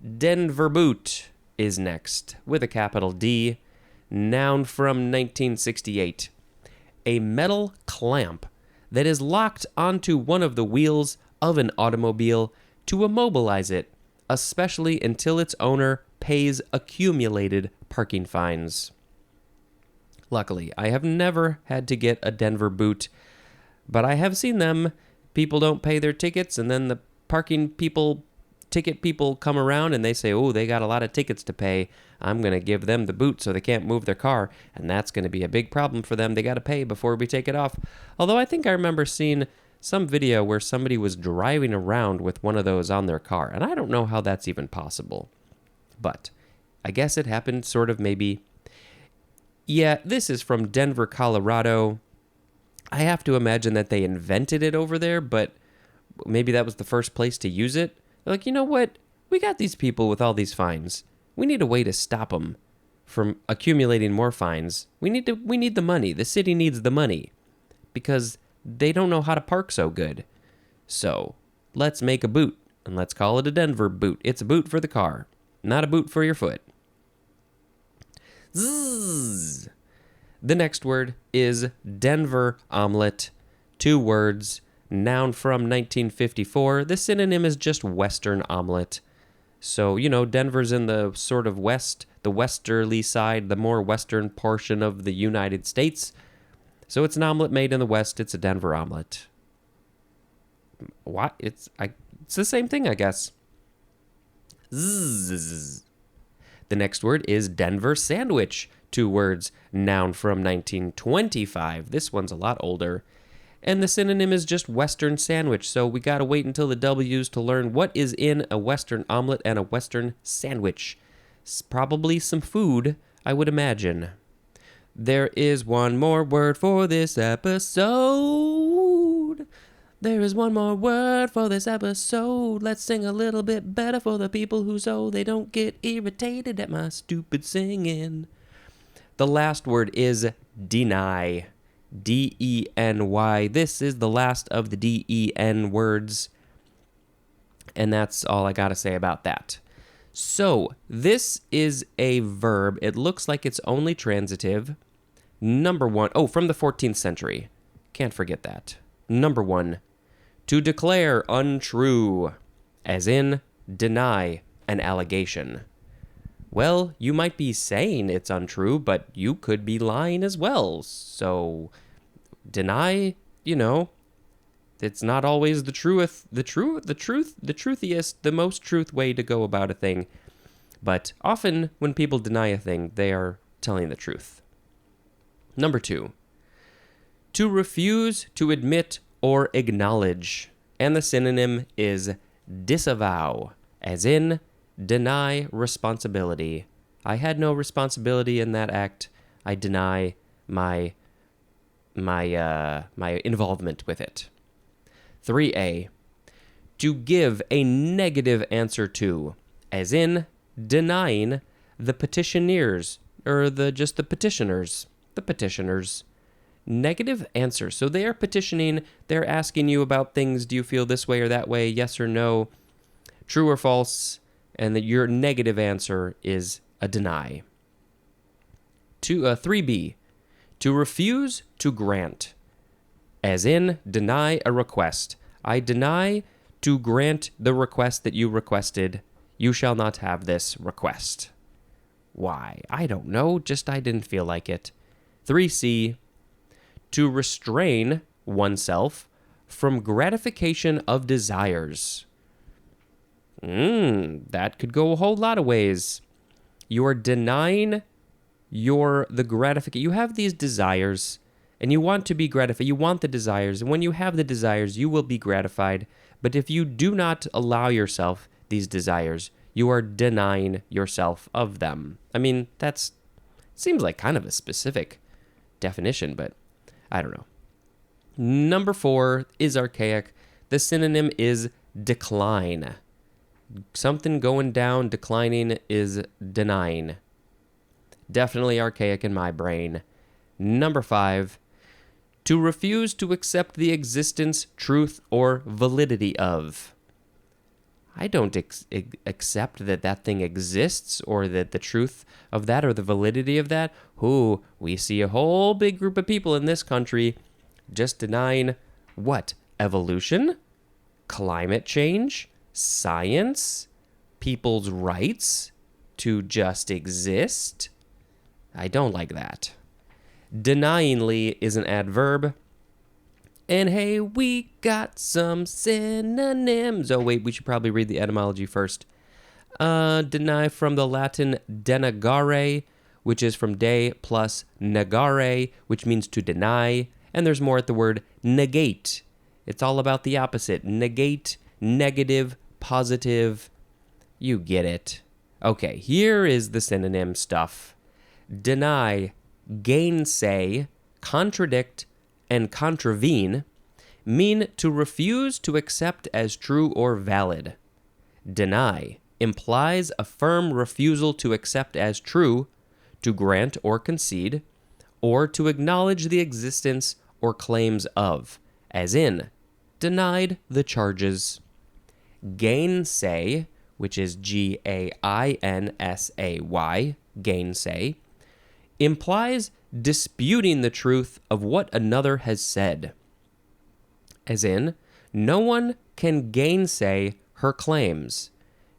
Denverboot is next with a capital D. Noun from 1968. A metal clamp that is locked onto one of the wheels of an automobile to immobilize it, especially until its owner pays accumulated parking fines. Luckily, I have never had to get a Denver boot, but I have seen them. People don't pay their tickets, and then the ticket people come around and they say, oh, they got a lot of tickets to pay. I'm going to give them the boot so they can't move their car, and that's going to be a big problem for them. They got to pay before we take it off. Although I think I remember seeing some video where somebody was driving around with one of those on their car, and I don't know how that's even possible. But I guess it happened sort of maybe. Yeah, this is from Denver, Colorado. I have to imagine that they invented it over there, but maybe that was the first place to use it. They're like, you know what? We got these people with all these fines. We need a way to stop them from accumulating more fines. We need the money. The city needs the money because they don't know how to park so good. So let's make a boot and let's call it a Denver boot. It's a boot for the car, not a boot for your foot. Zzz. The next word is Denver omelet. 2 words. Noun from 1954. The synonym is just Western omelet. So, Denver's in the sort of west, the westerly side, the more western portion of the United States. So it's an omelet made in the West. It's a Denver omelet. What? It's the same thing, I guess. Zzz. The next word is Denver sandwich. 2 words. Noun from 1925. This one's a lot older. And the synonym is just Western sandwich. So we got to wait until the W's to learn what is in a Western omelet and a Western sandwich. It's probably some food, I would imagine. There is one more word for this episode. There is one more word for this episode. Let's sing a little bit better for the people who so they don't get irritated at my stupid singing. The last word is deny. D-E-N-Y. This is the last of the D-E-N words. And that's all I got to say about that. So, this is a verb. It looks like it's only transitive. Number one, from the 14th century. Can't forget that. Number one, to declare untrue, as in deny an allegation. Well, you might be saying it's untrue, but you could be lying as well. So, deny, it's not always the truthiest, the most truth way to go about a thing. But often when people deny a thing, they are telling the truth. Number two, to refuse to admit or acknowledge. And the synonym is disavow, as in deny responsibility. I had no responsibility in that act. I deny my involvement with it. 3a, to give a negative answer to, as in denying the petitioners, or the petitioners. Negative answer. So they are petitioning, they're asking you about things. Do you feel this way or that way? Yes or no? True or false? And that your negative answer is a deny. 3b, to refuse to grant, as in deny a request. I deny to grant the request that you requested. You shall not have this request. Why? I don't know, just I didn't feel like it. 3c, to restrain oneself from gratification of desires. That could go a whole lot of ways. You're denying the gratification. You have these desires, and you want to be gratified. You want the desires, and when you have the desires, you will be gratified. But if you do not allow yourself these desires, you are denying yourself of them. I mean, seems like kind of a specific definition, but I don't know. Number 4 is archaic. The synonym is decline. Something going down, declining is denying. Definitely archaic in my brain. Number 5, to refuse to accept the existence, truth, or validity of. I don't accept that thing exists, or that the truth of that or the validity of that. We see a whole big group of people in this country just denying what? Evolution? Climate change? Science? People's rights to just exist? I don't like that. Denyingly is an adverb. And hey, we got some synonyms. Oh, wait, we should probably read the etymology first. Deny from the Latin denegare, which is from de plus negare, which means to deny. And there's more at the word negate. It's all about the opposite. Negate, negative, positive. You get it. Okay, here is the synonym stuff. Deny, gainsay, contradict, and contravene mean to refuse to accept as true or valid. Deny implies a firm refusal to accept as true, to grant or concede, or to acknowledge the existence or claims of, as in, denied the charges. Gainsay, which is G-A-I-N-S-A-Y, gainsay, implies disputing the truth of what another has said. As in, no one can gainsay her claims.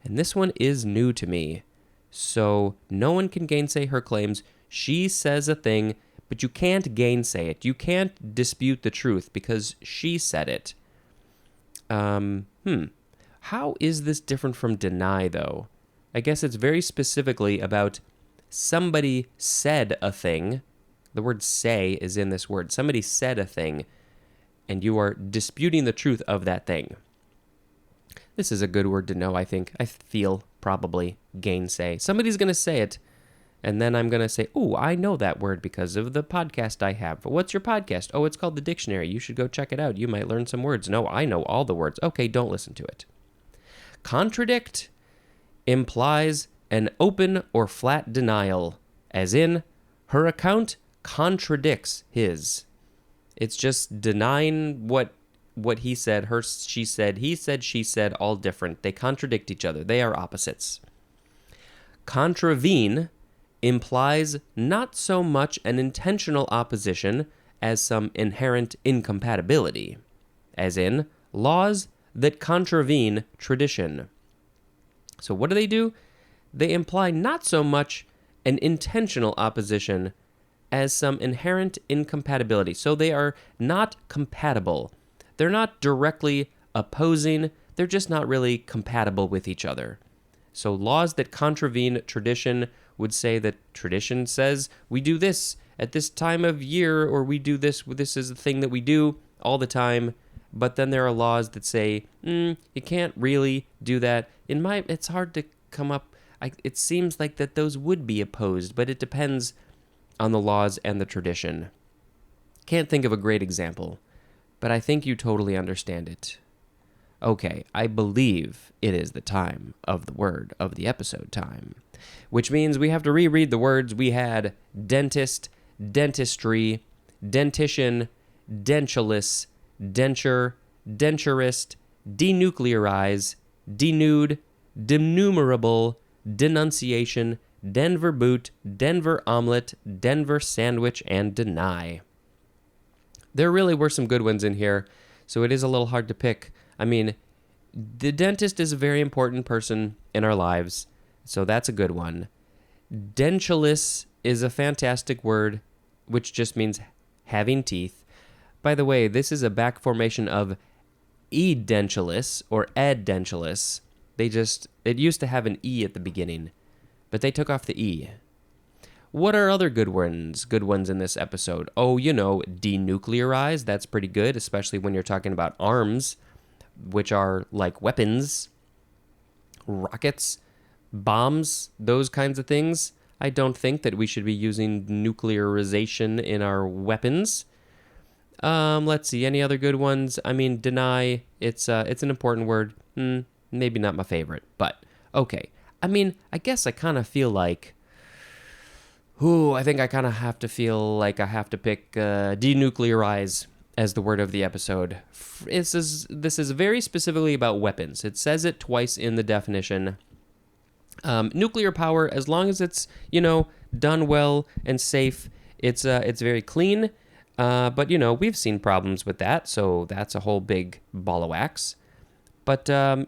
And this one is new to me. So, no one can gainsay her claims. She says a thing, but you can't gainsay it. You can't dispute the truth because she said it. How is this different from deny, though? I guess it's very specifically about somebody said a thing. The word say is in this word. Somebody said a thing, and you are disputing the truth of that thing. This is a good word to know, I think. I feel, probably, gainsay. Somebody's going to say it, and then I'm going to say, I know that word because of the podcast I have. What's your podcast? Oh, it's called The Dictionary. You should go check it out. You might learn some words. No, I know all the words. Okay, don't listen to it. Contradict implies an open or flat denial, as in, Her account contradicts his. It's just denying what he said, she said, he said, she said, all different. They contradict each other. They are opposites. Contravene implies not so much an intentional opposition as some inherent incompatibility, as in laws that contravene tradition. So what do? They imply not so much an intentional opposition as some inherent incompatibility. So they are not compatible. They're not directly opposing. They're just not really compatible with each other. So laws that contravene tradition would say that tradition says we do this at this time of year, or we do this is the thing that we do all the time. But then there are laws that say, you can't really do that. It's hard to come up. It seems like that those would be opposed, but it depends on the laws and the tradition. Can't think of a great example, but I think you totally understand it. Okay, I believe it is the time of the word of the episode time, which means we have to reread the words we had: dentist, dentistry, dentition, dentulous, denture, denturist, denuclearize, denude, denumerable, denunciation, Denver boot, Denver omelet, Denver sandwich, and deny. There really were some good ones in here, so it is a little hard to pick. I mean, the dentist is a very important person in our lives, so that's a good one. Dentulous is a fantastic word, which just means having teeth. By the way, this is a back formation of edentulous or edentulous. It used to have an E at the beginning, but they took off the E. What are other good ones in this episode? Oh, denuclearize. That's pretty good, especially when you're talking about arms, which are like weapons, rockets, bombs, those kinds of things. I don't think that we should be using nuclearization in our weapons. Let's see, any other good ones? I mean, deny, it's an important word. Maybe not my favorite, but okay. I mean, I guess I kind of feel like, I think I kind of have to feel like I have to pick denuclearize as the word of the episode. This is very specifically about weapons. It says it twice in the definition. Nuclear power, as long as it's, done well and safe, it's very clean. But, we've seen problems with that, so that's a whole big ball of wax. But, I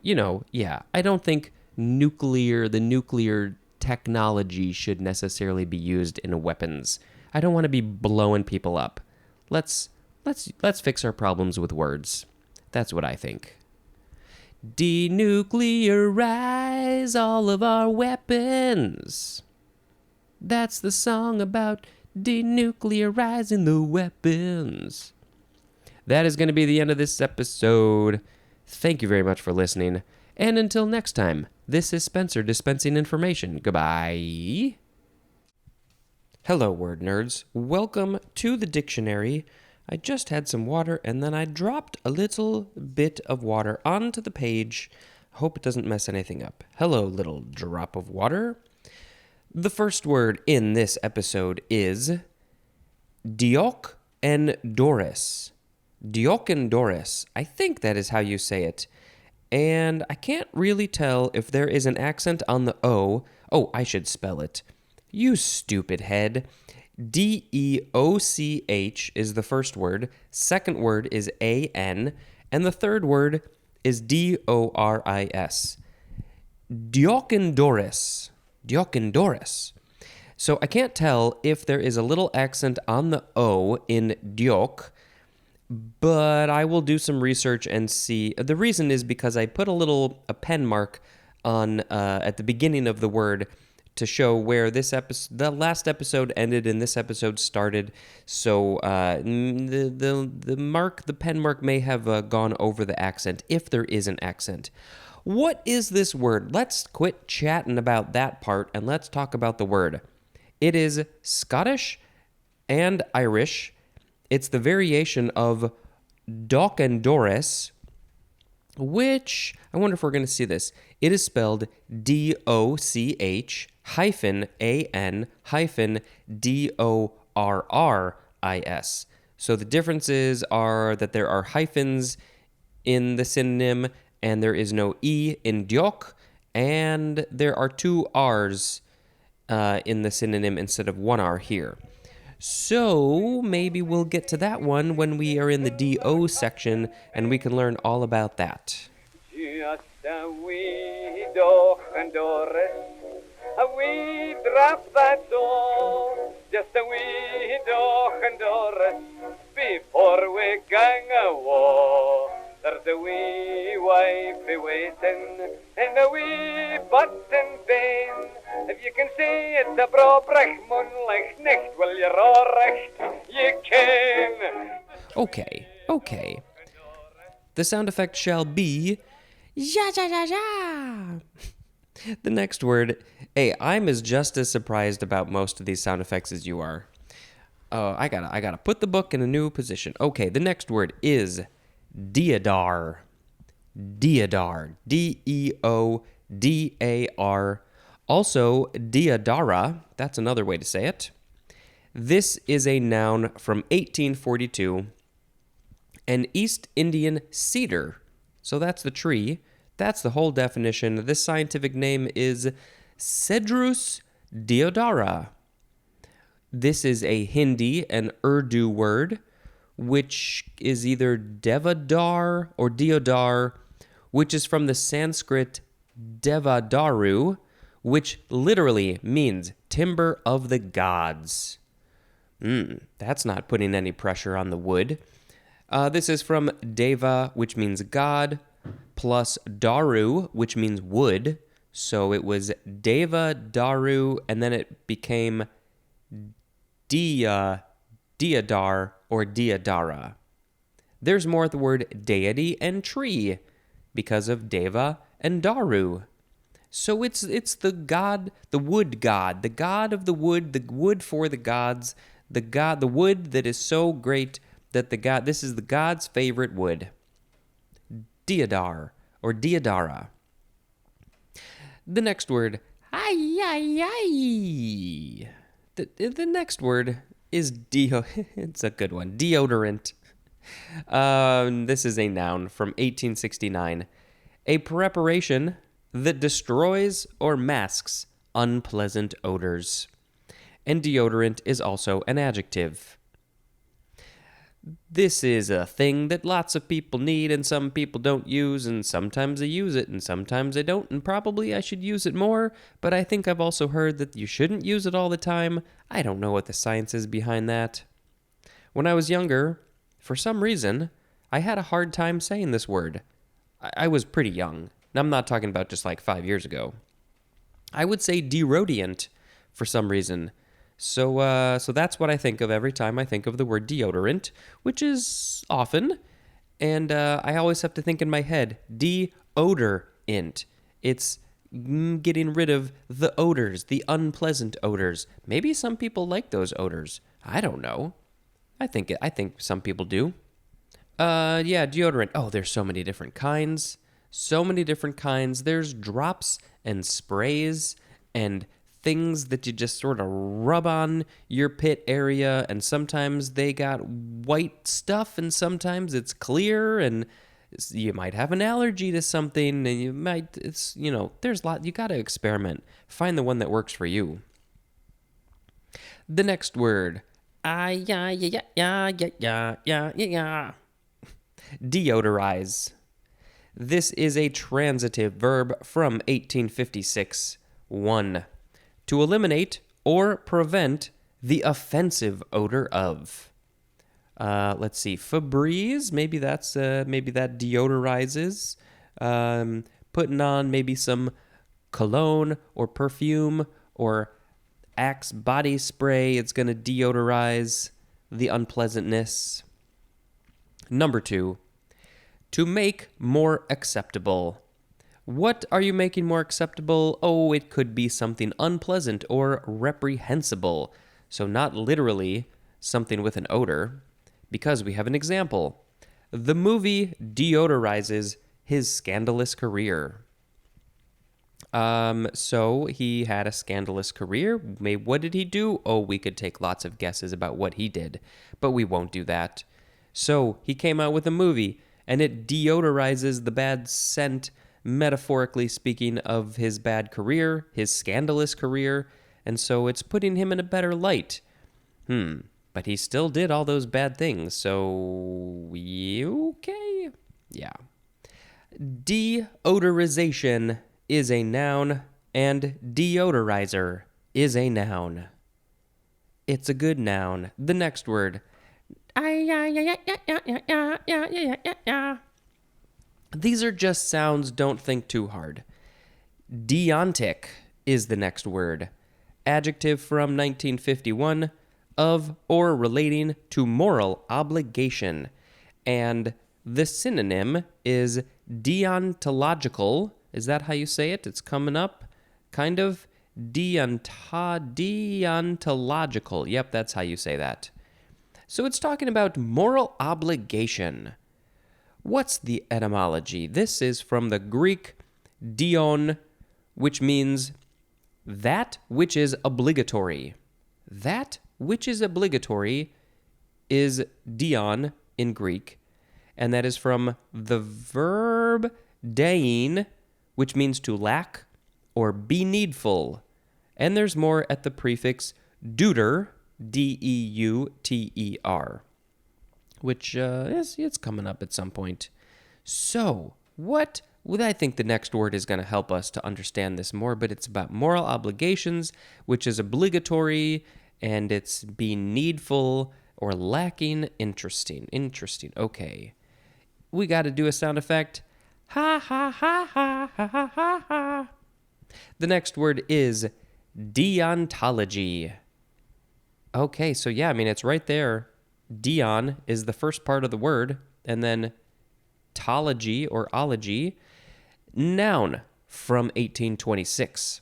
don't think the nuclear technology should necessarily be used in weapons. I don't want to be blowing people up. Let's fix our problems with words. That's what I think. Denuclearize all of our weapons. That's the song about denuclearizing the weapons. That is going to be the end of this episode. Thank you very much for listening. And until next time, this is Spencer dispensing information. Goodbye. Hello, word nerds. Welcome to the dictionary. I just had some water and then I dropped a little bit of water onto the page. Hope it doesn't mess anything up. Hello, little drop of water. The first word in this episode is Diokendorus. Diokendorus. I think that is how you say it. And I can't really tell if there is an accent on the O. Oh, I should spell it. You stupid head. Deoch is the first word. Second word is an. And the third word is doris. Diokendorus. Diokendorus. So I can't tell if there is a little accent on the O in diok, but I will do some research and see. The reason is because I put a pen mark on at the beginning of the word to show where the last episode ended and this episode started. So the pen mark may have gone over the accent if there is an accent. What is this word? Let's quit chatting about that part and let's talk about the word. It is Scottish and Irish. It's the variation of Diokendorus, which, I wonder if we're going to see this. It is spelled Dochndorus. hyphen A-N hyphen D-O-R-R-I-S. So the differences are that there are hyphens in the synonym and there is no E in diok, and there are two R's in the synonym instead of one R here. So maybe we'll get to that one when we are in the DO section and we can learn all about that. Just a wee doch and Doris, a wee drop that's all. Just a wee doch and Doris, before we gang awa. There's a wee wife waiting and a wee button vein. If you can see it's a brobrech moonlight nicht, will you recht? You can. Okay. The sound effect shall be ja ja ja ja. The next word, hey, I'm just as surprised about most of these sound effects as you are. I gotta put the book in a new position. Okay, the next word is deodar. Deodar. D-E-O-D-A-R. Also, deodara, that's another way to say it. This is a noun from 1842, an East Indian cedar. So that's the tree. That's the whole definition. This scientific name is Cedrus deodara. This is a Hindi and Urdu word, which is either devadar or deodar, which is from the Sanskrit devadaru, which literally means timber of the gods. That's not putting any pressure on the wood. This is from deva, which means god, plus daru, which means wood. So it was deva daru, and then it became deodar or deodara. There's more at the word deity and tree because of deva and daru. So it's the god, the wood god, the god of the wood for the gods, the wood that is so great that this is the god's favorite wood. Deodar or deodara. The next word, the next word is it's a good one, deodorant. This is a noun from 1869, a preparation that destroys or masks unpleasant odors. And deodorant is also an adjective. This is a thing that lots of people need and some people don't use, and sometimes they use it and sometimes they don't, and probably I should use it more, but I think I've also heard that you shouldn't use it all the time. I don't know what the science is behind that. When I was younger, for some reason, I had a hard time saying this word. I was pretty young. And I'm not talking about just like 5 years ago. I would say deodorant for some reason. So that's what I think of every time I think of the word deodorant, which is often. And I always have to think in my head, deodorant. It's getting rid of the odors, the unpleasant odors. Maybe some people like those odors. I don't know. I think some people do. Yeah, deodorant. Oh, there's so many different kinds. There's drops and sprays and things that you just sort of rub on your pit area, and sometimes they got white stuff and sometimes it's clear, and you might have an allergy to something, and there's a lot. You got to experiment. Find the one that works for you. The next word. Deodorize. This is a transitive verb from 1856. 1. To eliminate or prevent the offensive odor of. Let's see. Febreze, maybe that deodorizes. Putting on maybe some cologne or perfume or Axe body spray. It's going to deodorize the unpleasantness. Number 2. To make more acceptable. What are you making more acceptable? Oh, it could be something unpleasant or reprehensible. So not literally something with an odor, because we have an example. The movie deodorizes his scandalous career. So he had a scandalous career. What did he do? Oh, we could take lots of guesses about what he did, but we won't do that. So he came out with a movie, and it deodorizes the bad scent, metaphorically speaking, of his bad career, his scandalous career, and so it's putting him in a better light. But he still did all those bad things, so okay? Yeah. Deodorization is a noun, and deodorizer is a noun. It's a good noun. The next word. These are just sounds, don't think too hard. Deontic is the next word. Adjective from 1951, of or relating to moral obligation. And the synonym is deontological. Is that how you say it? It's coming up. Kind of. Deontological. Yep, that's how you say that. So it's talking about moral obligation. What's the etymology? This is from the Greek dion, which means that which is obligatory. That which is obligatory is dion in Greek, and that is from the verb dein, which means to lack or be needful. And there's more at the prefix deuter, D-E-U-T-E-R, which it's coming up at some point. So, what would I think the next word is going to help us to understand this more, but it's about moral obligations, which is obligatory, and it's being needful or lacking. Interesting. Okay. We got to do a sound effect. Ha ha ha ha ha ha ha ha. The next word is deontology. Okay, so yeah, I mean, it's right there. Deon is the first part of the word, and then tology or ology, noun from 1826.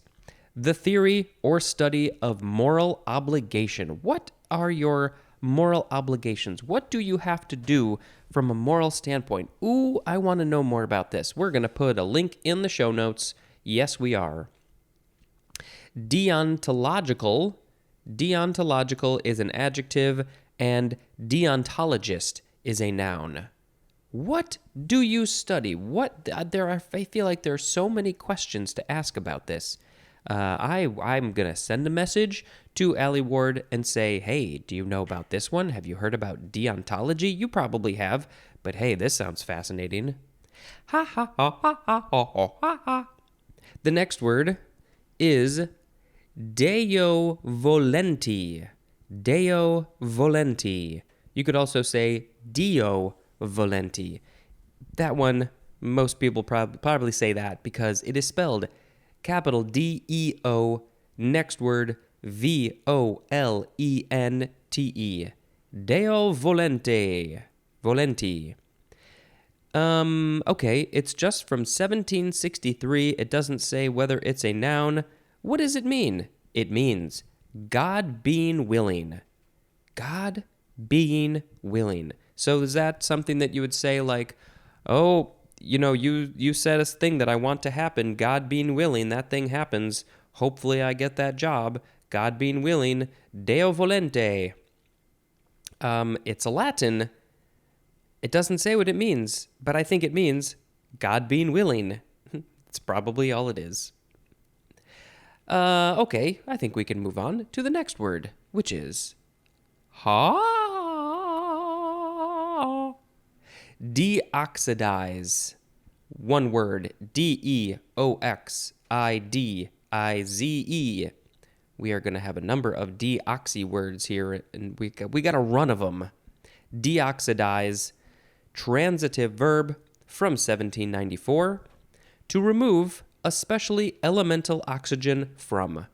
The theory or study of moral obligation. What are your moral obligations? What do you have to do from a moral standpoint? Ooh, I want to know more about this. We're going to put a link in the show notes. Yes, we are. Deontological is an adjective, and deontologist is a noun. What do you study? I feel like there are so many questions to ask about this. I'm going to send a message to Allie Ward and say, hey, do you know about this one? Have you heard about deontology? You probably have, but hey, this sounds fascinating. Ha ha ha ha ha ha ha ha. The next word is Deo volenti. Deo volenti. You could also say Dio volenti. That one, most people probably say that because it is spelled capital D-E-O, next word V-O-L-E-N-T-E. Deo volente. Volenti. Okay, it's just from 1763. It doesn't say whether it's a noun. What does it mean? It means God being willing. God being willing. So is that something that you would say like, oh, you said a thing that I want to happen. God being willing, that thing happens. Hopefully I get that job. God being willing. Deo volente. It's a Latin. It doesn't say what it means, but I think it means God being willing. It's probably all it is. Okay, I think we can move on to the next word, which is deoxidize. One word, D-E-O-X-I-D-I-Z-E. We are going to have a number of deoxy words here, and we got a run of them. Deoxidize, transitive verb from 1794, to remove especially elemental oxygen from,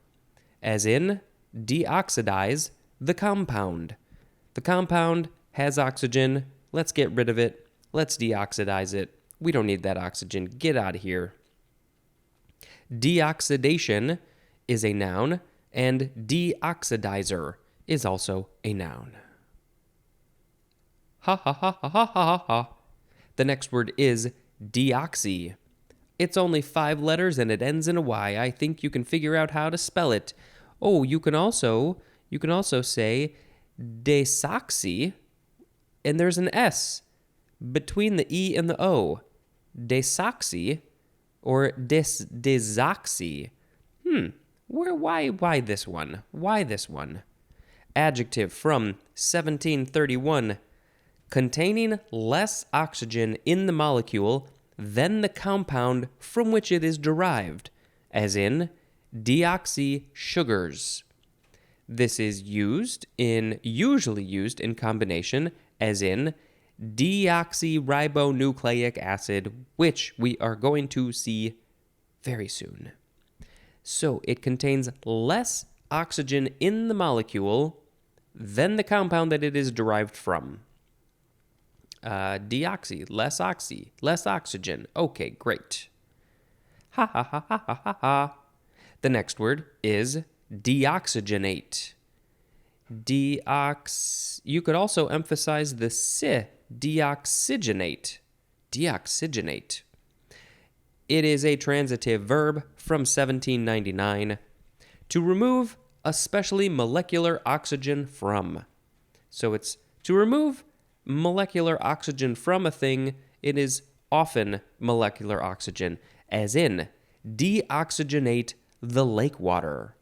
as in deoxidize the compound. The compound has oxygen. Let's get rid of it. Let's deoxidize it. We don't need that oxygen. Get out of here. Deoxidation is a noun, and deoxidizer is also a noun. Ha ha ha ha ha ha ha. The next word is deoxy. It's only 5 letters and it ends in a Y. I think you can figure out how to spell it. Oh, you can also say desoxy, and there's an S between the E and the O. Desoxy or desoxy. Why this one? Why this one? Adjective from 1731. Containing less oxygen in the molecule than the compound from which it is derived, as in deoxysugars. This is usually used in combination, as in deoxyribonucleic acid, which we are going to see very soon. So it contains less oxygen in the molecule than the compound that it is derived from. Deoxy, less oxygen. Okay, great. Ha ha ha ha ha ha ha. The next word is deoxygenate. You could also emphasize the deoxygenate. Deoxygenate. It is a transitive verb from 1799 to remove a specially molecular oxygen from. So it's to remove molecular oxygen from a thing. It is often molecular oxygen, as in deoxygenate the lake water.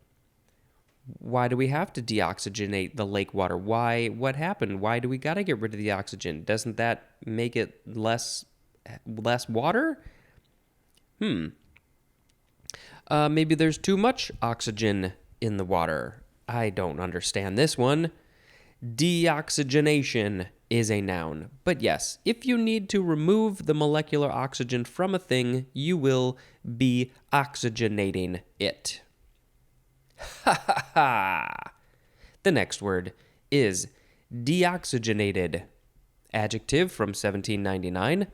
Why do we have to deoxygenate the lake water? Why? What happened? Why do we got to get rid of the oxygen? Doesn't that make it less water? Maybe there's too much oxygen in the water. I don't understand this one. Deoxygenation is a noun. But yes, if you need to remove the molecular oxygen from a thing, you will be oxygenating it. Ha ha ha! The next word is deoxygenated. Adjective from 1799.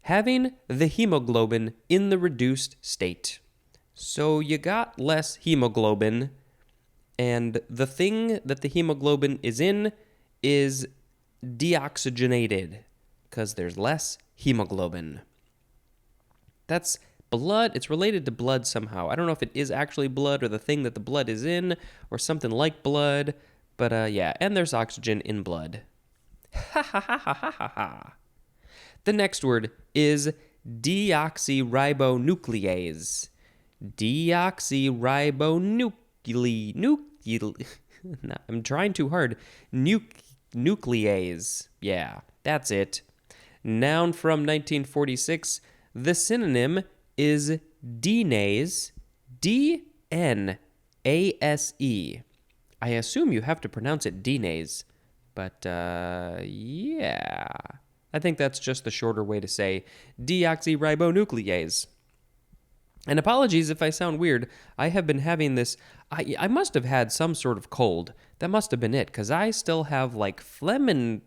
Having the hemoglobin in the reduced state. So you got less hemoglobin, and the thing that the hemoglobin is in is deoxygenated because there's less hemoglobin. That's blood. It's related to blood somehow. I don't know if it is actually blood or the thing that the blood is in or something like blood, but yeah, and there's oxygen in blood. Ha ha ha ha ha ha ha. The next word is deoxyribonuclease. I'm trying too hard. Nuclease. Yeah, that's it. Noun from 1946. The synonym is denase. D-N-A-S-E. I assume you have to pronounce it denase, but yeah. I think that's just the shorter way to say deoxyribonuclease. And apologies if I sound weird. I have been having this. I must have had some sort of cold. That must have been it, because I still have like phlegm and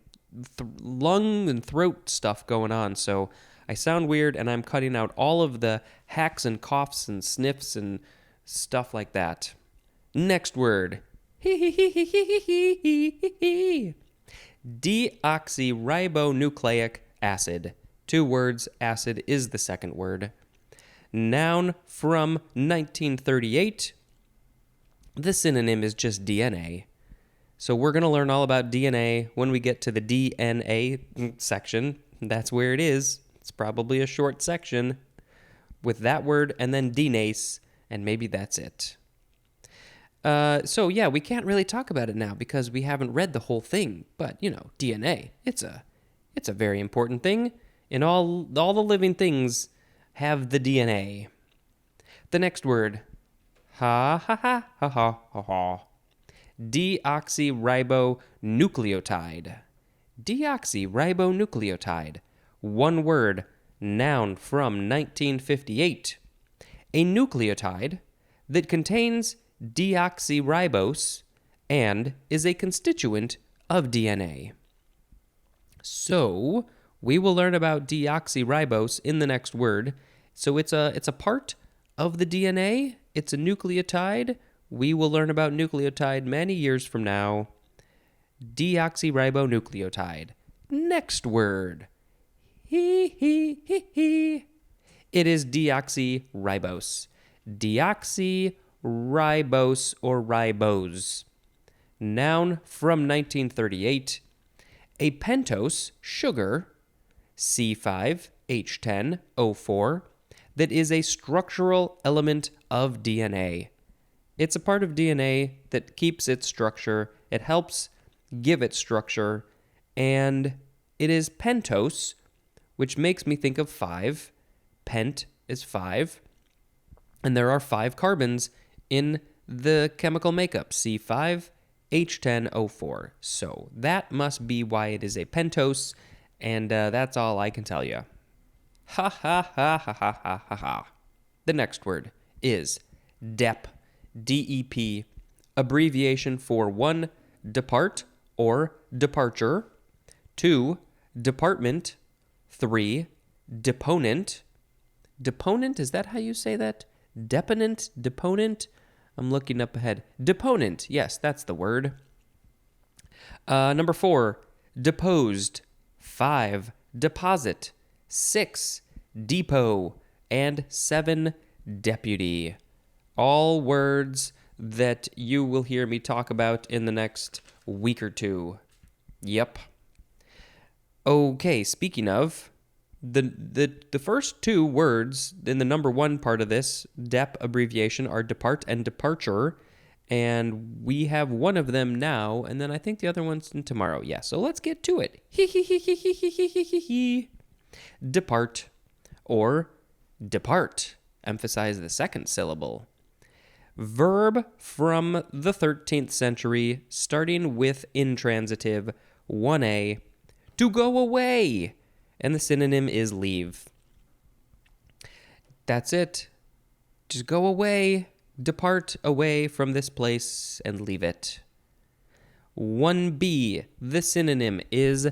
lung and throat stuff going on. So I sound weird, and I'm cutting out all of the hacks and coughs and sniffs and stuff like that. Next word. Deoxyribonucleic acid. 2 words. Acid is the second word. Noun from 1938. The synonym is just DNA. So we're going to learn all about DNA when we get to the DNA section. That's where it is. It's probably a short section with that word and then denase, and maybe that's it. So yeah, we can't really talk about it now because we haven't read the whole thing. But you know, DNA, it's a very important thing. And all the living things have the DNA. The next word, deoxyribonucleotide. Deoxyribonucleotide. 1 word, noun from 1958. A nucleotide that contains deoxyribose and is a constituent of DNA. So, we will learn about deoxyribose in the next word. So it's a part of the DNA. It's a nucleotide. We will learn about nucleotide many years from now. Deoxyribonucleotide. Next word. It is deoxyribose. Deoxyribose or ribose. Noun from 1938. A pentose sugar, C5H10O4, that is a structural element of DNA. It's a part of DNA that keeps its structure. It helps give it structure. And it is pentose, which makes me think of 5. Pent is 5. And there are 5 carbons in the chemical makeup, C5H10O4. So that must be why it is a pentose. And that's all I can tell you. Ha ha ha ha ha ha ha ha. The next word is DEP, D-E-P, abbreviation for 1, depart or departure, 2, department, 3, deponent. Deponent, is that how you say that? Deponent? Deponent? I'm looking up ahead. Deponent, yes, that's the word. Number 4, deposed, 5, deposit, 6, depot, and 7, deputy. All words that you will hear me talk about in the next week or two. Yep. Okay, speaking of, the first 2 words in the number 1 part of this DEP abbreviation are depart and departure, and we have one of them now, and then I think the other one's in tomorrow. Yeah, so let's get to it. Depart or depart. Emphasize the second syllable. Verb from the 13th century, starting with intransitive 1a, to go away, and the synonym is leave. That's it. Just go away, depart away from this place and leave it. 1b, the synonym is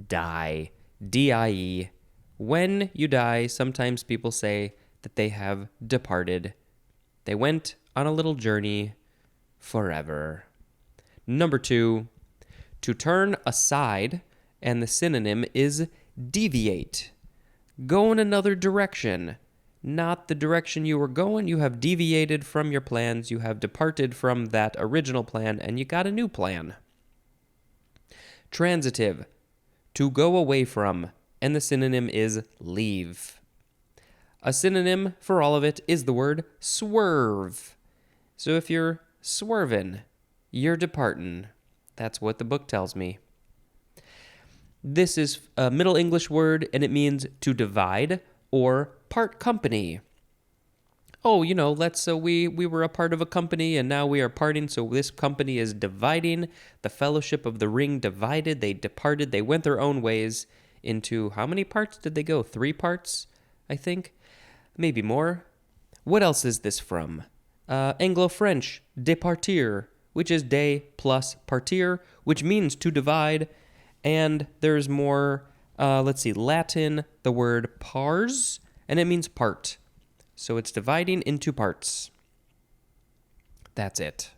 die, D-I-E. When you die, sometimes people say that they have departed. They went on a little journey forever. Number 2, to turn aside, and the synonym is deviate. Go in another direction. Not the direction you were going. You have deviated from your plans. You have departed from that original plan, and you got a new plan. Transitive, to go away from, and the synonym is leave. A synonym for all of it is the word swerve. So if you're swerving, you're departing. That's what the book tells me. This is a Middle English word, and it means to divide or part company. Oh, we were a part of a company, and now we are parting, so this company is dividing. The Fellowship of the Ring divided. They departed. They went their own ways into, how many parts did they go? 3 parts, I think? Maybe more. What else is this from? Anglo-French, départir, which is de plus partir, which means to divide. And there's more, Latin, the word pars, and it means part. So it's dividing into parts. That's it.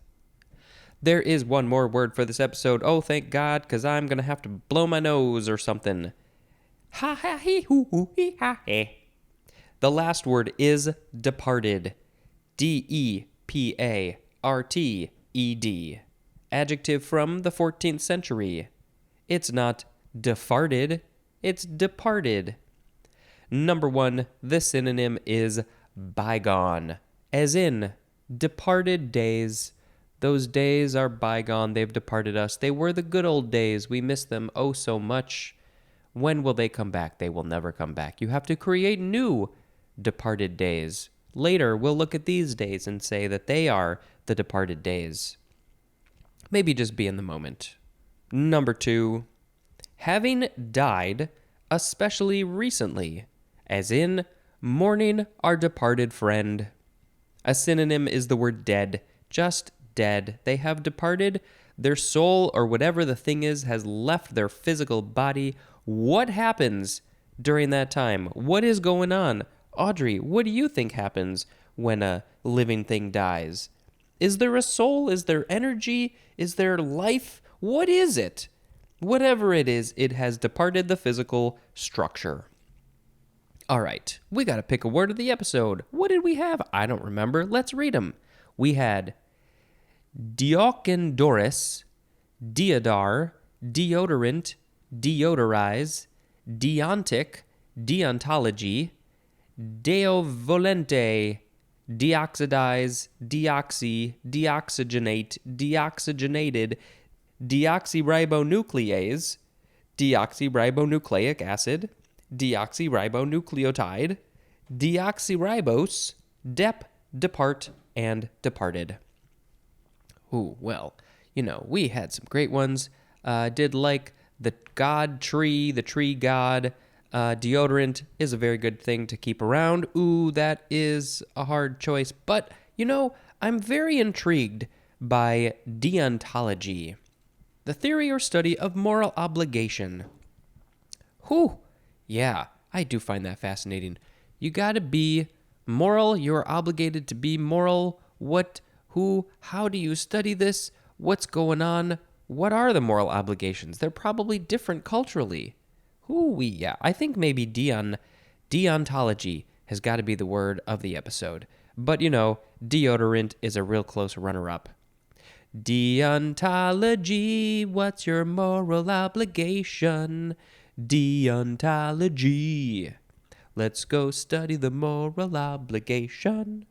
There is one more word for this episode. Oh, thank God, because I'm going to have to blow my nose or something. Ha ha he hoo hoo he ha he. The last word is departed. D-E-P-A-R-T-E-D. Adjective from the 14th century. It's not defarted, it's departed. Number 1, the synonym is bygone, as in departed days. Those days are bygone, they've departed us. They were the good old days, we miss them oh so much. When will they come back? They will never come back. You have to create new departed days. Later, we'll look at these days and say that they are the departed days. Maybe just be in the moment. Number 2, having died, especially recently, as in mourning our departed friend. A synonym is the word dead, just dead. They have departed. Their soul or whatever the thing is has left their physical body. What happens during that time? What is going on? Audrey, what do you think happens when a living thing dies? Is there a soul? Is there energy? Is there life? What is it? Whatever it is, it has departed the physical structure. All right, we got to pick a word of the episode. What did we have? I don't remember. Let's read them. We had Diokendorus, deodar, deodorant, deodorize, deontic, deontology, deovolente, deoxidize, deoxy, deoxygenate, deoxygenated, deoxyribonuclease, deoxyribonucleic acid, deoxyribonucleotide, deoxyribose, depart, and departed. Ooh, well, we had some great ones. Did like the god tree, the tree god. Deodorant is a very good thing to keep around. Ooh, that is a hard choice. But, I'm very intrigued by deontology, the theory or study of moral obligation. Whew. Yeah, I do find that fascinating. You gotta be moral. You're obligated to be moral. How do you study this? What's going on? What are the moral obligations? They're probably different culturally. Yeah, I think maybe deontology has got to be the word of the episode. But, deodorant is a real close runner-up. Deontology, what's your moral obligation? Deontology. Let's go study the moral obligation.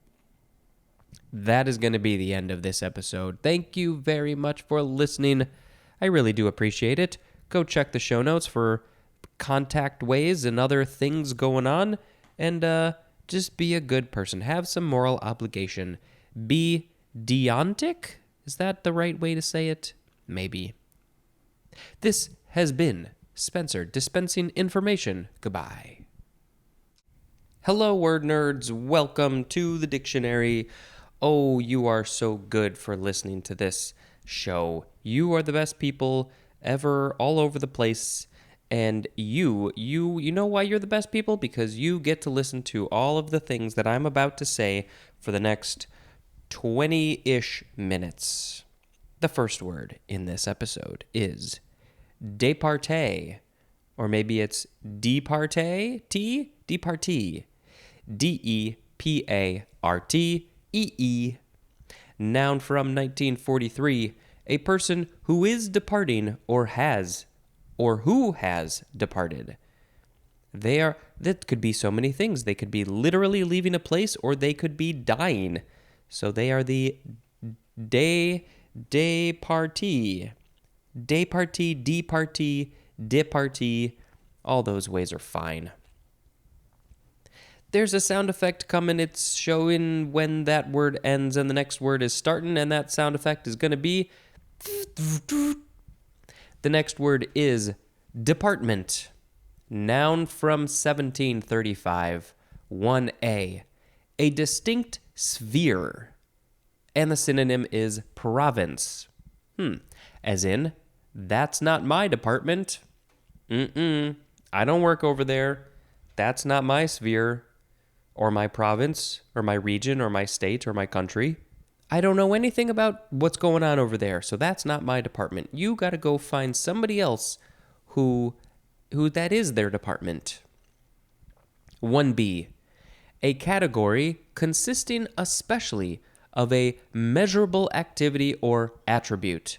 That is going to be the end of this episode. Thank you very much for listening. I really do appreciate it. Go check the show notes for contact ways and other things going on. And just be a good person. Have some moral obligation. Be deontic? Is that the right way to say it? Maybe. This has been Spencer dispensing information. Goodbye. Hello, word nerds. Welcome to the dictionary. Oh, you are so good for listening to this show. You are the best people ever, all over the place. And you know why you're the best people? Because you get to listen to all of the things that I'm about to say for the next 20-ish minutes. The first word in this episode is departee, or maybe it's departee, departee, D-E-P-A-R-T-E-E. Noun from 1943, a person who is departing or who has departed. That could be so many things. They could be literally leaving a place, or they could be dying. So they are the departee, departee, all those ways are fine. There's a sound effect coming. It's showing when that word ends and the next word is starting, and that sound effect is going to be... The next word is department. Noun from 1735. 1A. A distinct sphere. And the synonym is province. As in, that's not my department. I don't work over there. That's not my sphere, or my province, or my region, or my state, or my country. I don't know anything about what's going on over there, so that's not my department. You got to go find somebody else who that is their department. 1B. A category consisting especially of a measurable activity or attribute,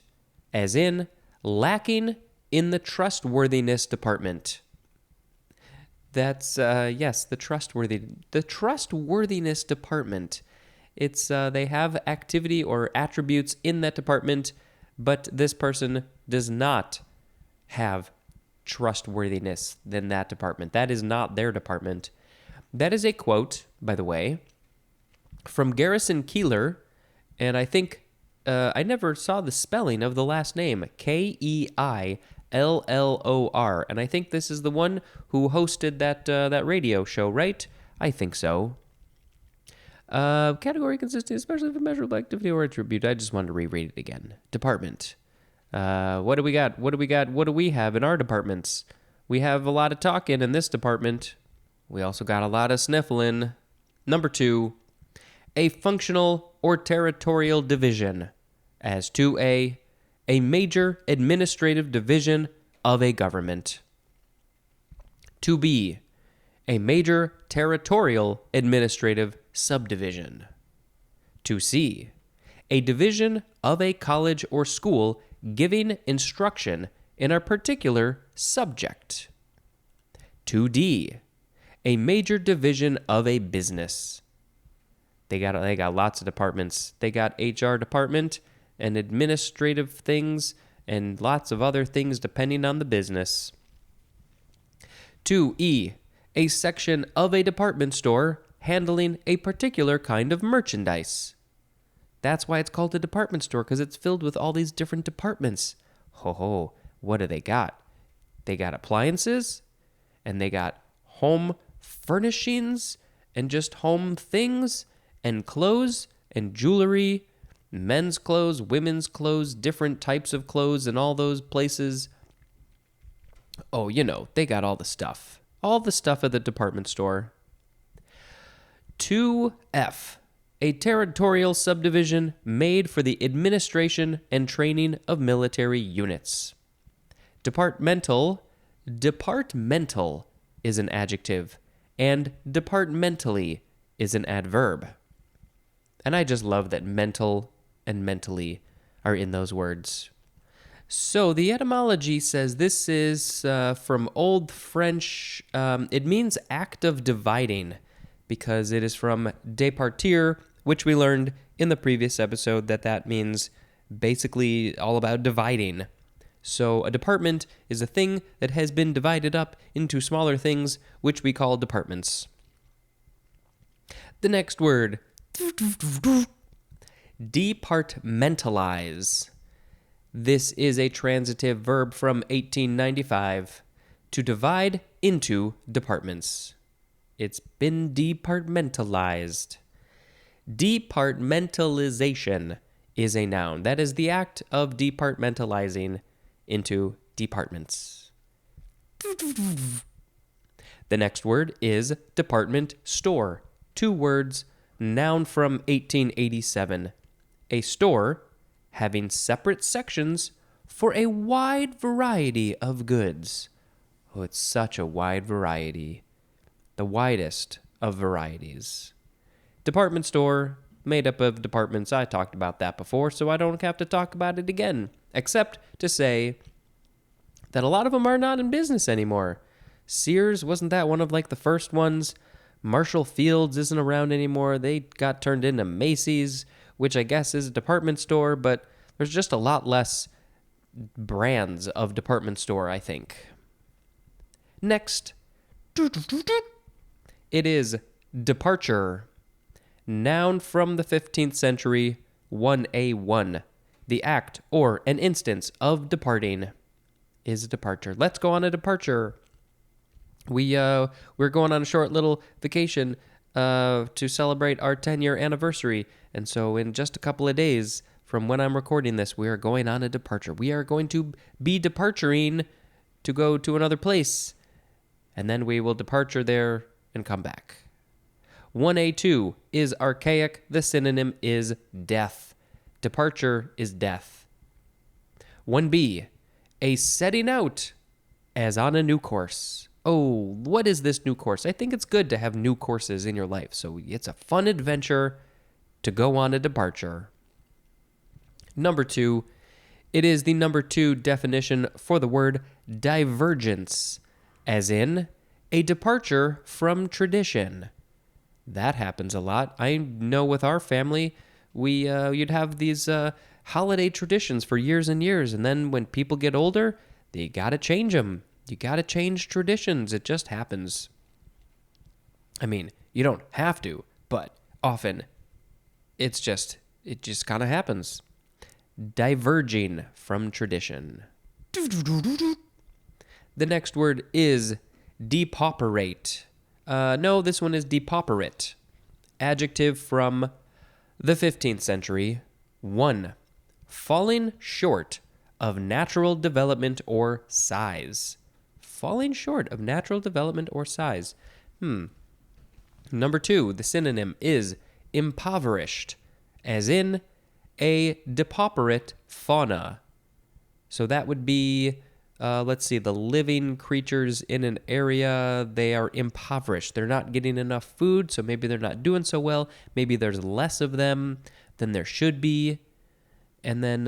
as in lacking in the trustworthiness department. That's, yes, the trustworthiness department. It's, they have activity or attributes in that department, but this person does not have trustworthiness in that department. That is not their department. That is a quote, by the way, from Garrison Keillor, and I think, I never saw the spelling of the last name, Keillor, and I think this is the one who hosted that radio show, right? I think so. Category consisting especially of a measurable activity or attribute. I just wanted to reread it again. Department. What do we got? What do we have in our departments? We have a lot of talking in this department. We also got a lot of sniffling. Number 2, a functional or territorial division. As 2A, a major administrative division of a government. 2B, A major territorial administrative subdivision. 2C. A division of a college or school giving instruction in a particular subject. 2D. A major division of a business. They got lots of departments. They got HR department and administrative things and lots of other things depending on the business. 2E. A section of a department store handling a particular kind of merchandise. That's why it's called a department store, because it's filled with all these different departments. Ho, what do they got? They got appliances, and they got home furnishings, and just home things, and clothes, and jewelry, men's clothes, women's clothes, different types of clothes in all those places. Oh, they got all the stuff. All the stuff at the department store. 2F. A territorial subdivision made for the administration and training of military units. Departmental is an adjective, and departmentally is an adverb. And I just love that mental and mentally are in those words. So the etymology says this is from Old French. It means act of dividing, because it is from départir, which we learned in the previous episode that means basically all about dividing. So a department is a thing that has been divided up into smaller things, which we call departments. The next word, departmentalize. This is a transitive verb from 1895, to divide into departments. It's been departmentalized. Departmentalization is a noun. That is the act of departmentalizing into departments. The next word is department store. 2 words, noun from 1887. A store having separate sections for a wide variety of goods. Oh, it's such a wide variety. The widest of varieties. Department store, made up of departments. I talked about that before, so I don't have to talk about it again, except to say that a lot of them are not in business anymore. Sears, wasn't that one of the first ones? Marshall Fields isn't around anymore. They got turned into Macy's, which I guess is a department store, but there's just a lot less brands of department store, I think. Next, it is departure. Noun from the 15th century, 1A1. The act or an instance of departing is a departure. Let's go on a departure. We're going on a short little vacation to celebrate our 10-year anniversary. And so in just a couple of days from when I'm recording this, we are going on a departure. We are going to be departuring to go to another place. And then we will departure there and come back. 1A2 is archaic. The synonym is death. Departure is death. 1B, a setting out as on a new course. Oh, what is this new course? I think it's good to have new courses in your life. So it's a fun adventure to go on a departure. Number 2, it is the number 2 definition for the word divergence, as in a departure from tradition. That happens a lot. I know with our family, you'd have these holiday traditions for years and years, and then when people get older, they gotta change them. You gotta change traditions. It just happens. I mean, you don't have to, but often it just kind of happens. Diverging from tradition. The next word is depauperate. No, this one is depauperate. Adjective from the 15th century. 1. Falling short of natural development or size. Falling short of natural development or size. Number 2, the synonym is impoverished, as in a depauperate fauna. So that would be let's see, the living creatures in an area, they are impoverished. They're not getting enough food, so maybe they're not doing so well. Maybe there's less of them than there should be. And then,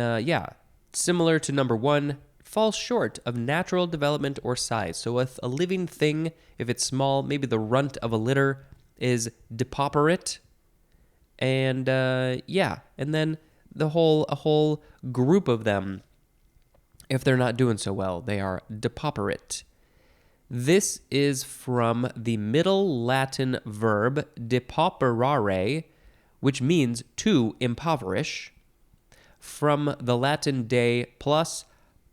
similar to number 1, falls short of natural development or size. So with a living thing, if it's small, maybe the runt of a litter is depauperate. And, and then a whole group of them, if they're not doing so well, they are depauperate. This is from the Middle Latin verb depauperare, which means to impoverish, from the Latin de plus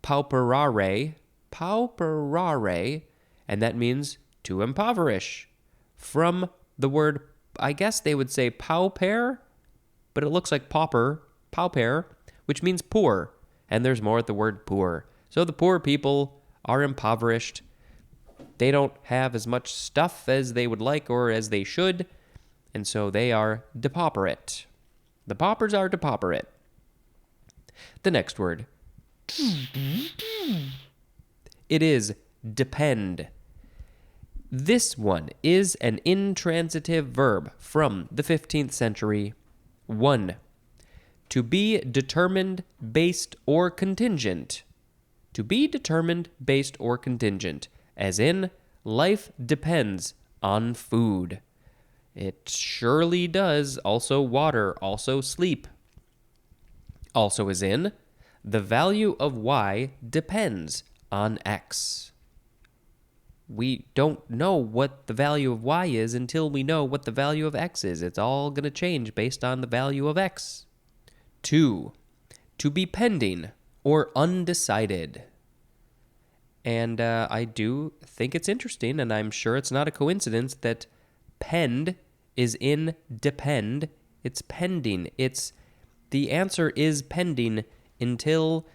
pauperare, and that means to impoverish, from the word, I guess they would say pauper, but it looks like pauper, which means poor. And there's more at the word poor. So the poor people are impoverished. They don't have as much stuff as they would like or as they should. And so they are depauperate. The paupers are depauperate. The next word. It is depend. This one is an intransitive verb from the 15th century. 1. To be determined, based, or contingent. To be determined, based, or contingent. As in, life depends on food. It surely does. Also water, also sleep. Also as in, the value of y depends on x. We don't know what the value of y is until we know what the value of x is. It's all going to change based on the value of x. 2. To be pending or undecided. And I do think it's interesting, and I'm sure it's not a coincidence that pend is in depend. It's pending. The answer is pending until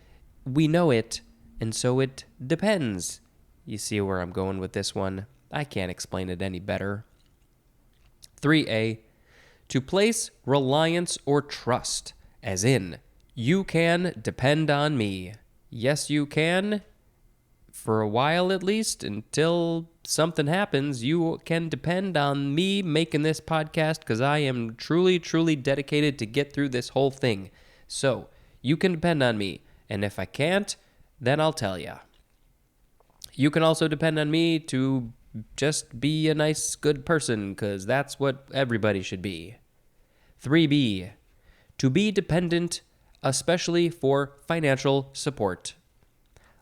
we know it, and so it depends. You see where I'm going with this one? I can't explain it any better. 3a. To place reliance or trust. As in, you can depend on me. Yes, you can. For a while at least, until something happens, you can depend on me making this podcast because I am truly, truly dedicated to get through this whole thing. So, you can depend on me. And if I can't, then I'll tell you. You can also depend on me to just be a nice, good person because that's what everybody should be. 3b. To be dependent, especially for financial support.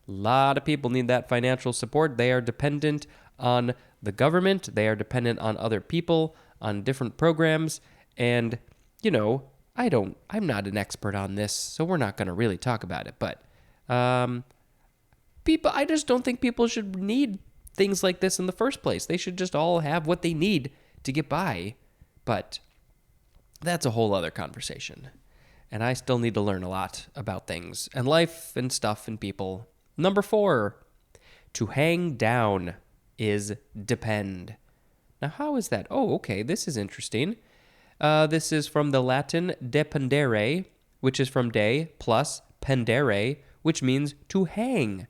A lot of people need that financial support. They are dependent on the government. They are dependent on other people, on different programs. And, I'm not an expert on this, so we're not going to really talk about it. But I just don't think people should need things like this in the first place. They should just all have what they need to get by. But that's a whole other conversation. And I still need to learn a lot about things and life and stuff and people. Number 4, to hang down is depend. Now, how is that? Oh, okay, this is interesting. This is from the Latin dependere, which is from de plus pendere, which means to hang.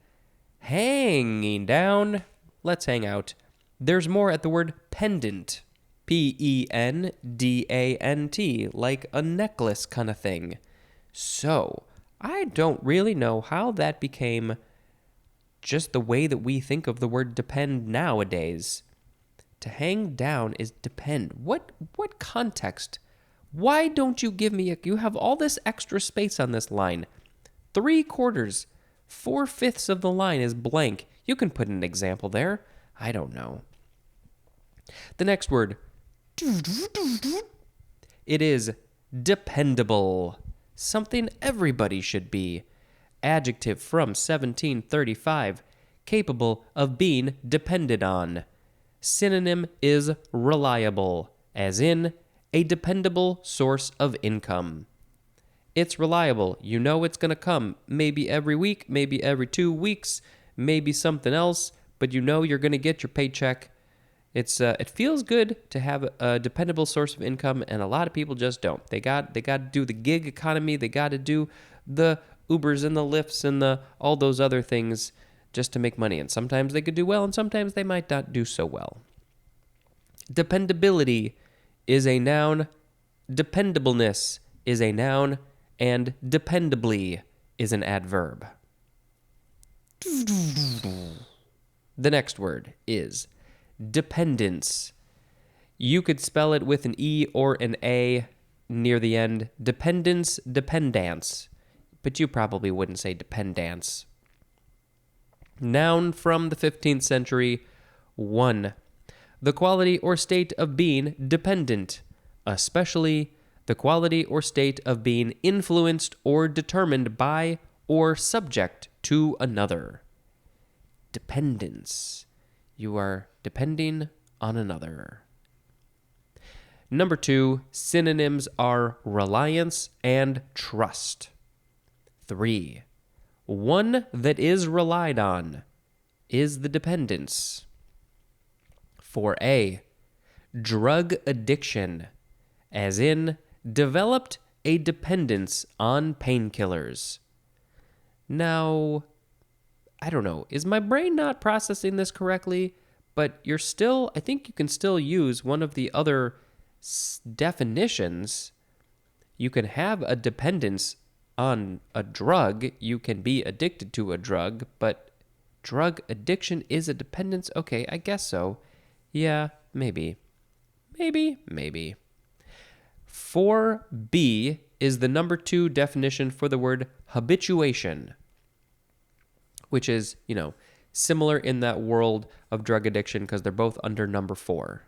Hanging down. Let's hang out. There's more at the word pendant. Pendant, like a necklace kind of thing. So, I don't really know how that became just the way that we think of the word depend nowadays. To hang down is depend. What context? Why don't you give me you have all this extra space on this line. 3/4, 4/5 of the line is blank. You can put an example there. I don't know. The next word. It is dependable. Something everybody should be. Adjective from 1735. Capable of being depended on. Synonym is reliable, as in a dependable source of income. It's reliable. You know it's going to come maybe every week, maybe every 2 weeks, maybe something else, but you know you're going to get your paycheck. It feels good to have a dependable source of income, and a lot of people just don't. They got to do the gig economy. They got to do the Ubers and the Lyfts and all those other things just to make money. And sometimes they could do well, and sometimes they might not do so well. Dependability is a noun. Dependableness is a noun. And dependably is an adverb. The next word is dependence. You could spell it with an E or an A near the end. Dependence, dependance. But you probably wouldn't say dependance. Noun from the 15th century. 1. The quality or state of being dependent, especially the quality or state of being influenced or determined by or subject to another. Dependence. You are depending on another. Number 2, synonyms are reliance and trust. 3. One that is relied on is the dependence. 4a, drug addiction, as in developed a dependence on painkillers. Now, I don't know, is my brain not processing this correctly? But I think you can still use one of the other definitions. You can have a dependence on a drug. You can be addicted to a drug, but drug addiction is a dependence? Okay, I guess so. Yeah, maybe. 4b is the number 2 definition for the word habituation, which is, similar in that world of drug addiction because they're both under number 4.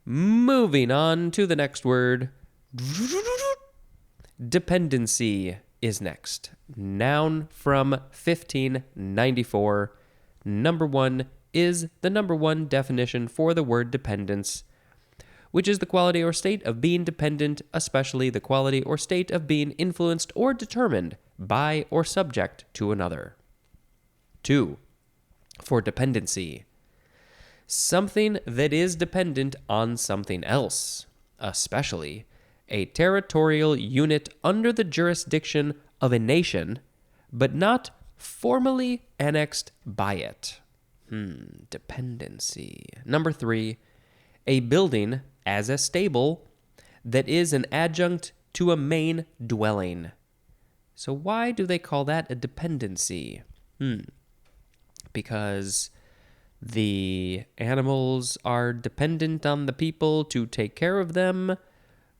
Moving on to the next word. Dependency is next. Noun from 1594. Number 1 is the number 1 definition for the word dependence, which is the quality or state of being dependent, especially the quality or state of being influenced or determined by or subject to another. 2. For dependency. Something that is dependent on something else, especially a territorial unit under the jurisdiction of a nation, but not formally annexed by it. Dependency. Number 3, a building as a stable that is an adjunct to a main dwelling. So why do they call that a dependency? Because the animals are dependent on the people to take care of them.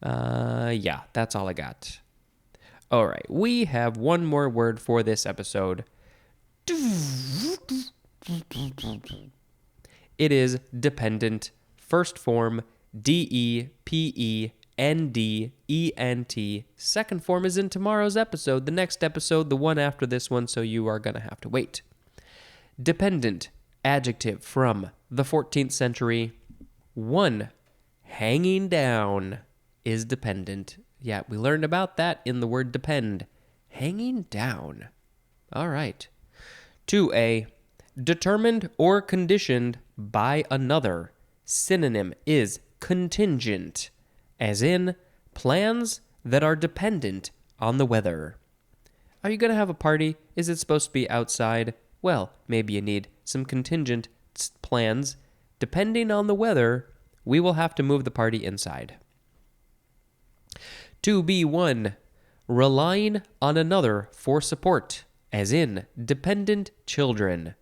Yeah, that's all I got. All right, we have one more word for this episode. It is dependent, first form D-E-P-E-N-D-E-N-T. Second form is in tomorrow's episode, the next episode, the one after this one, so you are going to have to wait. Dependent, adjective from the 14th century. 1. Hanging down is dependent. Yeah, we learned about that in the word depend. Hanging down. All right. 2a, determined or conditioned by another. Synonym is contingent, as in plans that are dependent on the weather. Are you going to have a party? Is it supposed to be outside? Well, maybe you need some contingent plans. Depending on the weather, we will have to move the party inside. 2b1, relying on another for support, as in dependent children.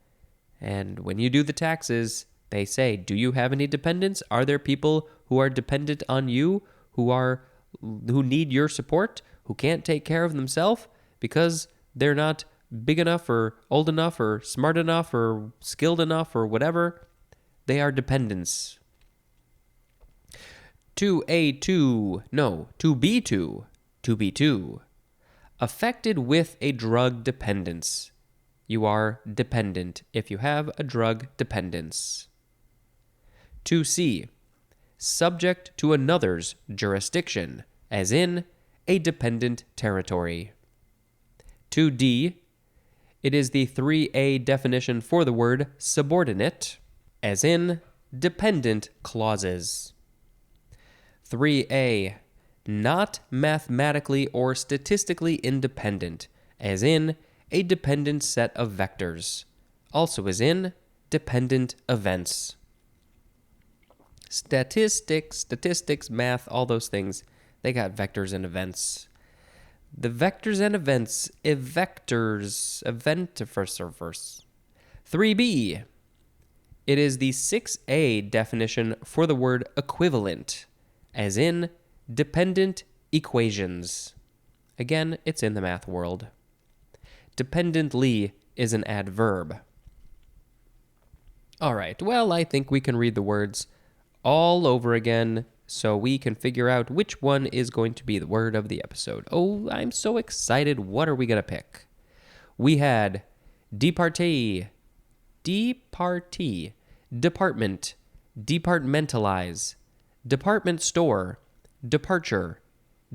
And when you do the taxes, they say, do you have any dependents? Are there people who are dependent on you, who need your support, who can't take care of themselves because they're not big enough or old enough or smart enough or skilled enough or whatever? They are dependents. 2b2, affected with a drug dependence. You are dependent if you have a drug dependence. 2c, subject to another's jurisdiction, as in a dependent territory. 2d, it is the 3a definition for the word subordinate, as in dependent clauses. 3a, not mathematically or statistically independent, as in a dependent set of vectors. Also as in dependent events. Statistics, math, all those things, they got vectors and events. The vectors and events, first. 3b. It is the 6a definition for the word equivalent, as in dependent equations. Again, it's in the math world. Dependently is an adverb. All right, well, I think we can read the words all over again so we can figure out which one is going to be the word of the episode. Oh, I'm so excited. What are we going to pick? We had departee, department, departmentalize, department store, departure,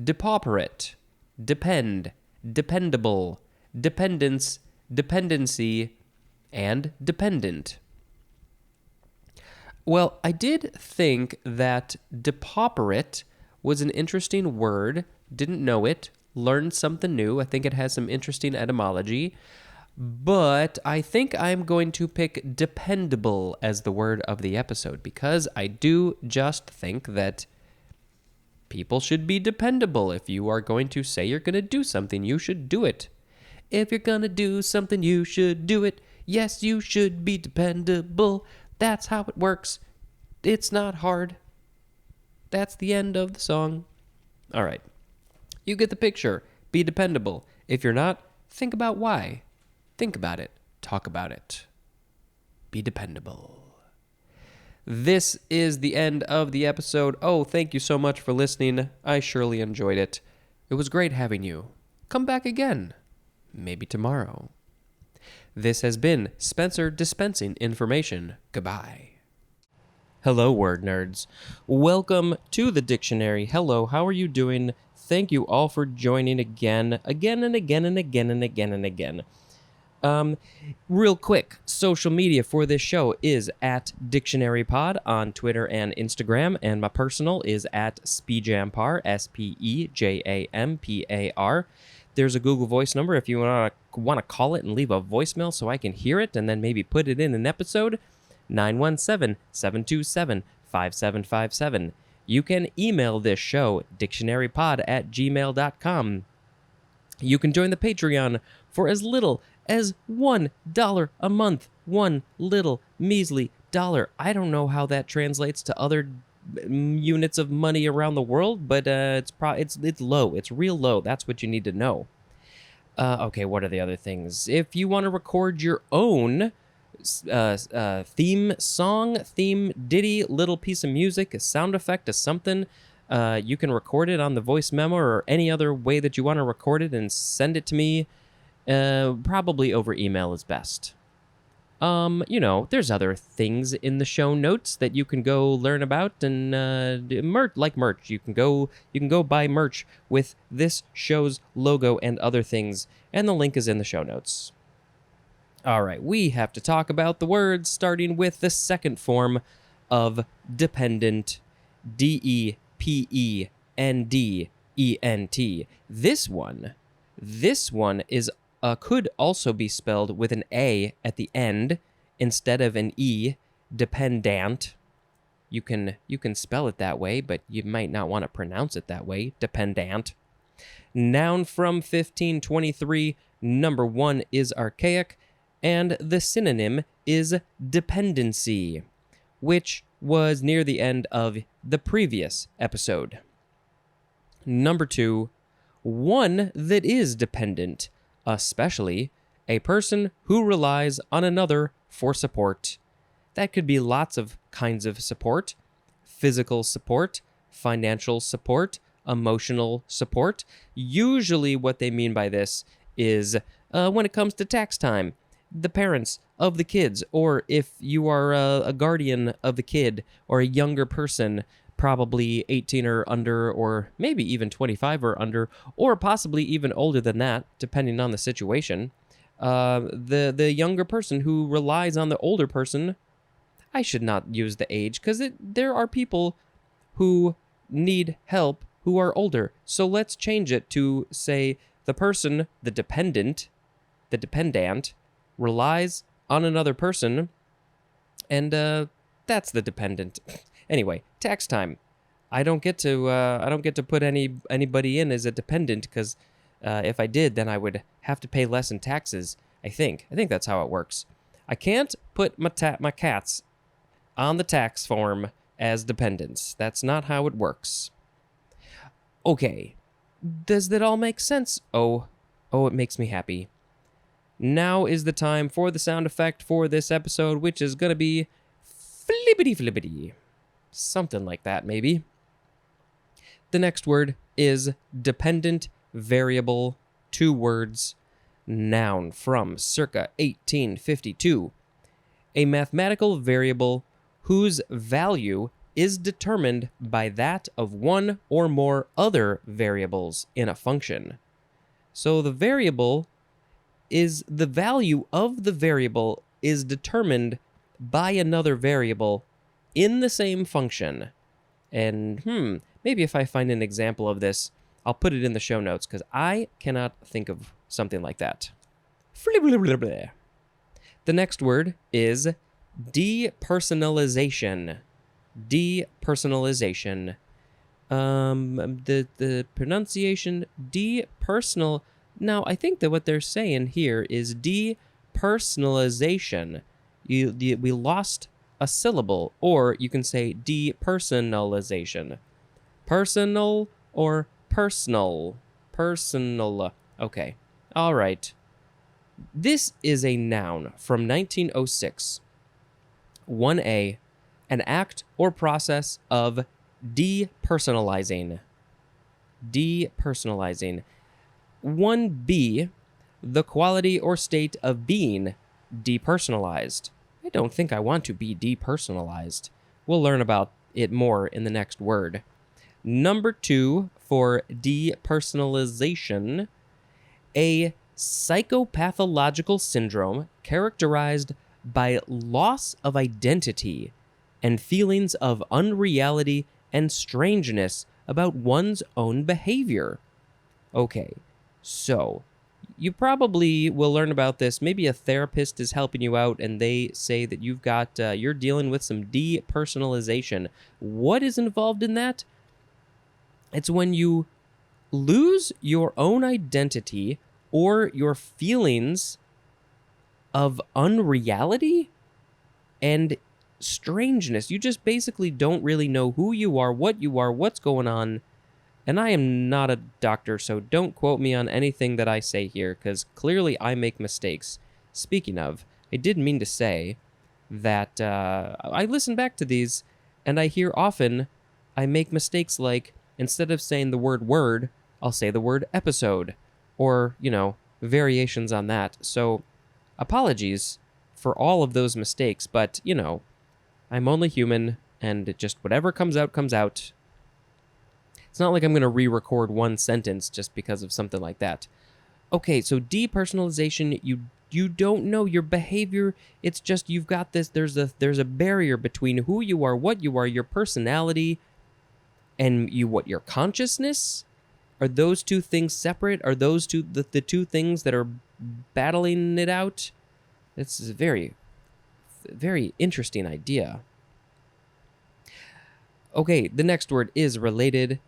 depauperate, depend, dependable, dependence, dependency, and dependent. Well, I did think that depauperate was an interesting word. Didn't know it. Learned something new. I think it has some interesting etymology. But I think I'm going to pick dependable as the word of the episode because I do just think that people should be dependable. If you are going to say you're going to do something, you should do it. If you're going to do something, you should do it. Yes, you should be dependable. That's how it works. It's not hard. That's the end of the song. All right. You get the picture. Be dependable. If you're not, think about why. Think about it. Talk about it. Be dependable. This is the end of the episode. Oh, thank you so much for listening. I surely enjoyed it. It was great having you. Come back again. Maybe tomorrow. This has been Spencer dispensing information. Goodbye. Hello, word nerds. Welcome to the dictionary. Hello, how are you doing? Thank you all for joining again. Real quick, social media for this show is at dictionarypod on Twitter and Instagram, and my personal is at spejampar, SPEJAMPAR. There's a Google Voice number if you want to call it and leave a voicemail so I can hear it and then maybe put it in an episode. 917-727-5757. You can email this show, dictionarypod@gmail.com. You can join the Patreon for as little as $1 a month. One little measly dollar. I don't know how that translates to other units of money around the world, but it's low. It's real low. That's what you need to know. Okay, what are the other things? If you want to record your own theme song, theme ditty, little piece of music, a sound effect, a something, you can record it on the voice memo or any other way that you want to record it and send it to me. Probably over email is best. There's other things in the show notes that you can go learn about, and merch. You can go buy merch with this show's logo and other things, and the link is in the show notes. All right, we have to talk about the words, starting with the second form of dependent, DEPENDENT. This one is could also be spelled with an A at the end instead of an E, dependant. You can spell it that way, but you might not want to pronounce it that way, dependant. Noun from 1523, number 1 is archaic, and the synonym is dependency, which was near the end of the previous episode. Number 2, one that is dependent, especially a person who relies on another for support. That could be lots of kinds of support: physical support, financial support, emotional support. Usually what they mean by this is when it comes to tax time, the parents of the kids, or if you are a guardian of the kid or a younger person, probably 18 or under, or maybe even 25 or under, or possibly even older than that, depending on the situation. The younger person who relies on the older person. I should not use the age, because there are people who need help who are older. So let's change it to say the person, the dependent, the dependent, relies on another person, and that's the dependent. Anyway, tax time. I don't get to put anybody in as a dependent because if I did, then I would have to pay less in taxes. I think that's how it works. I can't put my cats on the tax form as dependents. That's not how it works. Okay, does that all make sense? Oh, it makes me happy. Now is the time for the sound effect for this episode, which is gonna be flippity flippity. Something like that, maybe. The next word is dependent variable, 2 words, noun from circa 1852. A mathematical variable whose value is determined by that of one or more other variables in a function. So the value of the variable is determined by another variable in the same function. And maybe if I find an example of this, I'll put it in the show notes because I cannot think of something like that. The next word is depersonalization. Depersonalization. The pronunciation depersonal. Now, I think that what they're saying here is depersonalization. We lost a syllable, or you can say depersonalization. Personal or personal? Personal. Okay. All right. This is a noun from 1906. 1A, an act or process of depersonalizing. Depersonalizing. 1B, the quality or state of being depersonalized. I don't think I want to be depersonalized. We'll learn about it more in the next word. Number 2 for depersonalization, a psychopathological syndrome characterized by loss of identity and feelings of unreality and strangeness about one's own behavior. Okay, so you probably will learn about this. Maybe a therapist is helping you out and they say that you're dealing with some depersonalization. What is involved in that? It's when you lose your own identity or your feelings of unreality and strangeness. You just basically don't really know who you are, what's going on. And I am not a doctor, so don't quote me on anything that I say here, because clearly I make mistakes. Speaking of, I did mean to say that I listen back to these, and I hear often I make mistakes like, instead of saying the word, I'll say the word episode, or, variations on that. So, apologies for all of those mistakes, but, I'm only human, and just whatever comes out, comes out. It's not like I'm going to re-record one sentence just because of something like that. Okay, so depersonalization, you don't know your behavior. It's just you've got this, there's a barrier between who you are, what you are, your personality, and your consciousness. Are those two things separate? Are those two the two things that are battling it out? This is a very, very interesting idea. Okay, the next word is related.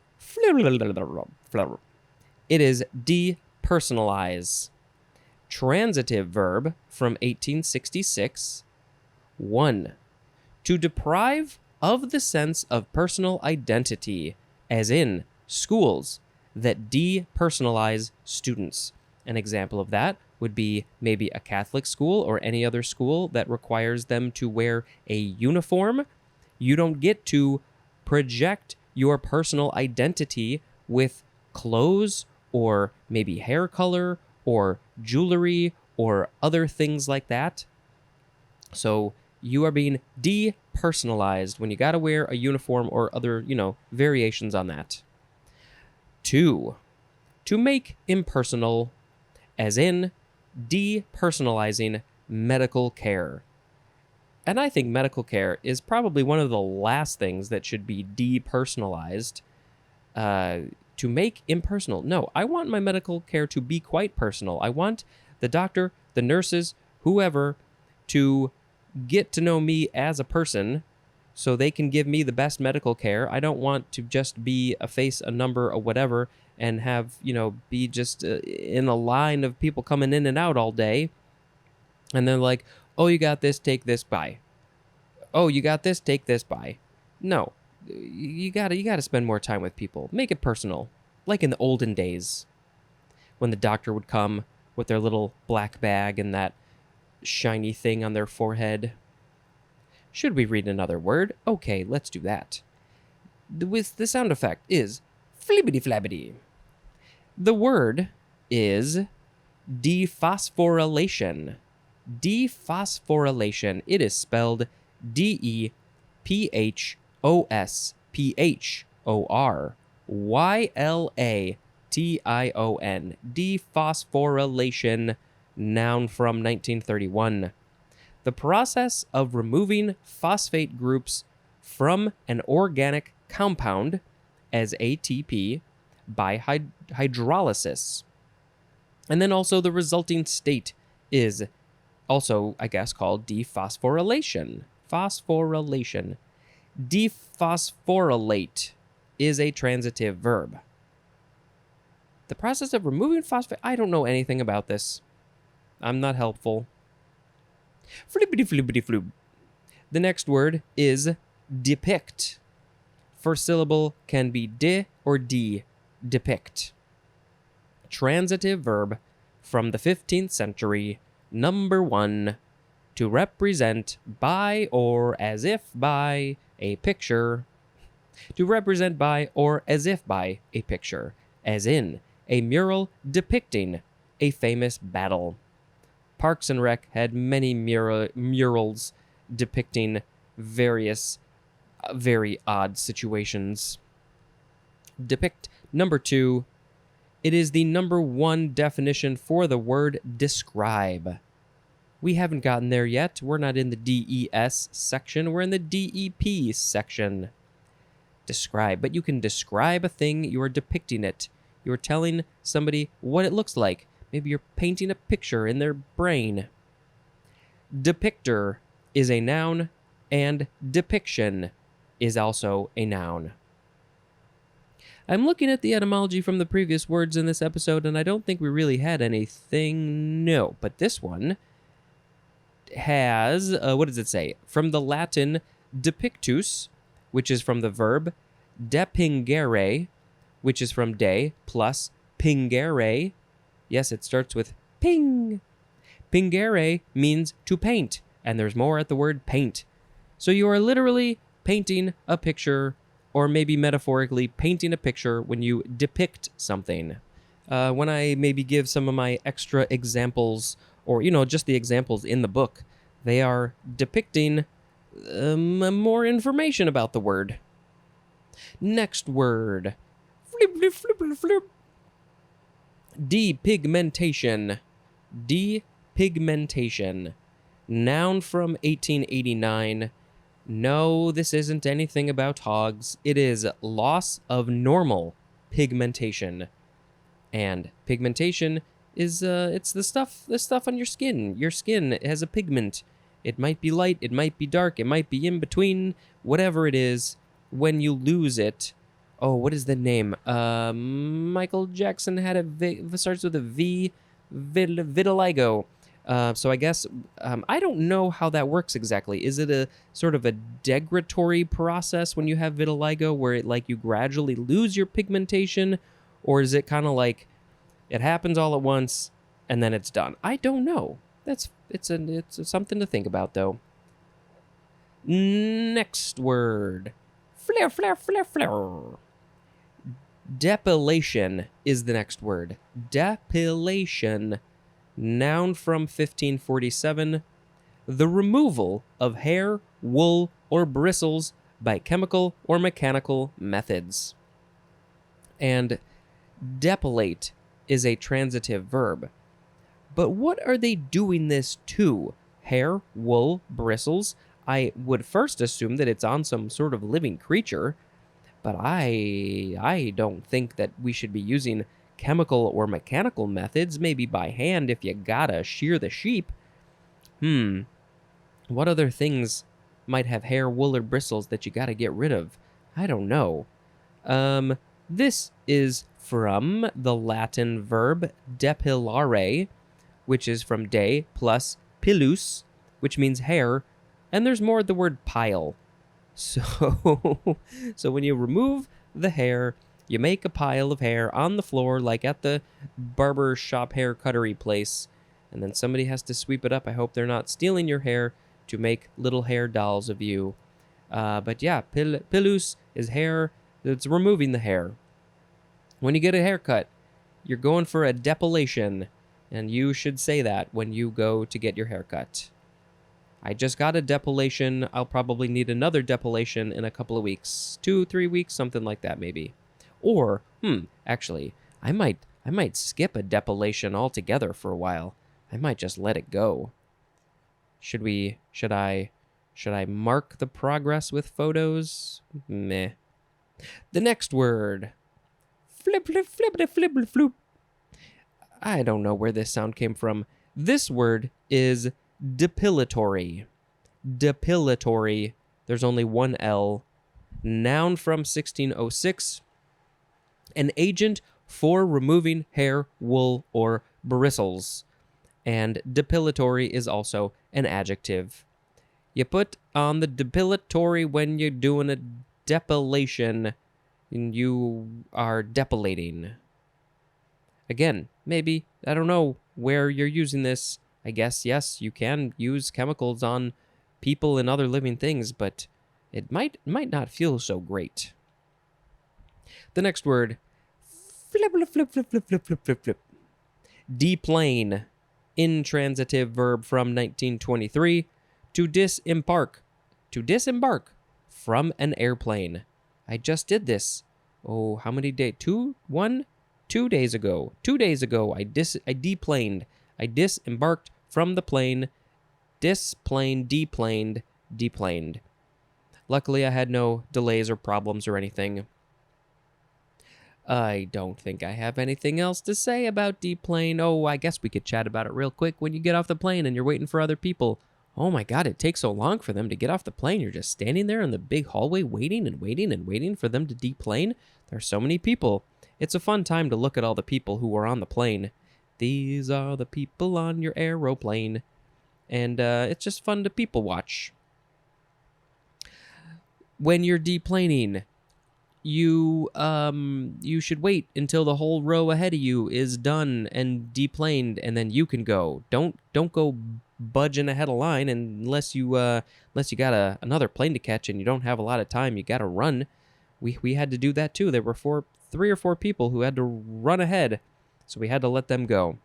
It is depersonalize. Transitive verb from 1866. 1. To deprive of the sense of personal identity, as in schools that depersonalize students. An example of that would be maybe a Catholic school or any other school that requires them to wear a uniform. You don't get to project your personal identity with clothes or maybe hair color or jewelry or other things like that. So you are being depersonalized when you got to wear a uniform or other, variations on that. 2. To make impersonal, as in depersonalizing medical care. And I think medical care is probably one of the last things that should be depersonalized. To make impersonal. No, I want my medical care to be quite personal. I want the doctor, the nurses, whoever, to get to know me as a person so they can give me the best medical care. I don't want to just be a face, a number, or whatever, and have, be just in a line of people coming in and out all day. And they're like, oh, you got this, take this, bye. Oh, you got this, take this, bye. No, you gotta spend more time with people. Make it personal, like in the olden days, when the doctor would come with their little black bag and that shiny thing on their forehead. Should we read another word? Okay, let's do that. The sound effect is flibbity flabbity. The word is dephosphorylation. Dephosphorylation. It is spelled Dephosphorylation. Dephosphorylation, noun from 1931. The process of removing phosphate groups from an organic compound as ATP by hydrolysis. And then also the resulting state is also, I guess, called dephosphorylation. Phosphorylation. Dephosphorylate is a transitive verb. The process of removing phosphate, I don't know anything about this. I'm not helpful. Flippity flippity floob. The next word is depict. First syllable can be de or de. Depict. Transitive verb from the 15th century. Number 1. To represent by or as if by a picture. To represent by or as if by a picture. As in, a mural depicting a famous battle. Parks and Rec had many murals depicting various very odd situations. Depict. Number 2. It is the number 1 definition for the word describe. We haven't gotten there yet. We're not in the DES section. We're in the DEP section. Describe. But you can describe a thing. You are depicting it. You are telling somebody what it looks like. Maybe you're painting a picture in their brain. Depictor is a noun, and depiction is also a noun. I'm looking at the etymology from the previous words in this episode, and I don't think we really had anything. No, but this one has, what does it say? From the Latin depictus, which is from the verb depingere, which is from de, plus pingere. Yes, it starts with ping. Pingere means to paint, and there's more at the word paint. So you are literally painting a picture, or maybe metaphorically painting a picture when you depict something. When I maybe give some of my extra examples, or, just the examples in the book, they are depicting more information about the word. Next word. Flip, flip, flip, flip, flip. Depigmentation. Depigmentation. Noun from 1889. No, this isn't anything about hogs. It is loss of normal pigmentation. And pigmentation is it's the stuff on your skin. Your skin has a pigment. It might be light, it might be dark, it might be in between, whatever it is. When you lose it, oh, what is the name? Michael Jackson had it starts with a V, vitiligo. So I guess, I don't know how that works exactly. Is it a sort of a degradatory process when you have vitiligo where you gradually lose your pigmentation? Or is it kind of like it happens all at once and then it's done? I don't know. It's something to think about, though. Next word. Flare, flare, flare, flare. Depilation is the next word. Depilation. Noun from 1547. The removal of hair, wool, or bristles by chemical or mechanical methods. And depilate is a transitive verb. But what are they doing this to? Hair, wool, bristles? I would first assume that it's on some sort of living creature, but I don't think that we should be using chemical or mechanical methods, maybe by hand if you gotta shear the sheep. What other things might have hair, wool, or bristles that you gotta get rid of? I don't know. This is from the Latin verb depilare, which is from de plus pilus, which means hair, and there's more of the word pile. So, so when you remove the hair, you make a pile of hair on the floor, like at the barber shop hair cuttery place, and then somebody has to sweep it up. I hope they're not stealing your hair to make little hair dolls of you. But yeah, pilus is hair. It's removing the hair. When you get a haircut, you're going for a depilation, and you should say that when you go to get your haircut. I just got a depilation. I'll probably need another depilation in a couple of weeks. 2-3 weeks, something like that maybe. Or, actually, I might skip a depilation altogether for a while. I might just let it go. Should I mark the progress with photos? Meh. The next word. Flip, flip, flip, flip, flip, flip. I don't know where this sound came from. This word is depilatory. Depilatory. There's only one L. Noun from 1606. An agent for removing hair, wool, or bristles. And depilatory is also an adjective. You put on the depilatory when you're doing a depilation, and you are depilating. Again, maybe, I don't know where you're using this. I guess, yes, you can use chemicals on people and other living things, but it might not feel so great. The next word, flip, flip, flip, flip, flip, flip, flip, flip, flip. Deplane, intransitive verb from 1923, to disembark. To disembark from an airplane. I just did this. Oh, how many days? 2 days ago. 2 days ago, I deplaned. I disembarked from the plane. Displaned, deplaned. Luckily, I had no delays or problems or anything. I don't think I have anything else to say about deplane. Oh, I guess we could chat about it real quick when you get off the plane and you're waiting for other people. Oh my God, it takes so long for them to get off the plane. You're just standing there in the big hallway waiting and waiting and waiting for them to deplane. There are so many people. It's a fun time to look at all the people who are on the plane. These are the people on your aeroplane. And it's just fun to people watch. When you're deplaning, you should wait until the whole row ahead of you is done and deplaned, and then you can go. Don't go budging ahead of line unless you got another plane to catch and you don't have a lot of time. You got to run. We had to do that too. There were 3 or 4 people who had to run ahead, so we had to let them go.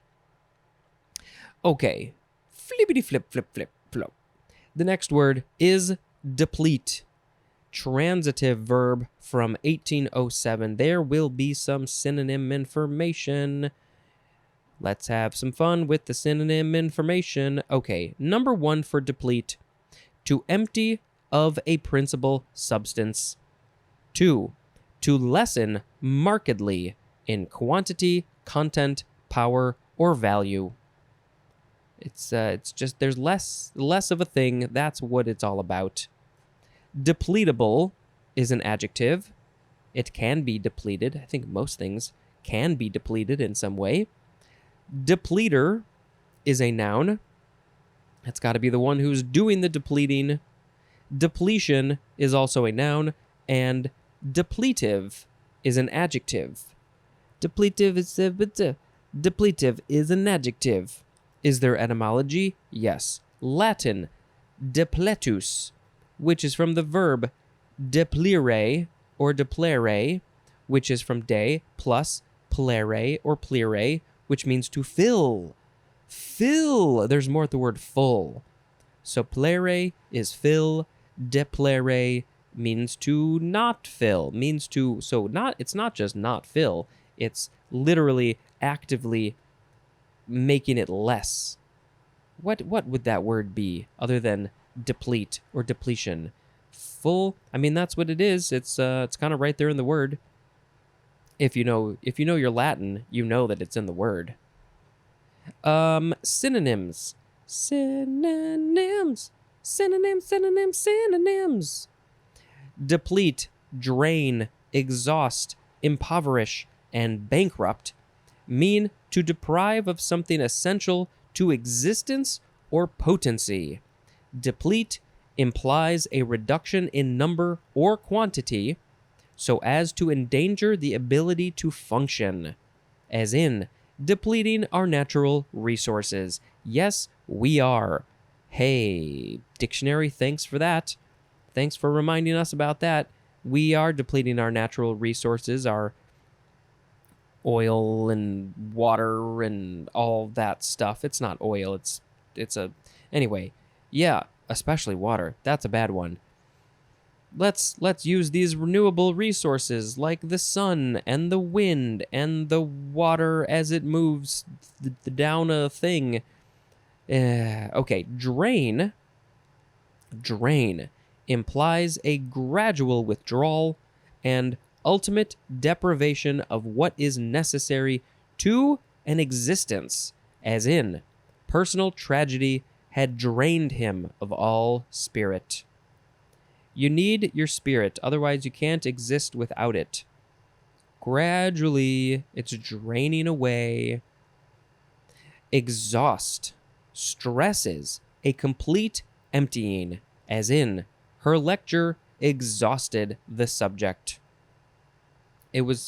Okay, flippity flip flip flip flop. The next word is deplete. Transitive verb from 1807. There will be some synonym information. Let's have some fun with the synonym information. Okay, number 1 for deplete. To empty of a principal substance. 2. To lessen markedly in quantity, content, power, or value. It's just there's less of a thing. That's what it's all about. Depletable is an adjective. It can be depleted. I think most things can be depleted in some way. Depleter is a noun. That's got to be the one who's doing the depleting. Depletion is also a noun, and depletive is an adjective. Depletive is an adjective. Is there etymology? Yes. Latin, depletus, which is from the verb deplere or deplere, which is from de plus plere or plere, which means to fill. Fill. There's more at the word full. So plere is fill. Deplere means to not fill. It's not just not fill. It's literally actively making it less. What would that word be other than deplete or depletion? Full. I mean, that's what it is. It's kind of right there in the word. If you know your Latin, you know that it's in the word. Synonyms. Synonyms. Synonyms, synonyms, synonyms. Deplete, drain, exhaust, impoverish, and bankrupt mean to deprive of something essential to existence or potency. Deplete implies a reduction in number or quantity so as to endanger the ability to function, as in depleting our natural resources. Yes, we are. Hey, dictionary, thanks for that. Thanks for reminding us about that. We are depleting our natural resources, our oil and water and all that stuff. It's not oil, it's a anyway. Yeah, especially water. That's a bad one. Let's use these renewable resources like the sun and the wind and the water as it moves down a thing. Okay, drain implies a gradual withdrawal and ultimate deprivation of what is necessary to an existence, as in, personal tragedy had drained him of all spirit. You need your spirit, otherwise you can't exist without it. Gradually, it's draining away. Exhaust stresses a complete emptying, as in, her lecture exhausted the subject.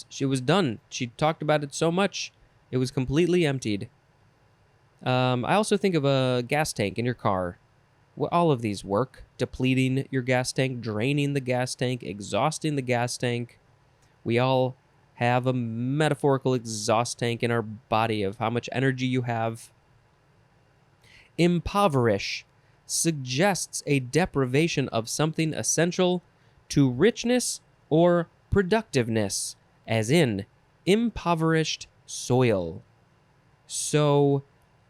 She was done. She talked about it so much, it was completely emptied. I also think of a gas tank in your car. Well, all of these work. Depleting your gas tank, draining the gas tank, exhausting the gas tank. We all have a metaphorical exhaust tank in our body of how much energy you have. Impoverish suggests a deprivation of something essential to richness or productiveness, as in impoverished soil. So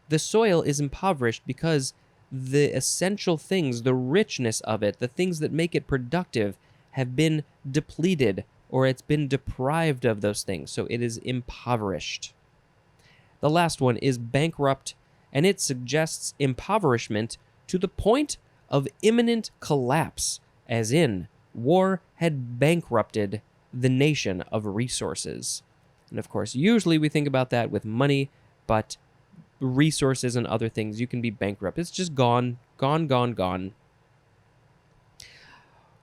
the soil is impoverished because the essential things, the richness of it, the things that make it productive, have been depleted, or it's been deprived of those things. So it is impoverished. The last one is bankrupt, and it suggests impoverishment to the point of imminent collapse, as in, war had bankrupted the nation of resources. And of course, usually we think about that with money, but resources and other things, you can be bankrupt. It's just gone.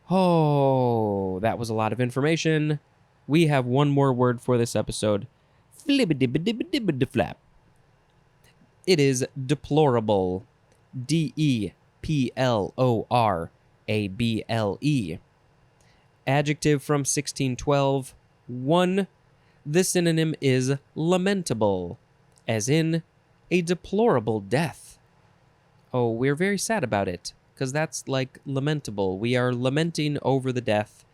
Oh, that was a lot of information. We have one more word for this episode. Flibbidi-bidi-bidi-bidi-flap. It is deplorable. DEPLORABLE. Adjective from 1612. 1. The synonym is lamentable, as in a deplorable death. Oh, we're very sad about it, because that's like lamentable. We are lamenting over the death.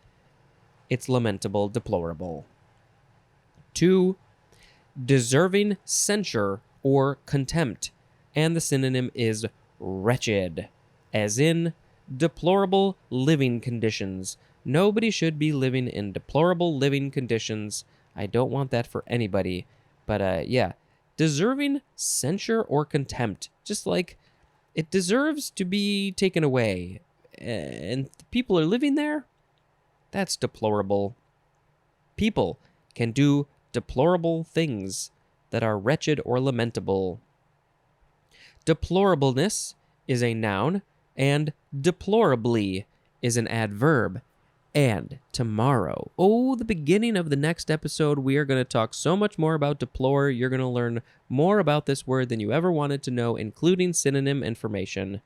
It's lamentable, deplorable. 2. Deserving censure or contempt, and the synonym is wretched, as in deplorable living conditions. Nobody should be living in deplorable living conditions. I don't want that for anybody. But yeah, deserving censure or contempt. Just like it deserves to be taken away. And people are living there? That's deplorable. People can do deplorable things that are wretched or lamentable. Deplorableness is a noun, and deplorably is an adverb. And tomorrow, the beginning of the next episode, we are going to talk so much more about deplore. You're going to learn more about this word than you ever wanted to know, including synonym information.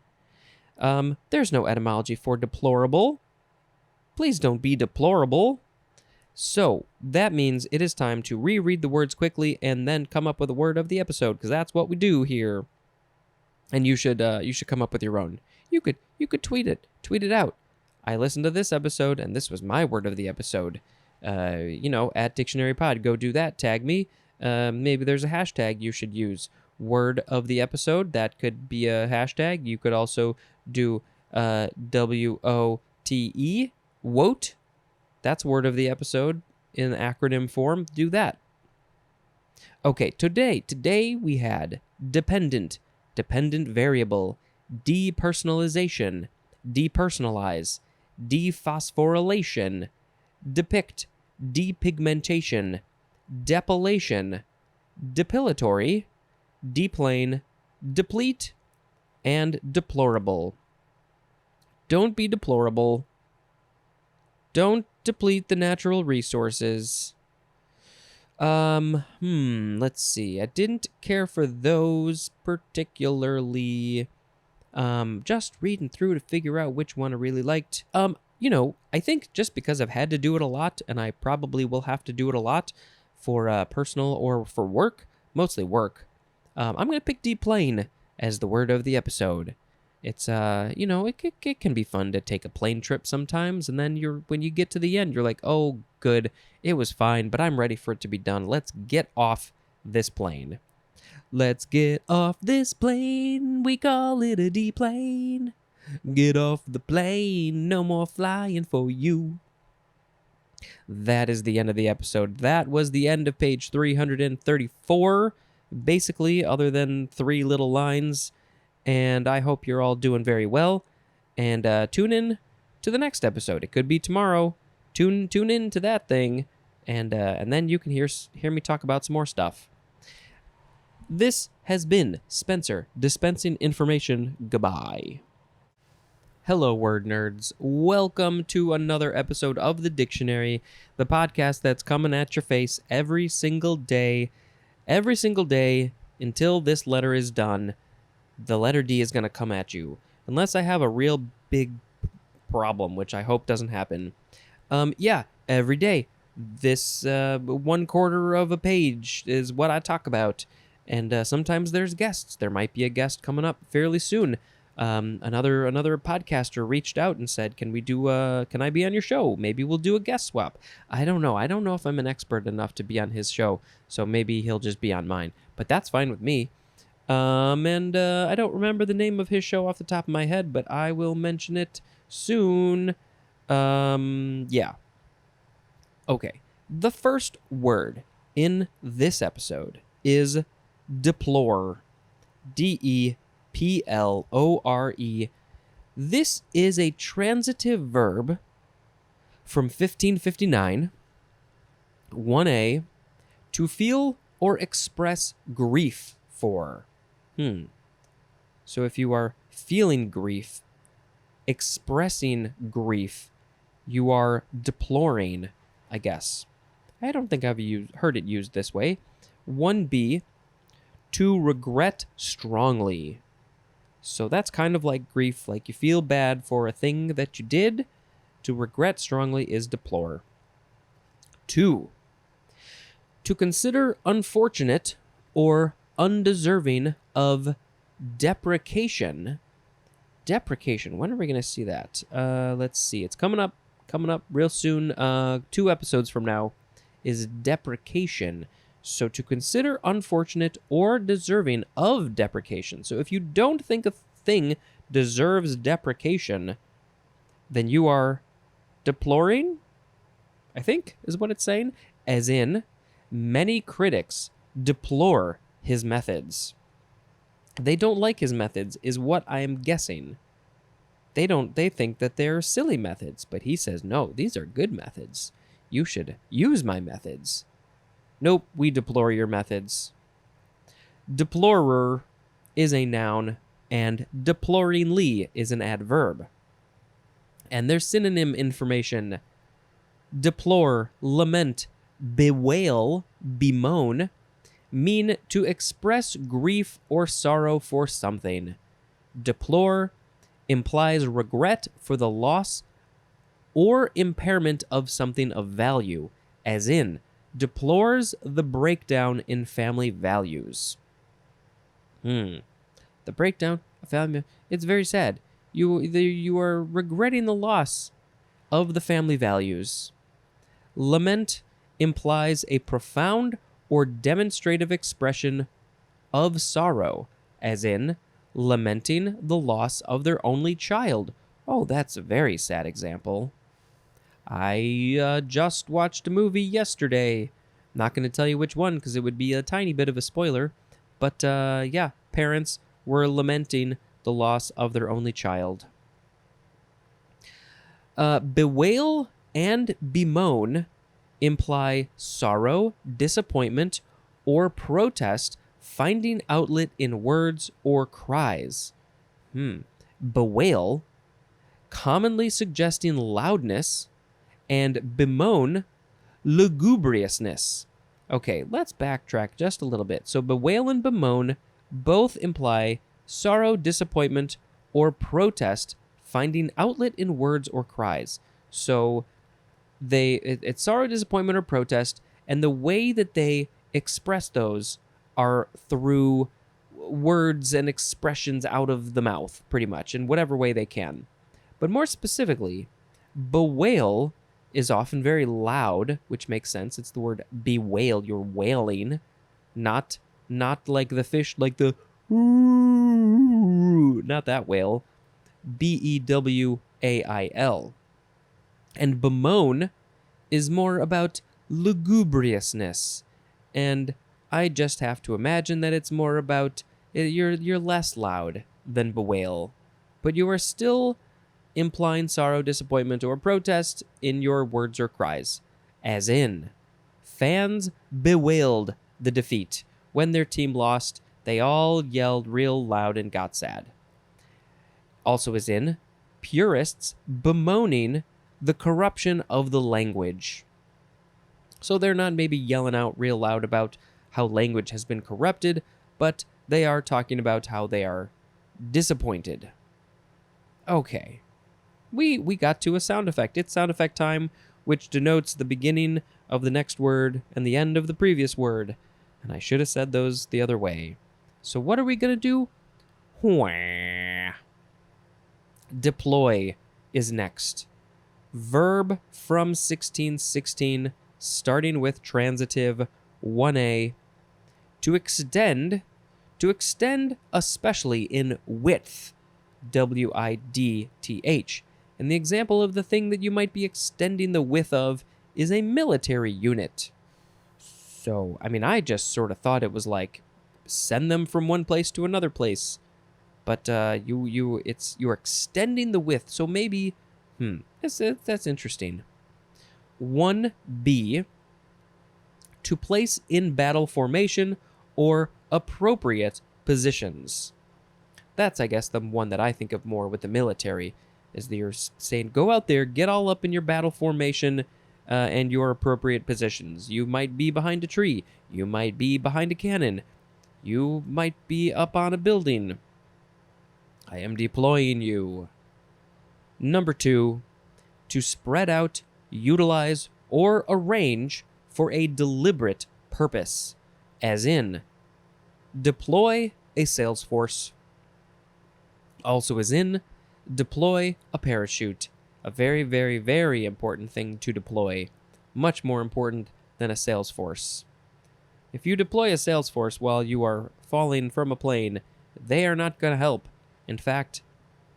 There's no etymology for deplorable. Please don't be deplorable. So that means it is time to reread the words quickly and then come up with a word of the episode, because that's what we do here. And you should come up with your own. You could tweet it out. I listened to this episode, and this was my word of the episode. At dictionarypod, go do that. Tag me. Maybe there's a hashtag you should use. Word of the episode, that could be a hashtag. You could also do WOTE, WOTE. That's word of the episode. in acronym form, do that. Okay, today we had dependent variable, depersonalization, depersonalize, dephosphorylation, depict, depigmentation, depilation, depilatory, deplane, deplete, and deplorable. Don't be deplorable. Don't deplete the natural resources. Let's see. I didn't care for those particularly. Just reading through to figure out which one I really liked. I think just because I've had to do it a lot, and I probably will have to do it a lot for personal or for work, mostly work, I'm going to pick deplane as the word of the episode. It's, it can be fun to take a plane trip sometimes, and then when you get to the end, you're like, oh, good, it was fine, but I'm ready for it to be done. Let's get off this plane. Let's get off this plane, we call it a deplane. Get off the plane, no more flying for you. That is the end of the episode. That was the end of page 334, basically, other than 3 little lines. And I hope you're all doing very well. And tune in to the next episode. It could be tomorrow. Tune in to that thing, and then you can hear me talk about some more stuff. This has been Spencer dispensing information. Goodbye. Hello, word nerds. Welcome to another episode of The Dictionary, the podcast that's coming at your face every single day until this letter is done. The letter D is going to come at you, unless I have a real big problem, which I hope doesn't happen. Every day. This 1/4 of a page is what I talk about, and sometimes there's guests. There might be a guest coming up fairly soon. Another podcaster reached out and said, can I be on your show? Maybe we'll do a guest swap. I don't know if I'm an expert enough to be on his show, so maybe he'll just be on mine, but that's fine with me. I don't remember the name of his show off the top of my head, but I will mention it soon. Yeah. Okay. The first word in this episode is deplore. Deplore. This is a transitive verb from 1559. 1A, to feel or express grief for. So if you are feeling grief, expressing grief, you are deploring, I guess. I don't think I've heard it used this way. 1B, to regret strongly. So that's kind of like grief, like you feel bad for a thing that you did. To regret strongly is deplore. 2, to consider unfortunate or undeserving of deprecation. Deprecation. When are we going to see that? Let's see. It's coming up real soon. 2 episodes from now is deprecation. So to consider unfortunate or deserving of deprecation. So if you don't think a thing deserves deprecation, then you are deploring, I think is what it's saying. As in, many critics deplore his methods. They don't like his methods, is what I am guessing. They think that they're silly methods, but he says, no, these are good methods. You should use my methods. Nope, we deplore your methods. Deplorer is a noun, and deploringly is an adverb. And there's synonym information. Deplore, lament, bewail, bemoan, mean to express grief or sorrow for something. Deplore implies regret for the loss or impairment of something of value, as in, deplores the breakdown in family values. The breakdown of family, it's very sad. You are regretting the loss of the family values. Lament implies a profound or demonstrative expression of sorrow, as in lamenting the loss of their only child. Oh, that's a very sad example. I just watched a movie yesterday. Not going to tell you which one because it would be a tiny bit of a spoiler. But yeah, parents were lamenting the loss of their only child. Bewail and bemoan imply sorrow, disappointment, or protest, finding outlet in words or cries. Bewail, commonly suggesting loudness, and bemoan, lugubriousness. Okay, let's backtrack just a little bit. So bewail and bemoan both imply sorrow, disappointment, or protest, finding outlet in words or cries. So it's sorrow, disappointment, or protest, and the way that they express those are through words and expressions out of the mouth, pretty much, in whatever way they can. But more specifically, bewail is often very loud, which makes sense. It's the word bewail. You're wailing, not like the fish, like the not that whale. Bewail. And bemoan is more about lugubriousness, and I just have to imagine that it's more about you're less loud than bewail, but you are still implying sorrow, disappointment, or protest in your words or cries. As in, fans bewailed the defeat. When their team lost, they all yelled real loud and got sad. Also as in, purists bemoaning the corruption of the language. So they're not maybe yelling out real loud about how language has been corrupted, but they are talking about how they are disappointed. Okay. We got to a sound effect. It's sound effect time, which denotes the beginning of the next word and the end of the previous word. And I should have said those the other way. So what are we going to do? Wah. Deploy is next. Verb from 1616, starting with transitive 1a. To extend especially in width, width. And the example of the thing that you might be extending the width of is a military unit. So, I mean, I just sort of thought it was like send them from one place to another place. But you're extending the width. So maybe, that's interesting. 1b, to place in battle formation or appropriate positions. That's, I guess, the one that I think of more with the military, is that you're saying, go out there, get all up in your battle formation and your appropriate positions. You might be behind a tree. You might be behind a cannon. You might be up on a building. I am deploying you. Number 2, to spread out, utilize, or arrange for a deliberate purpose, as in, deploy a sales force. Also as in, deploy a parachute. A very, very, very important thing to deploy. Much more important than a sales force. If you deploy a sales force while you are falling from a plane, they are not going to help. In fact,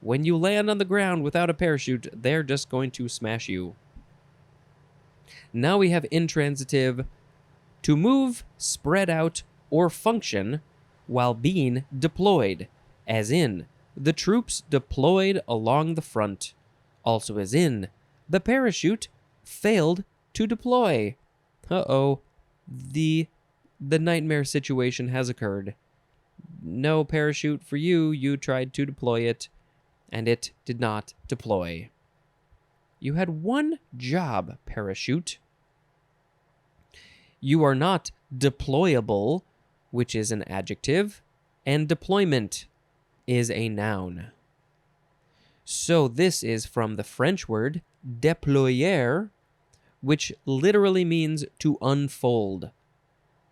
when you land on the ground without a parachute, they're just going to smash you. Now we have intransitive, to move, spread out, or function while being deployed, as in, the troops deployed along the front. Also as in, the parachute failed to deploy. Uh-oh, the nightmare situation has occurred. No parachute for you. You tried to deploy it, and it did not deploy. You had one job, parachute. You are not deployable, which is an adjective, and deployment is a noun. So this is from the French word déployer, which literally means to unfold.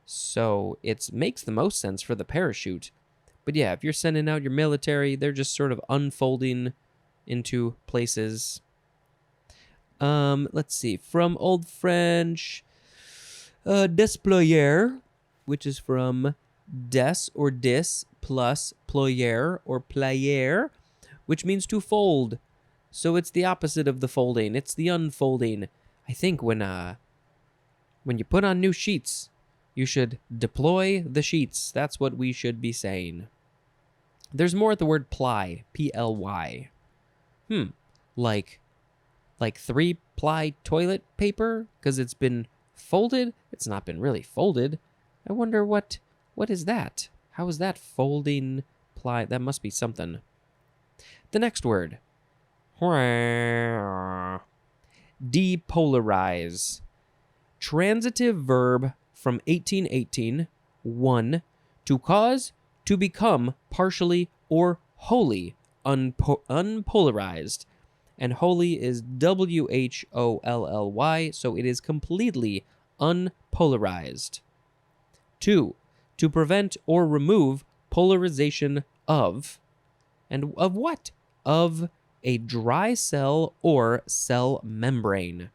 So it makes the most sense for the parachute. But yeah, if you're sending out your military, they're just sort of unfolding into places. Let's see. From Old French, déployer, which is from des or dis plus ployer or player, which means to fold. So it's the opposite of the folding. It's the unfolding. I think when you put on new sheets, you should deploy the sheets. That's what we should be saying. There's more at the word ply, P-L-Y. Like 3-ply toilet paper? Because it's been folded? It's not been really folded. I wonder what is that? How is that folding ply? That must be something. The next word. Depolarize. Transitive verb from 1818. 1. To cause, to become partially or wholly unpolarized. And wholly is W-H-O-L-L-Y, so it is completely unpolarized. 2. To prevent or remove polarization of. And of what? Of a dry cell or cell membrane.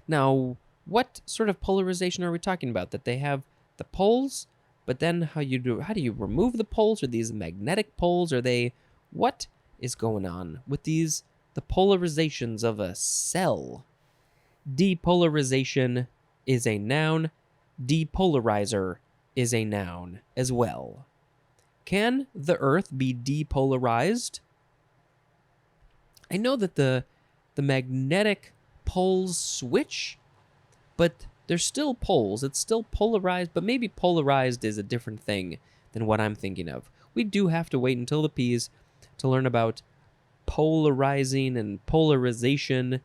Now, what sort of polarization are we talking about? That they have the poles, but then how do you remove the poles? Are these magnetic poles? Are they, what is going on with the polarizations of a cell? Depolarization is a noun. Depolarizer is a noun as well. Can the Earth be depolarized? I know that the magnetic poles switch, but they're still poles. It's still polarized, but maybe polarized is a different thing than what I'm thinking of. We do have to wait until the P's to learn about polarizing and polarization.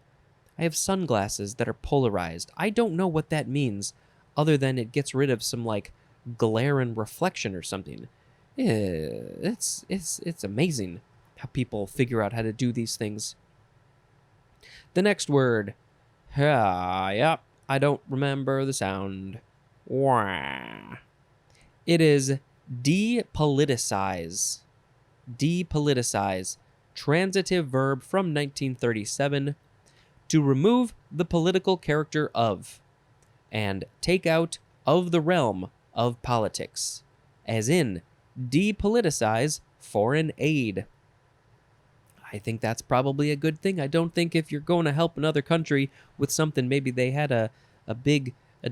I have sunglasses that are polarized. I don't know what that means other than it gets rid of some like glare and reflection or something. It's amazing how people figure out how to do these things. The next word. Yep, I don't remember the sound. Wah. It is depoliticize. Depoliticize. Transitive verb from 1937. To remove the political character of. And take out of the realm of politics. As in, depoliticize foreign aid. I think that's probably a good thing. I don't think if you're going to help another country with something, maybe they had a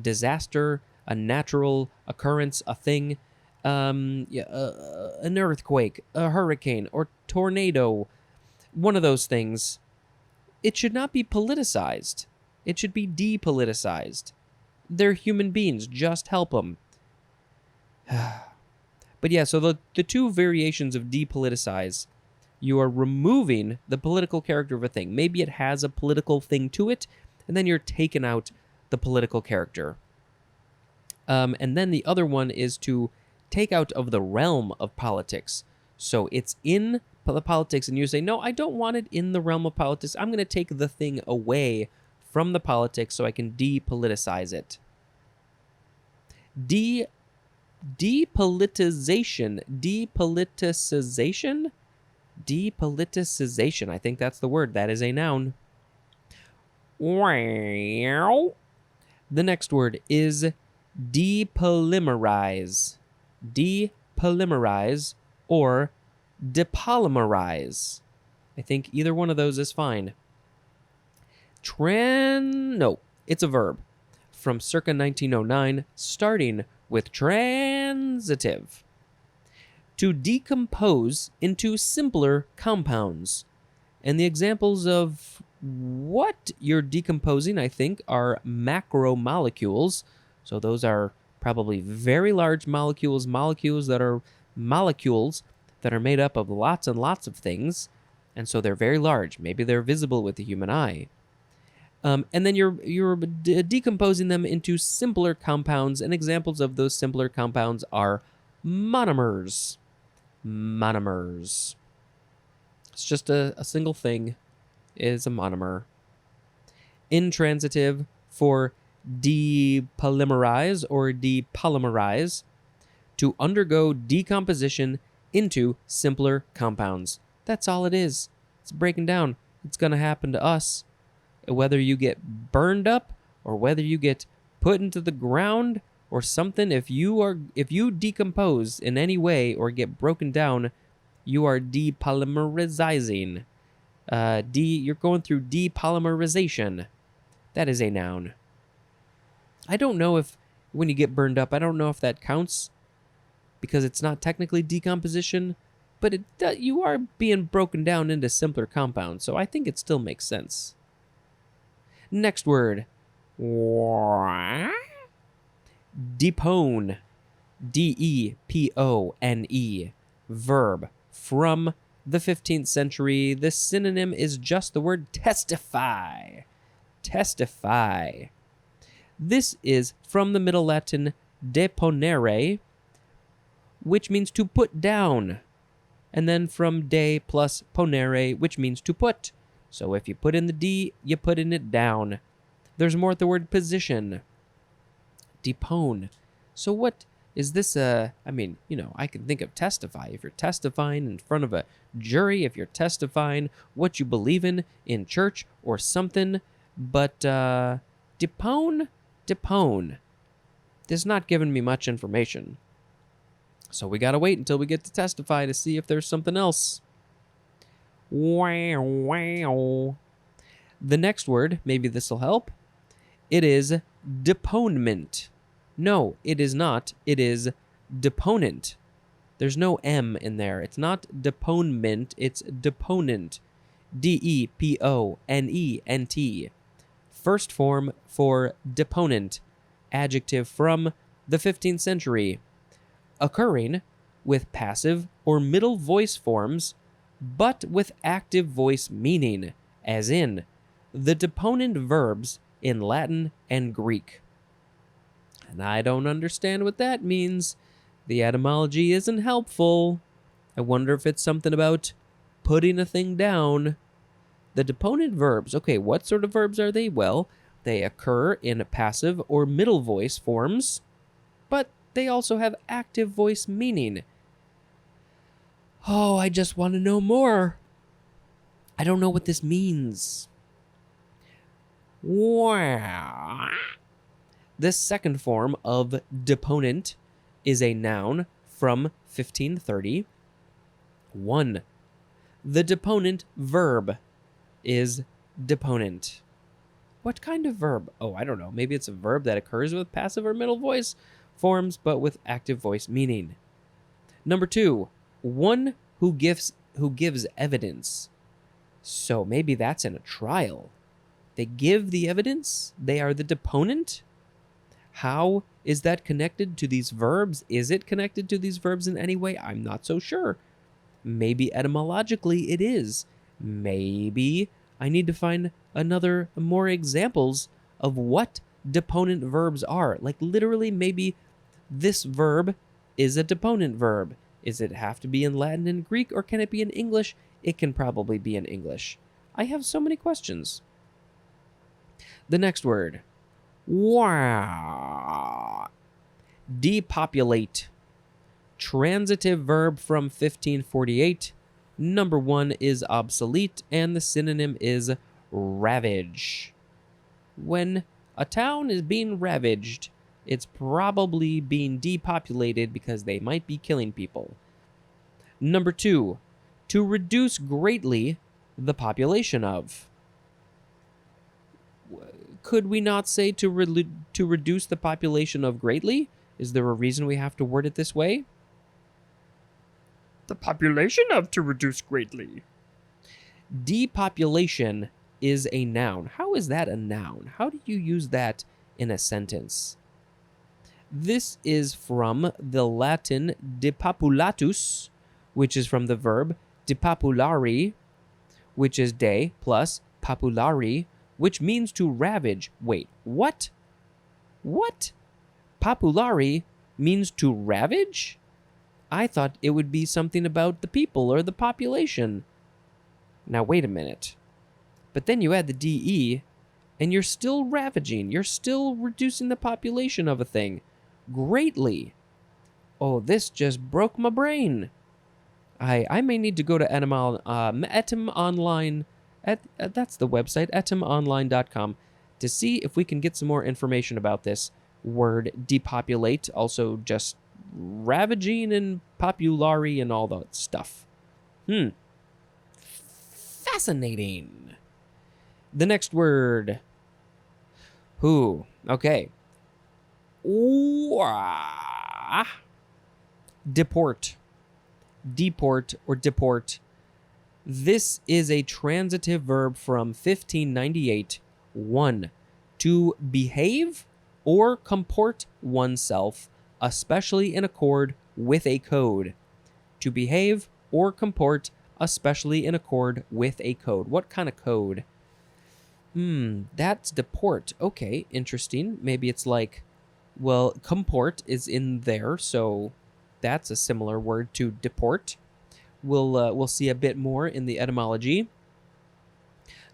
disaster, a natural occurrence, a thing, an earthquake, a hurricane, or tornado, one of those things, it should not be politicized. It should be depoliticized. They're human beings. Just help them. But yeah, so the two variations of depoliticize, you are removing the political character of a thing. Maybe it has a political thing to it, and then you're taking out the political character. And then the other one is to take out of the realm of politics. So it's in the politics, and you say, no, I don't want it in the realm of politics. I'm going to take the thing away from the politics so I can depoliticize it. Depoliticization. Depoliticization? Depoliticization. I think that's the word. That is a noun. Wow. The next word is depolymerize. Depolymerize or depolymerize. I think either one of those is fine. No, it's a verb from circa 1909, starting with transitive. To decompose into simpler compounds. And the examples of what you're decomposing, I think, are macromolecules. So those are probably very large molecules that are made up of lots and lots of things. And so they're very large. Maybe they're visible with the human eye. And then you're decomposing them into simpler compounds. And examples of those simpler compounds are monomers. Monomers. It's just a single thing is a monomer. Intransitive for depolymerize or depolymerize, to undergo decomposition into simpler compounds. That's all it is. It's breaking down. It's going to happen to us. Whether you get burned up or whether you get put into the ground or something, if you decompose in any way or get broken down, you are depolymerizing. You're going through depolymerization. That is a noun. I don't know if when you get burned up, I don't know if that counts because it's not technically decomposition, but you are being broken down into simpler compounds, so I think it still makes sense. Next word. Depone. D-E-P-O-N-E. Verb. From the 15th century. The synonym is just the word testify. Testify. This is from the Middle Latin deponere, which means to put down. And then from de plus ponere, which means to put. So if you put in the D, you put in it down. There's more at the word position. Depone. So what is this? I can think of testify. If you're testifying in front of a jury, if you're testifying what you believe in church or something. But depone? Depone. This is not giving me much information. So we gotta wait until we get to testify to see if there's something else. Wow, wow. The next word, maybe this will help. It is deponement. No, it is not. It is deponent. There's no M in there. It's not deponement, it's deponent. D-E-P-O-N-E-N-T. First form for deponent, adjective from the 15th century, occurring with passive or middle voice forms, but with active voice meaning, as in the deponent verbs in Latin and Greek. And I don't understand what that means. The etymology isn't helpful. I wonder if it's something about putting a thing down. The deponent verbs, okay, what sort of verbs are they? Well, they occur in passive or middle voice forms, but they also have active voice meaning. Oh, I just want to know more. I don't know what this means. Wow. This second form of deponent is a noun from 1530. 1. The deponent verb is deponent. What kind of verb? Oh, I don't know. Maybe it's a verb that occurs with passive or middle voice forms, but with active voice meaning. Number 2, one who gives evidence. So maybe that's in a trial. They give the evidence. They are the deponent. How is that connected to these verbs? Is it connected to these verbs in any way? I'm not so sure. Maybe etymologically it is. Maybe I need to find more examples of what deponent verbs are. Like literally, maybe this verb is a deponent verb. Does it have to be in Latin and Greek, or can it be in English? It can probably be in English. I have so many questions. The next word. Wow. Depopulate. Transitive verb from 1548. Number 1 is obsolete, and the synonym is ravage. When a town is being ravaged, it's probably being depopulated because they might be killing people. Number 2, to reduce greatly the population of. Could we not say to reduce the population of greatly? Is there a reason we have to word it this way? The population of to reduce greatly. Depopulation is a noun. How is that a noun? How do you use that in a sentence? This is from the Latin depopulatus, which is from the verb depopulari, which is de plus populari, which means to ravage. Wait, what? What? Populari means to ravage? I thought it would be something about the people or the population. Now, wait a minute. But then you add the DE, and you're still ravaging. You're still reducing the population of a thing greatly. Oh, this just broke my brain. I may need to go to Etym Online. That's the website, etymonline.com, to see if we can get some more information about this word depopulate. Also, just ravaging and populari and all that stuff. Fascinating. The next word. Who? Okay. Deport. Deport or deport. This is a transitive verb from 1598. 1. To behave or comport oneself, especially in accord with a code. To behave or comport, especially in accord with a code. What kind of code? That's deport. Okay, interesting. Maybe it's like, well, comport is in there, so that's a similar word to deport. We'll see a bit more in the etymology.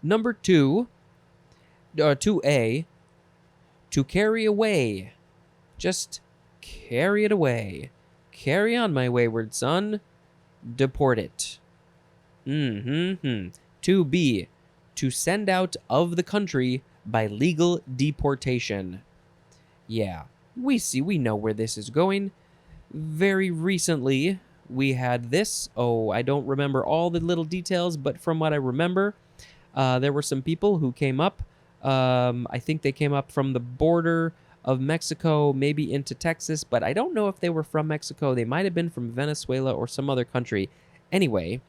Number 2, 2a, to carry away. Just carry it away. Carry on, my wayward son. Deport it. 2b, to send out of the country by legal deportation. Yeah, we know where this is going. Very recently, we had this. Oh, I don't remember all the little details, but from what I remember, there were some people who came up. I think they came up from the border of Mexico, maybe into Texas, but I don't know if they were from Mexico. They might have been from Venezuela or some other country. Anyway,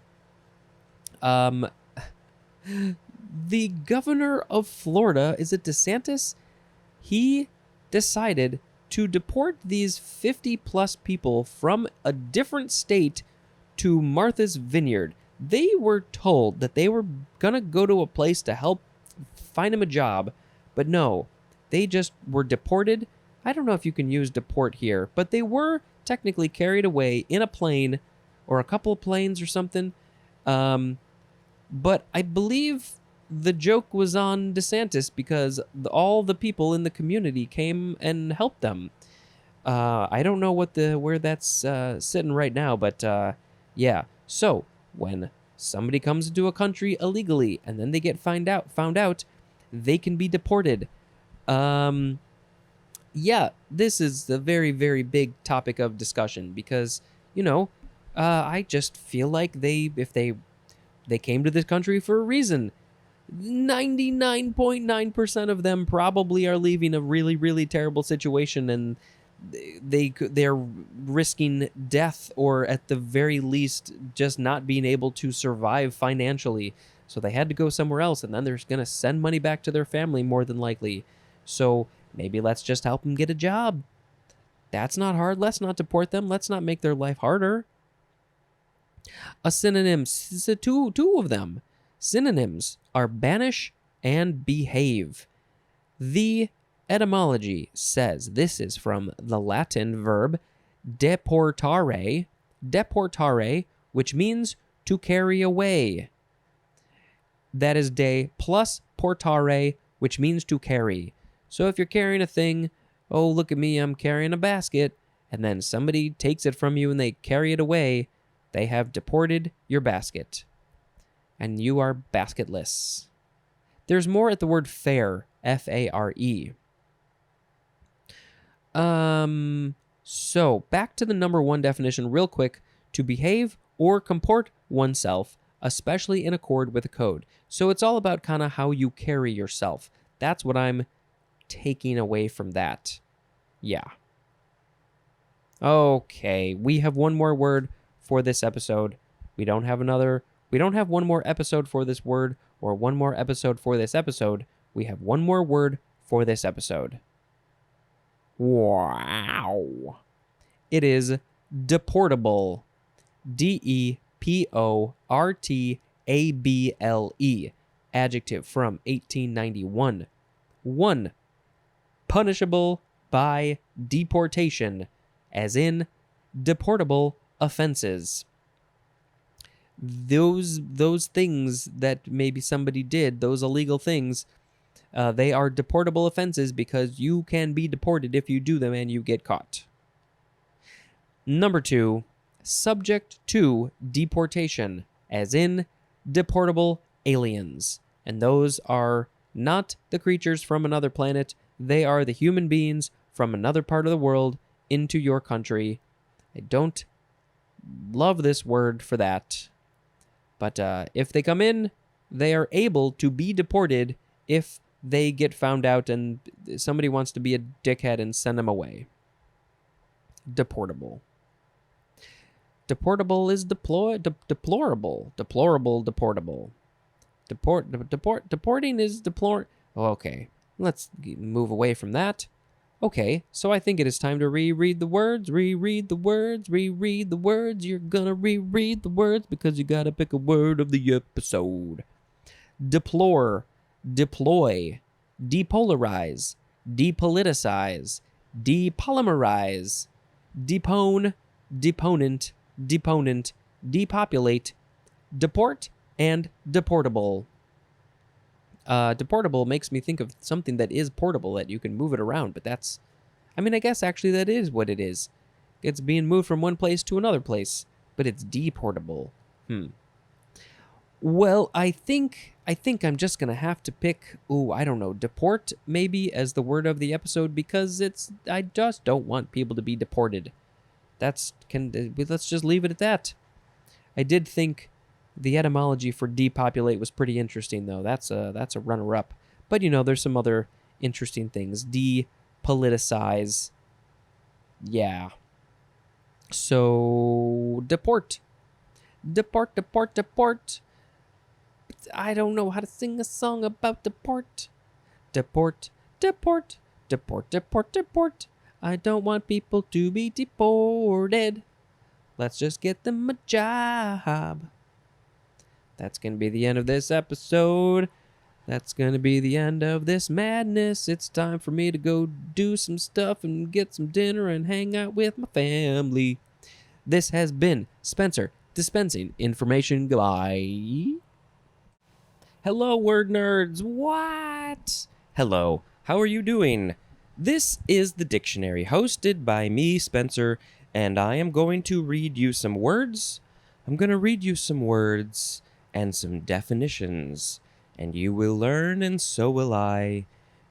the governor of Florida, is it DeSantis? He decided to deport these 50-plus people from a different state to Martha's Vineyard. They were told that they were going to go to a place to help find him a job, but no, they just were deported. I don't know if you can use deport here, but they were technically carried away in a plane or a couple of planes or something. But I believe the joke was on DeSantis because all the people in the community came and helped them. I don't know where that's sitting right now, but yeah. So when somebody comes into a country illegally and then they get found out, they can be deported. Yeah, this is a very, very big topic of discussion because, I just feel like if they came to this country for a reason. 99.9% of them probably are leaving a really, really terrible situation, and they're risking death or at the very least just not being able to survive financially. So they had to go somewhere else, and then they're going to send money back to their family more than likely. So maybe let's just help them get a job. That's not hard. Let's not deport them. Let's not make their life harder. A synonym, two of them. Synonyms are banish and behave. The etymology says this is from the Latin verb deportare, which means to carry away. That is de plus portare, which means to carry. So if you're carrying a thing, oh, look at me, I'm carrying a basket, and then somebody takes it from you and they carry it away, they have deported your basket. And you are basketless. There's more at the word fare, F-A-R-E. So back to the number 1 definition real quick. To behave or comport oneself, especially in accord with a code. So it's all about kind of how you carry yourself. That's what I'm taking away from that. Yeah. Okay, we have one more word for this episode. We don't have one more episode for this word or one more episode for this episode. We have one more word for this episode. Wow. It is deportable. D-E-P-O-R-T-A-B-L-E. Adjective from 1891. 1. Punishable by deportation, as in deportable offenses. Those things that maybe somebody did, those illegal things, they are deportable offenses because you can be deported if you do them and you get caught. Number 2, subject to deportation, as in deportable aliens. And those are not the creatures from another planet. They are the human beings from another part of the world into your country. I don't love this word for that. But if they come in, they are able to be deported if they get found out and somebody wants to be a dickhead and send them away. Deportable. Deportable is deplorable. Deplorable, deportable. Deporting is okay, let's move away from that. Okay, so I think it is time to reread the words. Reread the words. Reread the words. You're gonna reread the words because you gotta pick a word of the episode. Deplore, deploy, depolarize, depoliticize, depolymerize, depone, deponent, deponent, depopulate, deport, and deportable. Deportable makes me think of something that is portable, that you can move it around, but that's... I mean, I guess actually that is what it is. It's being moved from one place to another place, but it's deportable. Well, I think I'm just going to have to pick, I don't know, deport maybe as the word of the episode, because I just don't want people to be deported. Let's just leave it at that. I did think the etymology for depopulate was pretty interesting, though. That's a runner-up. But, there's some other interesting things. Depoliticize. Yeah. So, deport. Deport, deport, deport. I don't know how to sing a song about deport. Deport, deport, deport, deport, deport. I don't want people to be deported. Let's just get them a job. That's going to be the end of this episode. That's going to be the end of this madness. It's time for me to go do some stuff and get some dinner and hang out with my family. This has been Spencer dispensing information. Goodbye. Hello, word nerds. What? Hello. How are you doing? This is the dictionary hosted by me, Spencer, and I am going to read you some words. I'm going to read you some words and some definitions, and you will learn, and so will I,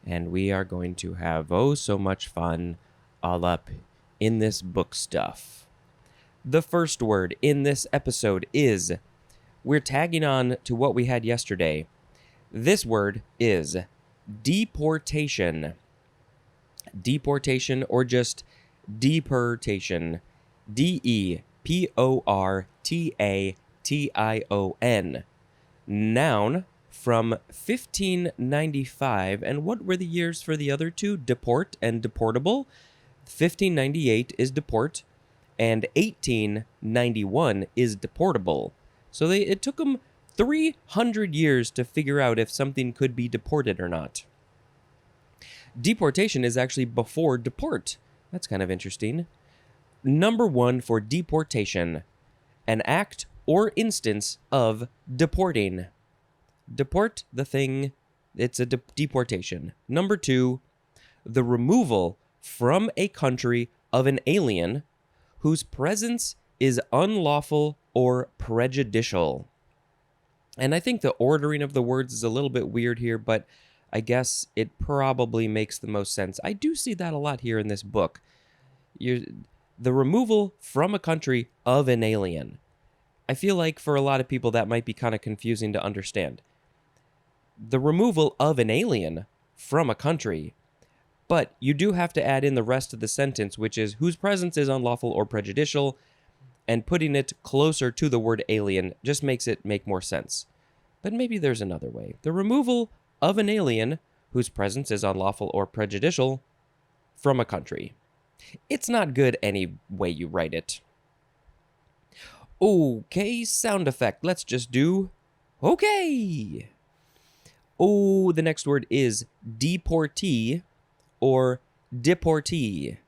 and we are going to have so much fun all up in this book stuff. The first word in this episode is, we're tagging on to what we had yesterday. This word is deportation. Deportation, or just deportation. Deportation. Noun from 1595. And what were the years for the other two? Deport and deportable. 1598 is deport, and 1891 is deportable. So it took them 300 years to figure out if something could be deported or not. Deportation is actually before deport. That's kind of interesting. Number 1 for deportation, an act or instance of deporting. Deport the thing, it's a deportation. Number 2, the removal from a country of an alien whose presence is unlawful or prejudicial. And I think the ordering of the words is a little bit weird here, but I guess it probably makes the most sense. I do see that a lot here in this book. The removal from a country of an alien. I feel like for a lot of people that might be kind of confusing to understand. The removal of an alien from a country, but you do have to add in the rest of the sentence, which is whose presence is unlawful or prejudicial, and putting it closer to the word alien just makes it make more sense. But maybe there's another way. The removal of an alien whose presence is unlawful or prejudicial from a country. It's not good any way you write it. Okay, sound effect. Let's just do okay. Oh, the next word is deportee or deportee.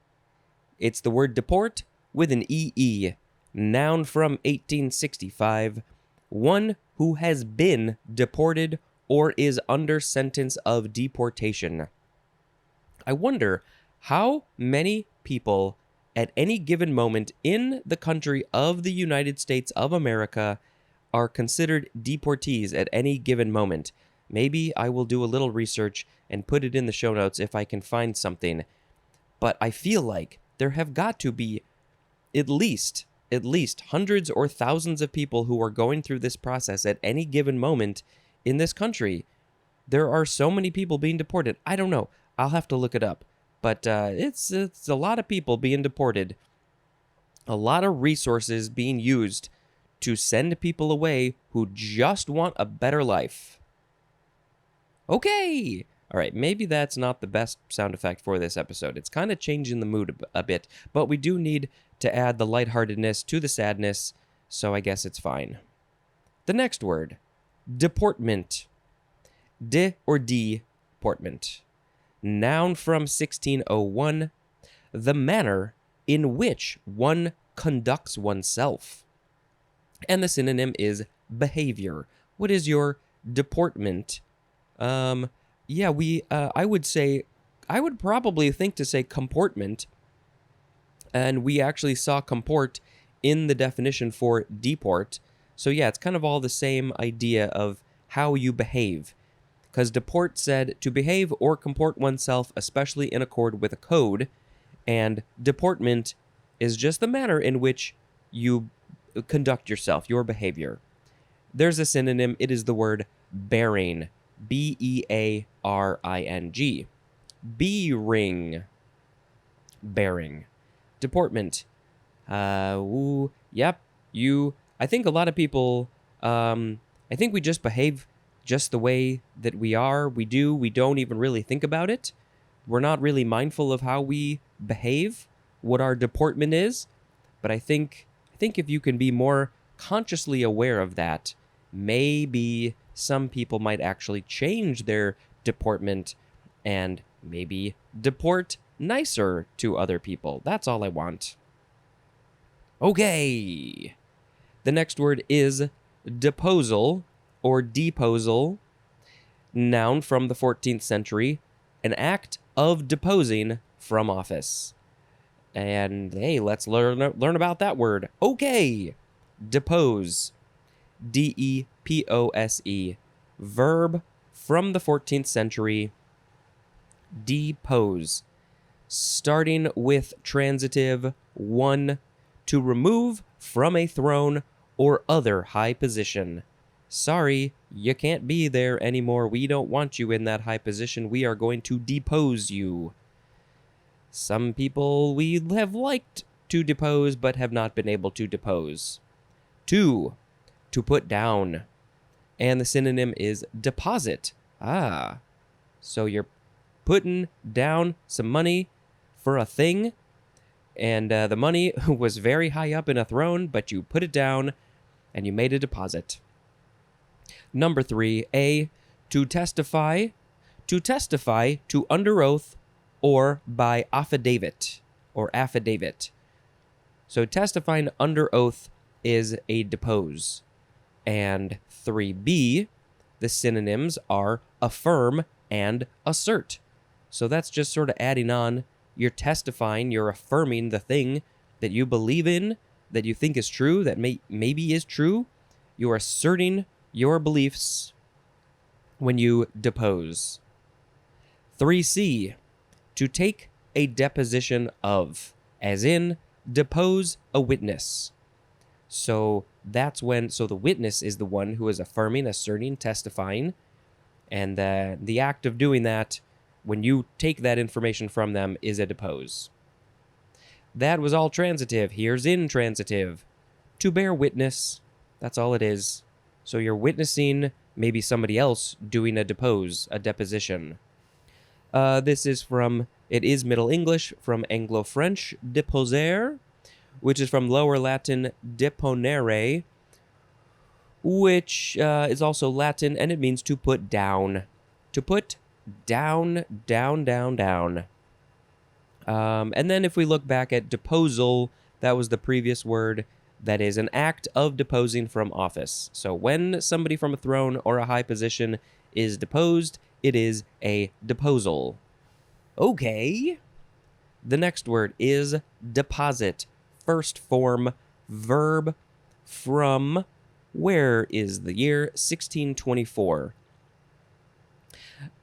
It's the word deport with an EE. Noun from 1865. One who has been deported or is under sentence of deportation. I wonder how many people at any given moment in the country of the United States of America are considered deportees at any given moment. Maybe I will do a little research and put it in the show notes if I can find something. But I feel like there have got to be at least hundreds or thousands of people who are going through this process at any given moment in this country. There are so many people being deported. I don't know. I'll have to look it up. But it's a lot of people being deported. A lot of resources being used to send people away who just want a better life. Okay. All right, maybe that's not the best sound effect for this episode. It's kind of changing the mood a bit, but we do need to add the lightheartedness to the sadness, so I guess it's fine. The next word, deportment. De or deportment. Noun from 1601, the manner in which one conducts oneself. And the synonym is behavior. What is your deportment? I would probably think to say comportment, and we actually saw comport in the definition for deport. So yeah, it's kind of all the same idea of how you behave. Because deport said to behave or comport oneself, especially in accord with a code, and deportment is just the manner in which you conduct yourself, your behavior. There's a synonym. It is the word bearing. Bearing. Bearing. Bearing. Deportment. Yep. I think a lot of people, I think we just behave just the way that we are. We don't even really think about it. We're not really mindful of how we behave, what our deportment is. But I think if you can be more consciously aware of that, maybe some people might actually change their deportment and maybe deport nicer to other people. That's all I want. Okay. The next word is deposal or deposal. Noun from the 14th century, an act of deposing from office. And hey, let's learn about that word. Okay. Depose. Depose. Verb from the 14th century. Depose. Starting with transitive 1, to remove from a throne or other high position. Sorry, you can't be there anymore. We don't want you in that high position. We are going to depose you. Some people we have liked to depose but have not been able to depose. 2, to put down. And the synonym is deposit. So you're putting down some money for a thing, and the money was very high up in a throne, but you put it down and you made a deposit. Number 3, A, to testify. To testify to under oath or by affidavit or affidavit. So testifying under oath is a depose. And 3B, the synonyms are affirm and assert. So that's just sort of adding on. You're testifying, you're affirming the thing that you believe in, that you think is true, that maybe is true. You're asserting your beliefs when you depose. 3C, to take a deposition of, as in depose a witness. So that's when, the witness is the one who is affirming, asserting, testifying, and the act of doing that, when you take that information from them, is a depose. That was all transitive. Here's intransitive. To bear witness. That's all it is. So you're witnessing maybe somebody else doing a deposition. This is it is Middle English, from Anglo-French, deposer, which is from Lower Latin, deponere, which is also Latin, and it means to put down. To put down. And then if we look back at deposal, that was the previous word. That is an act of deposing from office. So when somebody from a throne or a high position is deposed, it is a deposal. Okay. The next word is deposit. First form verb from, where is the year? 1624.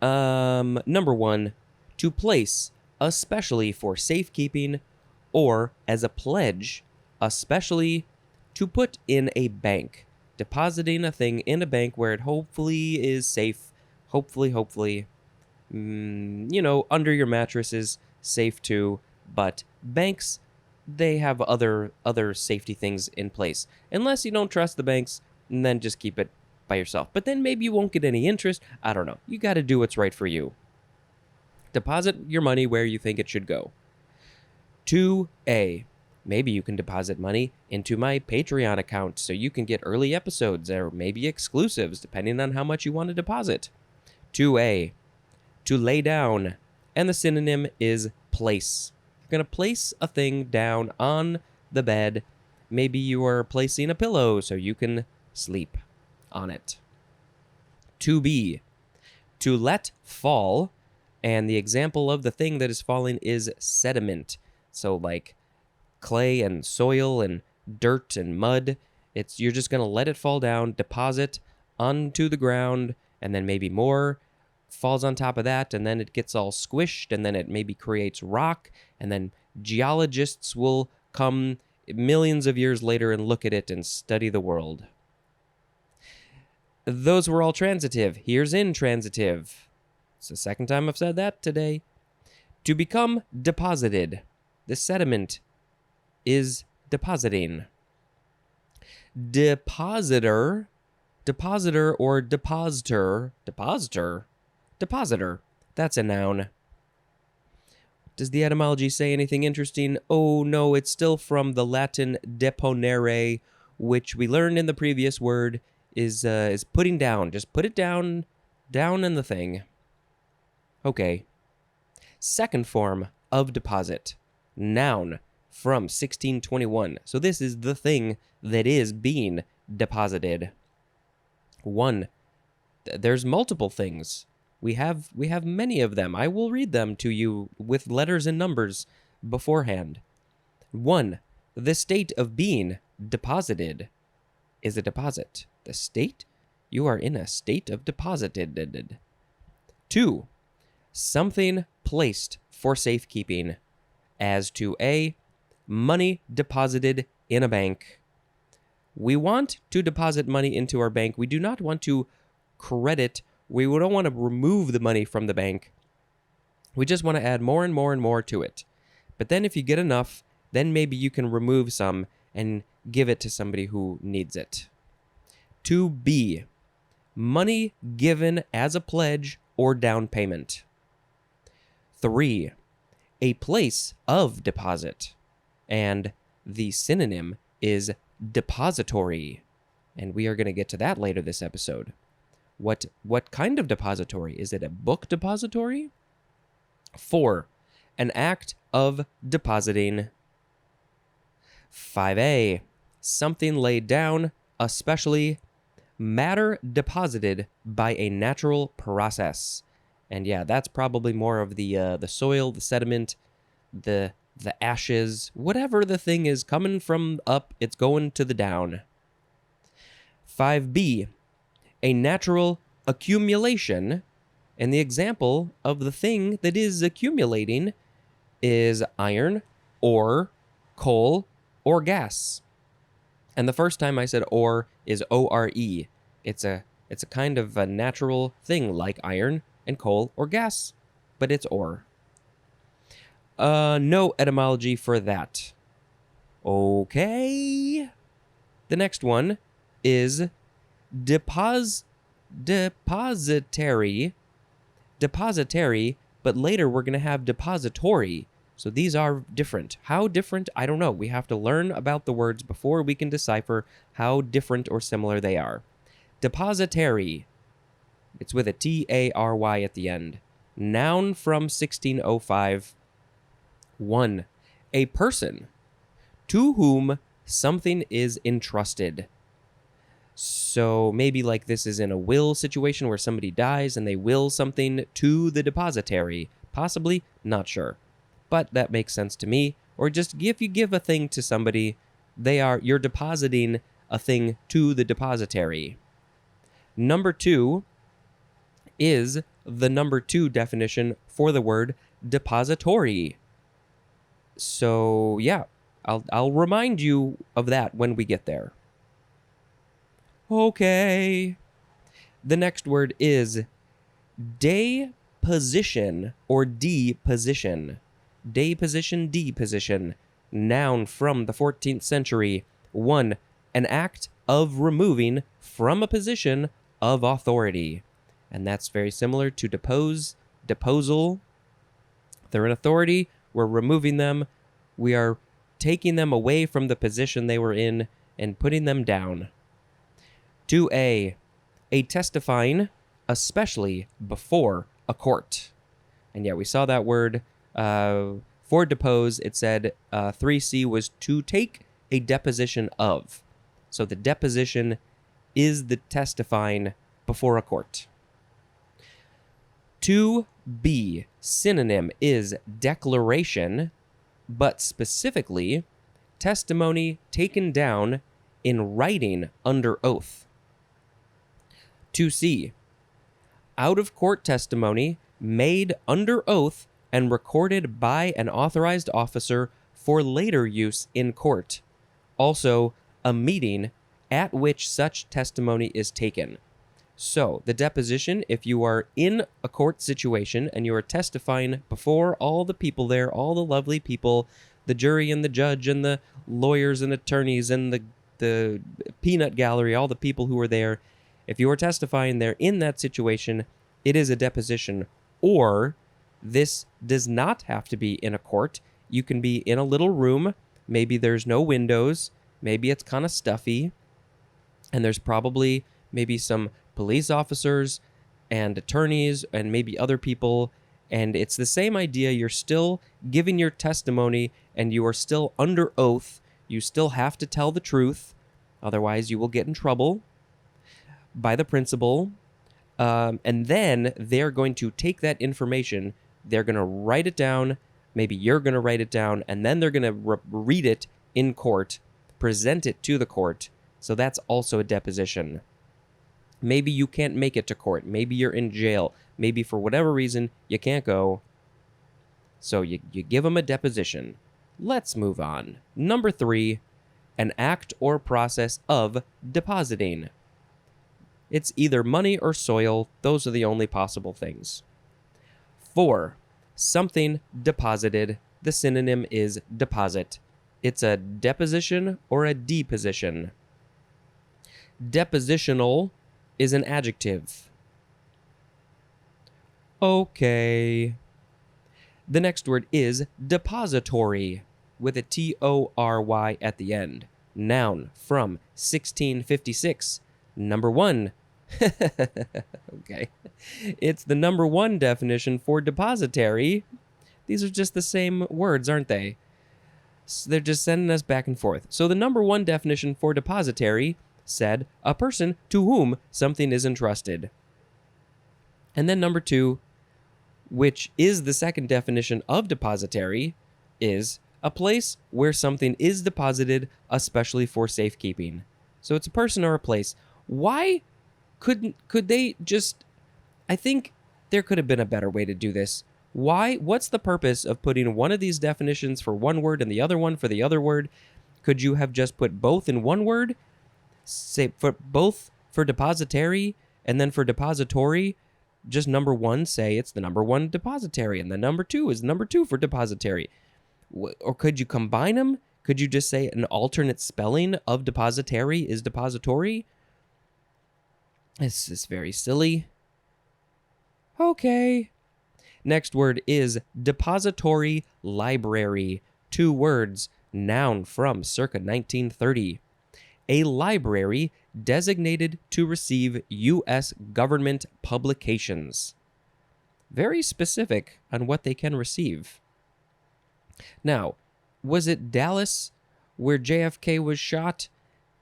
Number 1, to place, especially for safekeeping or as a pledge, especially to put in a bank. depositing a thing in a bank where it hopefully is safe. Hopefully, under your mattress is safe too. But banks, they have other safety things in place. Unless you don't trust the banks, and then just keep it by yourself. But then maybe you won't get any interest. I don't know. You got to do what's right for you. Deposit your money where you think it should go. 2A. Maybe you can deposit money into my Patreon account so you can get early episodes or maybe exclusives depending on how much you want to deposit. 2A. To lay down. And the synonym is place. You're going to place a thing down on the bed. Maybe you are placing a pillow so you can sleep on it. 2B. To let fall. And the example of the thing that is falling is sediment. So like clay and soil and dirt and mud. You're just going to let it fall down, deposit onto the ground, and then maybe more falls on top of that, and then it gets all squished, and then it maybe creates rock, and then geologists will come millions of years later and look at it and study the world. Those were all transitive. Here's intransitive. It's the second time I've said that today. To become deposited. The sediment is depositing. Depositor or depositor. Depositor. That's a noun. Does the etymology say anything interesting? Oh no, it's still from the Latin deponere, which we learned in the previous word is putting down. Just put it down in the thing. Okay. Second form of deposit. Noun from 1621. So this is the thing that is being deposited. 1. There's multiple things. We have many of them. I will read them to you with letters and numbers beforehand. 1. The state of being deposited is a deposit. The state? You are in a state of deposited. 2. Something placed for safekeeping. As to A, money deposited in a bank. We want to deposit money into our bank. We do not want to credit. We don't want to remove the money from the bank. We just want to add more and more and more to it. But then if you get enough, then maybe you can remove some and give it to somebody who needs it. 2B, money given as a pledge or down payment. 3, a place of deposit. And the synonym is depository. And we are going to get to that later this episode. What kind of depository? Is it a book depository? 4, an act of depositing. 5A, something laid down, especially matter deposited by a natural process. And yeah, that's probably more of the soil, the sediment, the ashes, whatever the thing is coming from up, it's going to the down. 5B, a natural accumulation, and the example of the thing that is accumulating is iron, ore, coal, or gas. And the first time I said ore is O-R-E. It's a kind of a natural thing like iron and coal or gas, but it's ore. No etymology for that. Okay. The next one is depositary, but later we're going to have depository. So these are different. How different? I don't know. We have to learn about the words before we can decipher how different or similar they are. Depositary. It's with a T-A-R-Y at the end. Noun from 1605. 1. A person to whom something is entrusted. So maybe like this is in a will situation where somebody dies and they will something to the depositary. Possibly, not sure. But that makes sense to me. Or just if you give a thing to somebody, you're depositing a thing to the depositary. Number 2 is the number 2 definition for the word depository. So yeah, I'll remind you of that when we get there. Okay. The next word is deposition or deposition. Deposition, deposition. Noun from the 14th century. 1. An act of removing from a position of authority. And that's very similar to depose, deposal. They're in authority. We're removing them. We are taking them away from the position they were in and putting them down. 2a, a testifying, especially before a court. And yeah, we saw that word for depose. It said 3c was to take a deposition of. So the deposition is the testifying before a court. 2b, synonym is declaration, but specifically testimony taken down in writing under oath. 2c, out of court testimony made under oath and recorded by an authorized officer for later use in court. Also, a meeting at which such testimony is taken. So, the deposition, if you are in a court situation and you are testifying before all the people there, all the lovely people, the jury and the judge and the lawyers and attorneys and the peanut gallery, all the people who are there, if you are testifying there in that situation, it is a deposition. Or, this does not have to be in a court. You can be in a little room. Maybe there's no windows. Maybe it's kind of stuffy. And there's probably maybe some police officers and attorneys and maybe other people. And it's the same idea. You're still giving your testimony and you are still under oath. You still have to tell the truth. Otherwise, you will get in trouble by the principal. And then they're going to take that information. They're going to write it down. Maybe you're going to write it down. And then they're going to read it in court, present it to the court. So that's also a deposition. Maybe you can't make it to court. Maybe you're in jail. Maybe for whatever reason you can't go. So you give them a deposition. Let's move on. Number 3, an act or process of depositing. It's either money or soil. Those are the only possible things. 4, something deposited. The synonym is deposit. It's a deposition or a deposition. Depositional is an adjective. Okay. The next word is depository with a T-O-R-Y at the end. Noun from 1656. Number 1. Okay. It's the number 1 definition for depositary. These are just the same words, aren't they? So they're just sending us back and forth. So the number 1 definition for depositary said a person to whom something is entrusted. And then number 2, which is the second definition of depositary, is a place where something is deposited, especially for safekeeping. So it's a person or a place. Why could they just... I think there could have been a better way to do this. Why? What's the purpose of putting one of these definitions for one word and the other one for the other word? Could you have just put both in one word? Say for both for depositary and then for depository, just number 1, say it's the number 1 depositary, and the number 2 is number 2 for depositary. Or could you combine them? Could you just say an alternate spelling of depositary is depository? This is very silly. Okay. Next word is depository library. 2 words, noun from circa 1930. A library designated to receive U.S. government publications. Very specific on what they can receive. Now, was it Dallas where JFK was shot?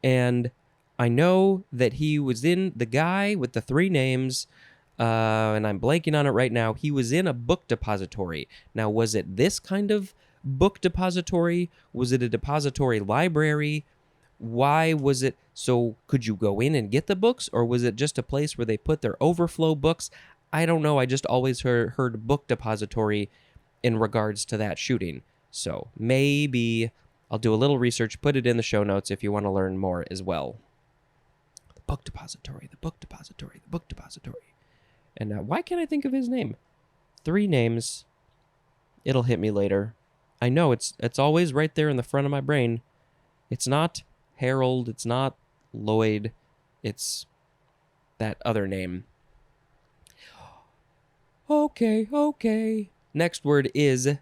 And I know that he was in, the guy with the 3 names, and I'm blanking on it right now, he was in a book depository. Now, was it this kind of book depository? Was it a depository library? Why was it so? Could you go in and get the books, or was it just a place where they put their overflow books? I don't know. I just always heard book depository in regards to that shooting. So maybe I'll do a little research, put it in the show notes if you want to learn more as well. The book depository, the book depository, the book depository. And why can't I think of his name? 3 names. It'll hit me later. I know it's always right there in the front of my brain. It's not Harold. It's not Lloyd. It's that other name. Okay. Next word is...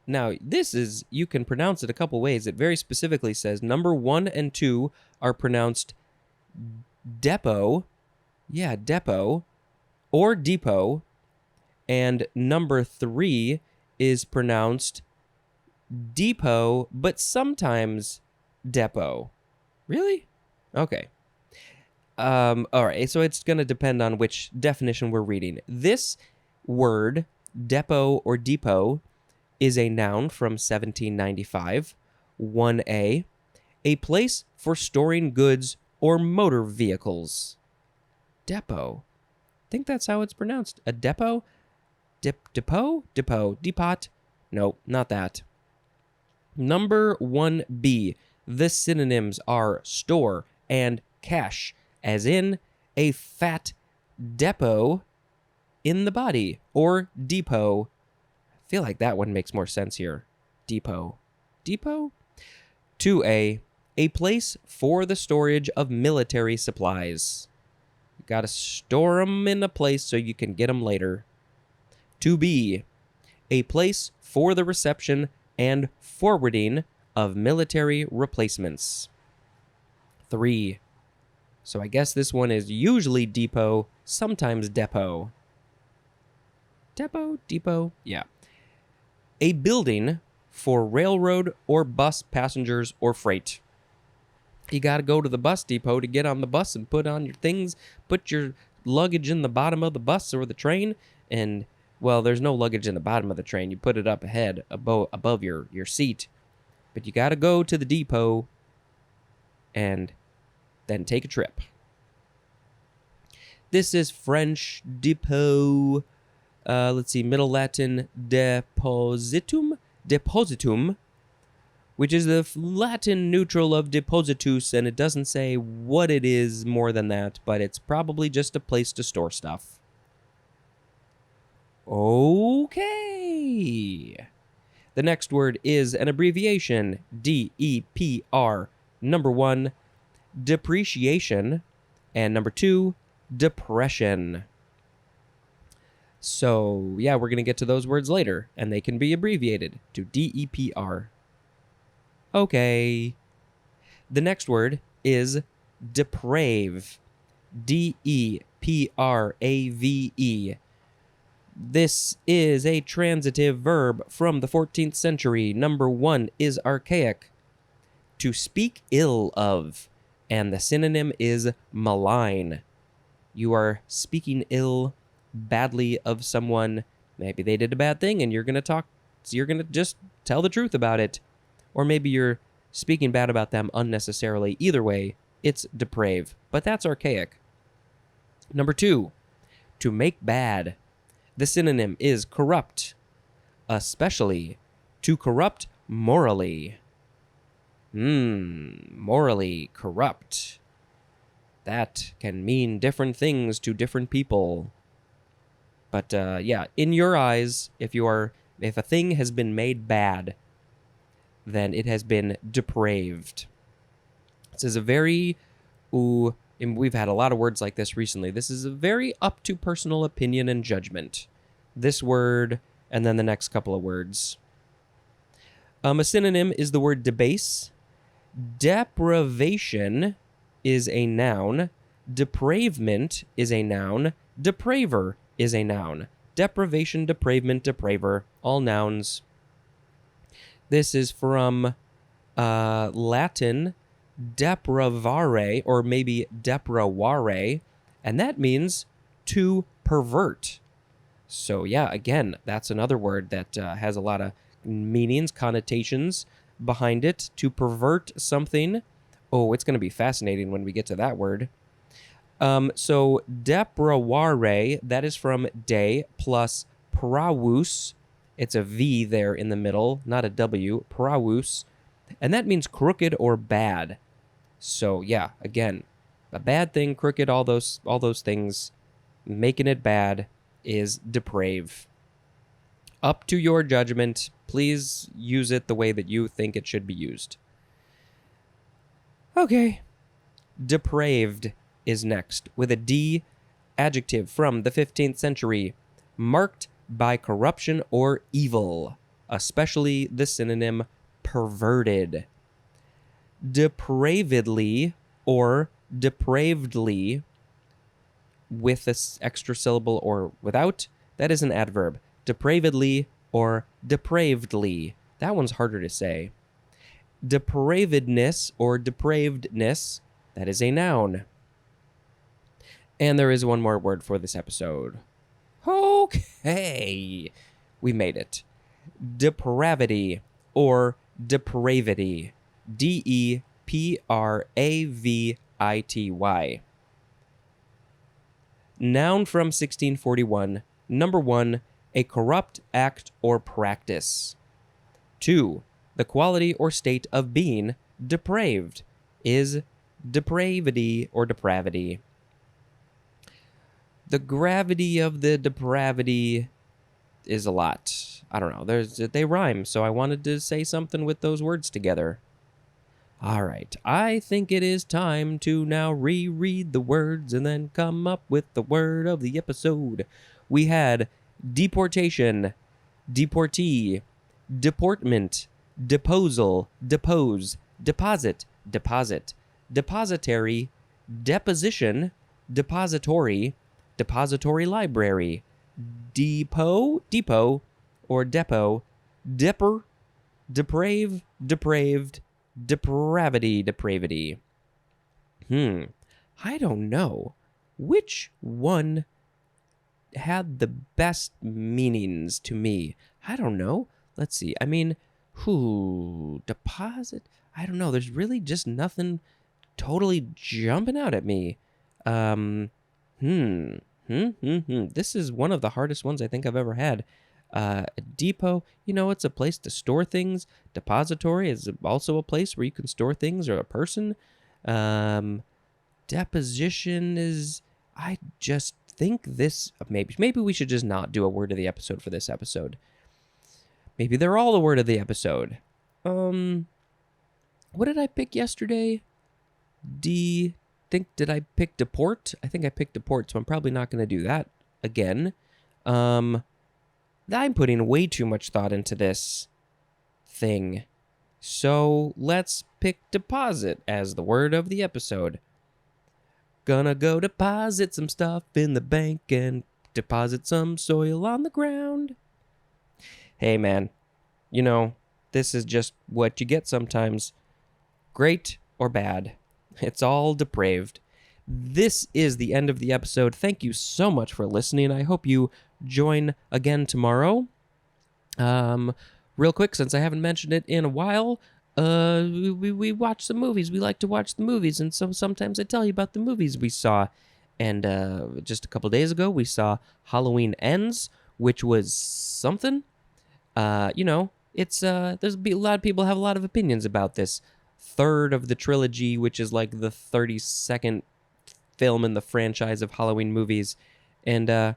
Now, this is... You can pronounce it a couple ways. It very specifically says number 1 and 2 are pronounced depot. Yeah, depot. Or depot. And number 3 is pronounced depot, but sometimes depot. Really? Okay. All right, so it's going to depend on which definition we're reading. This word, depot or depot, is a noun from 1795, 1A, a place for storing goods or motor vehicles. Depot. I think that's how it's pronounced. A depot? Depot? Depot? No, not that. Number 1B. The synonyms are store and cache, as in a fat depot in the body, or depot. I feel like that one makes more sense here. Depot. 2A. A place for the storage of military supplies. You gotta store them in a place so you can get them later. 2B. A place for the reception and forwarding of military replacements. 3. So I guess this one is usually depot, sometimes depot. Depot? Yeah. A building for railroad or bus passengers or freight. You got to go to the bus depot to get on the bus and put on your things, put your luggage in the bottom of the bus or the train, and, well, there's no luggage in the bottom of the train. You put it up ahead, above your seat. But you got to go to the depot and then take a trip. This is French depot. Let's see, Middle Latin depositum, which is the Latin neutral of depositus, and it doesn't say what it is more than that, but it's probably just a place to store stuff. Okay. The next word is an abbreviation, DEPR. Number 1, depreciation, and number 2, depression. So, yeah, we're going to get to those words later, and they can be abbreviated to DEPR. Okay. The next word is deprave. DEPRAVE. This is a transitive verb from the 14th century. Number 1 is archaic. To speak ill of, and the synonym is malign. You are speaking ill, badly of someone. Maybe they did a bad thing and you're going to just tell the truth about it. Or maybe you're speaking bad about them unnecessarily. Either way, it's deprave, but that's archaic. Number 2, to make bad. The synonym is corrupt, especially to corrupt morally. Morally corrupt. That can mean different things to different people. But yeah, in your eyes, if a thing has been made bad, then it has been depraved. This is a very, and we've had a lot of words like this recently. This is a very up to personal opinion and judgment. This word, and then the next couple of words. A synonym is the word debase. Depravation is a noun. Depravement is a noun. Depraver is a noun. Deprivation, depravement, depraver, all nouns. This is from Latin depravare, or maybe depravare, and that means to pervert. So yeah, again, that's another word that has a lot of meanings, connotations behind it. To pervert something. Oh, it's going to be fascinating when we get to that word. So depravare, that is from de plus pravus. It's a V there in the middle, not a W. Pravus. And that means crooked or bad. So yeah, again, a bad thing, crooked, all those things, making it bad is deprave. Up to your judgment. Please use it the way that you think it should be used. Okay. Depraved is next, with a D, adjective from the 15th century, marked by corruption or evil, especially the synonym perverted. Depravedly or depravedly, with this extra syllable or without, that is an adverb. Depravedly or depravedly. That one's harder to say. Depravedness or depravedness, that is a noun. And there is one more word for this episode. Okay. We made it. Depravity or depravity. Depravity. Noun from 1641. Number 1, a corrupt act or practice. 2, the quality or state of being depraved is depravity or depravity. The gravity of the depravity is a lot. I don't know. They rhyme, so I wanted to say something with those words together. All right. I think it is time to now reread the words and then come up with the word of the episode. We had deportation, deportee, deportment, deposal, depose, deposit, deposit, depositary, deposition, depository, depository library, depot, or depot, dipper, deprave, depraved, depravity. I don't know. Which one had the best meanings to me? I don't know. Let's see. I mean, deposit? I don't know. There's really just nothing totally jumping out at me. This is one of the hardest ones I think I've ever had. A depot, it's a place to store things. Depository is also a place where you can store things, or a person. Deposition is, I just think this, maybe we should just not do a word of the episode for this episode. Maybe they're all the word of the episode. What did I pick yesterday? Did I pick deport? I think I picked deport, so I'm probably not going to do that again. I'm putting way too much thought into this thing. So let's pick deposit as the word of the episode. Gonna go deposit some stuff in the bank and deposit some soil on the ground. Hey, man, this is just what you get sometimes. Great or bad. It's all depraved. This is the end of the episode. Thank you so much for listening. I hope you join again tomorrow. Real quick, since I haven't mentioned it in a while, we watch some movies. We like to watch the movies, and so sometimes I tell you about the movies we saw. And just a couple days ago, we saw Halloween Ends, which was something. It's there's a lot of people have a lot of opinions about this third of the trilogy, which is like the 32nd film in the franchise of Halloween movies. And,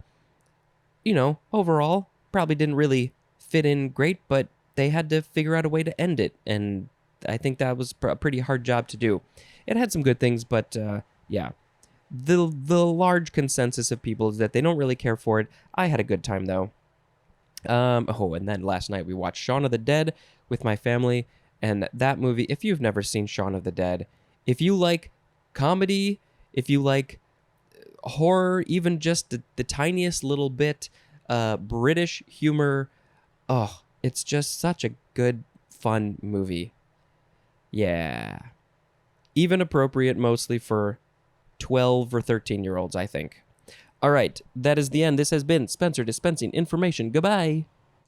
overall, probably didn't really fit in great, but they had to figure out a way to end it. And I think that was a pretty hard job to do. It had some good things, but, yeah. The large consensus of people is that they don't really care for it. I had a good time, though. And then last night we watched Shaun of the Dead with my family. And that movie, if you've never seen Shaun of the Dead, if you like comedy, if you like horror, even just the tiniest little bit, British humor, it's just such a good, fun movie. Yeah. Even appropriate mostly for 12 or 13-year-olds, I think. All right, that is the end. This has been Spencer dispensing information. Goodbye.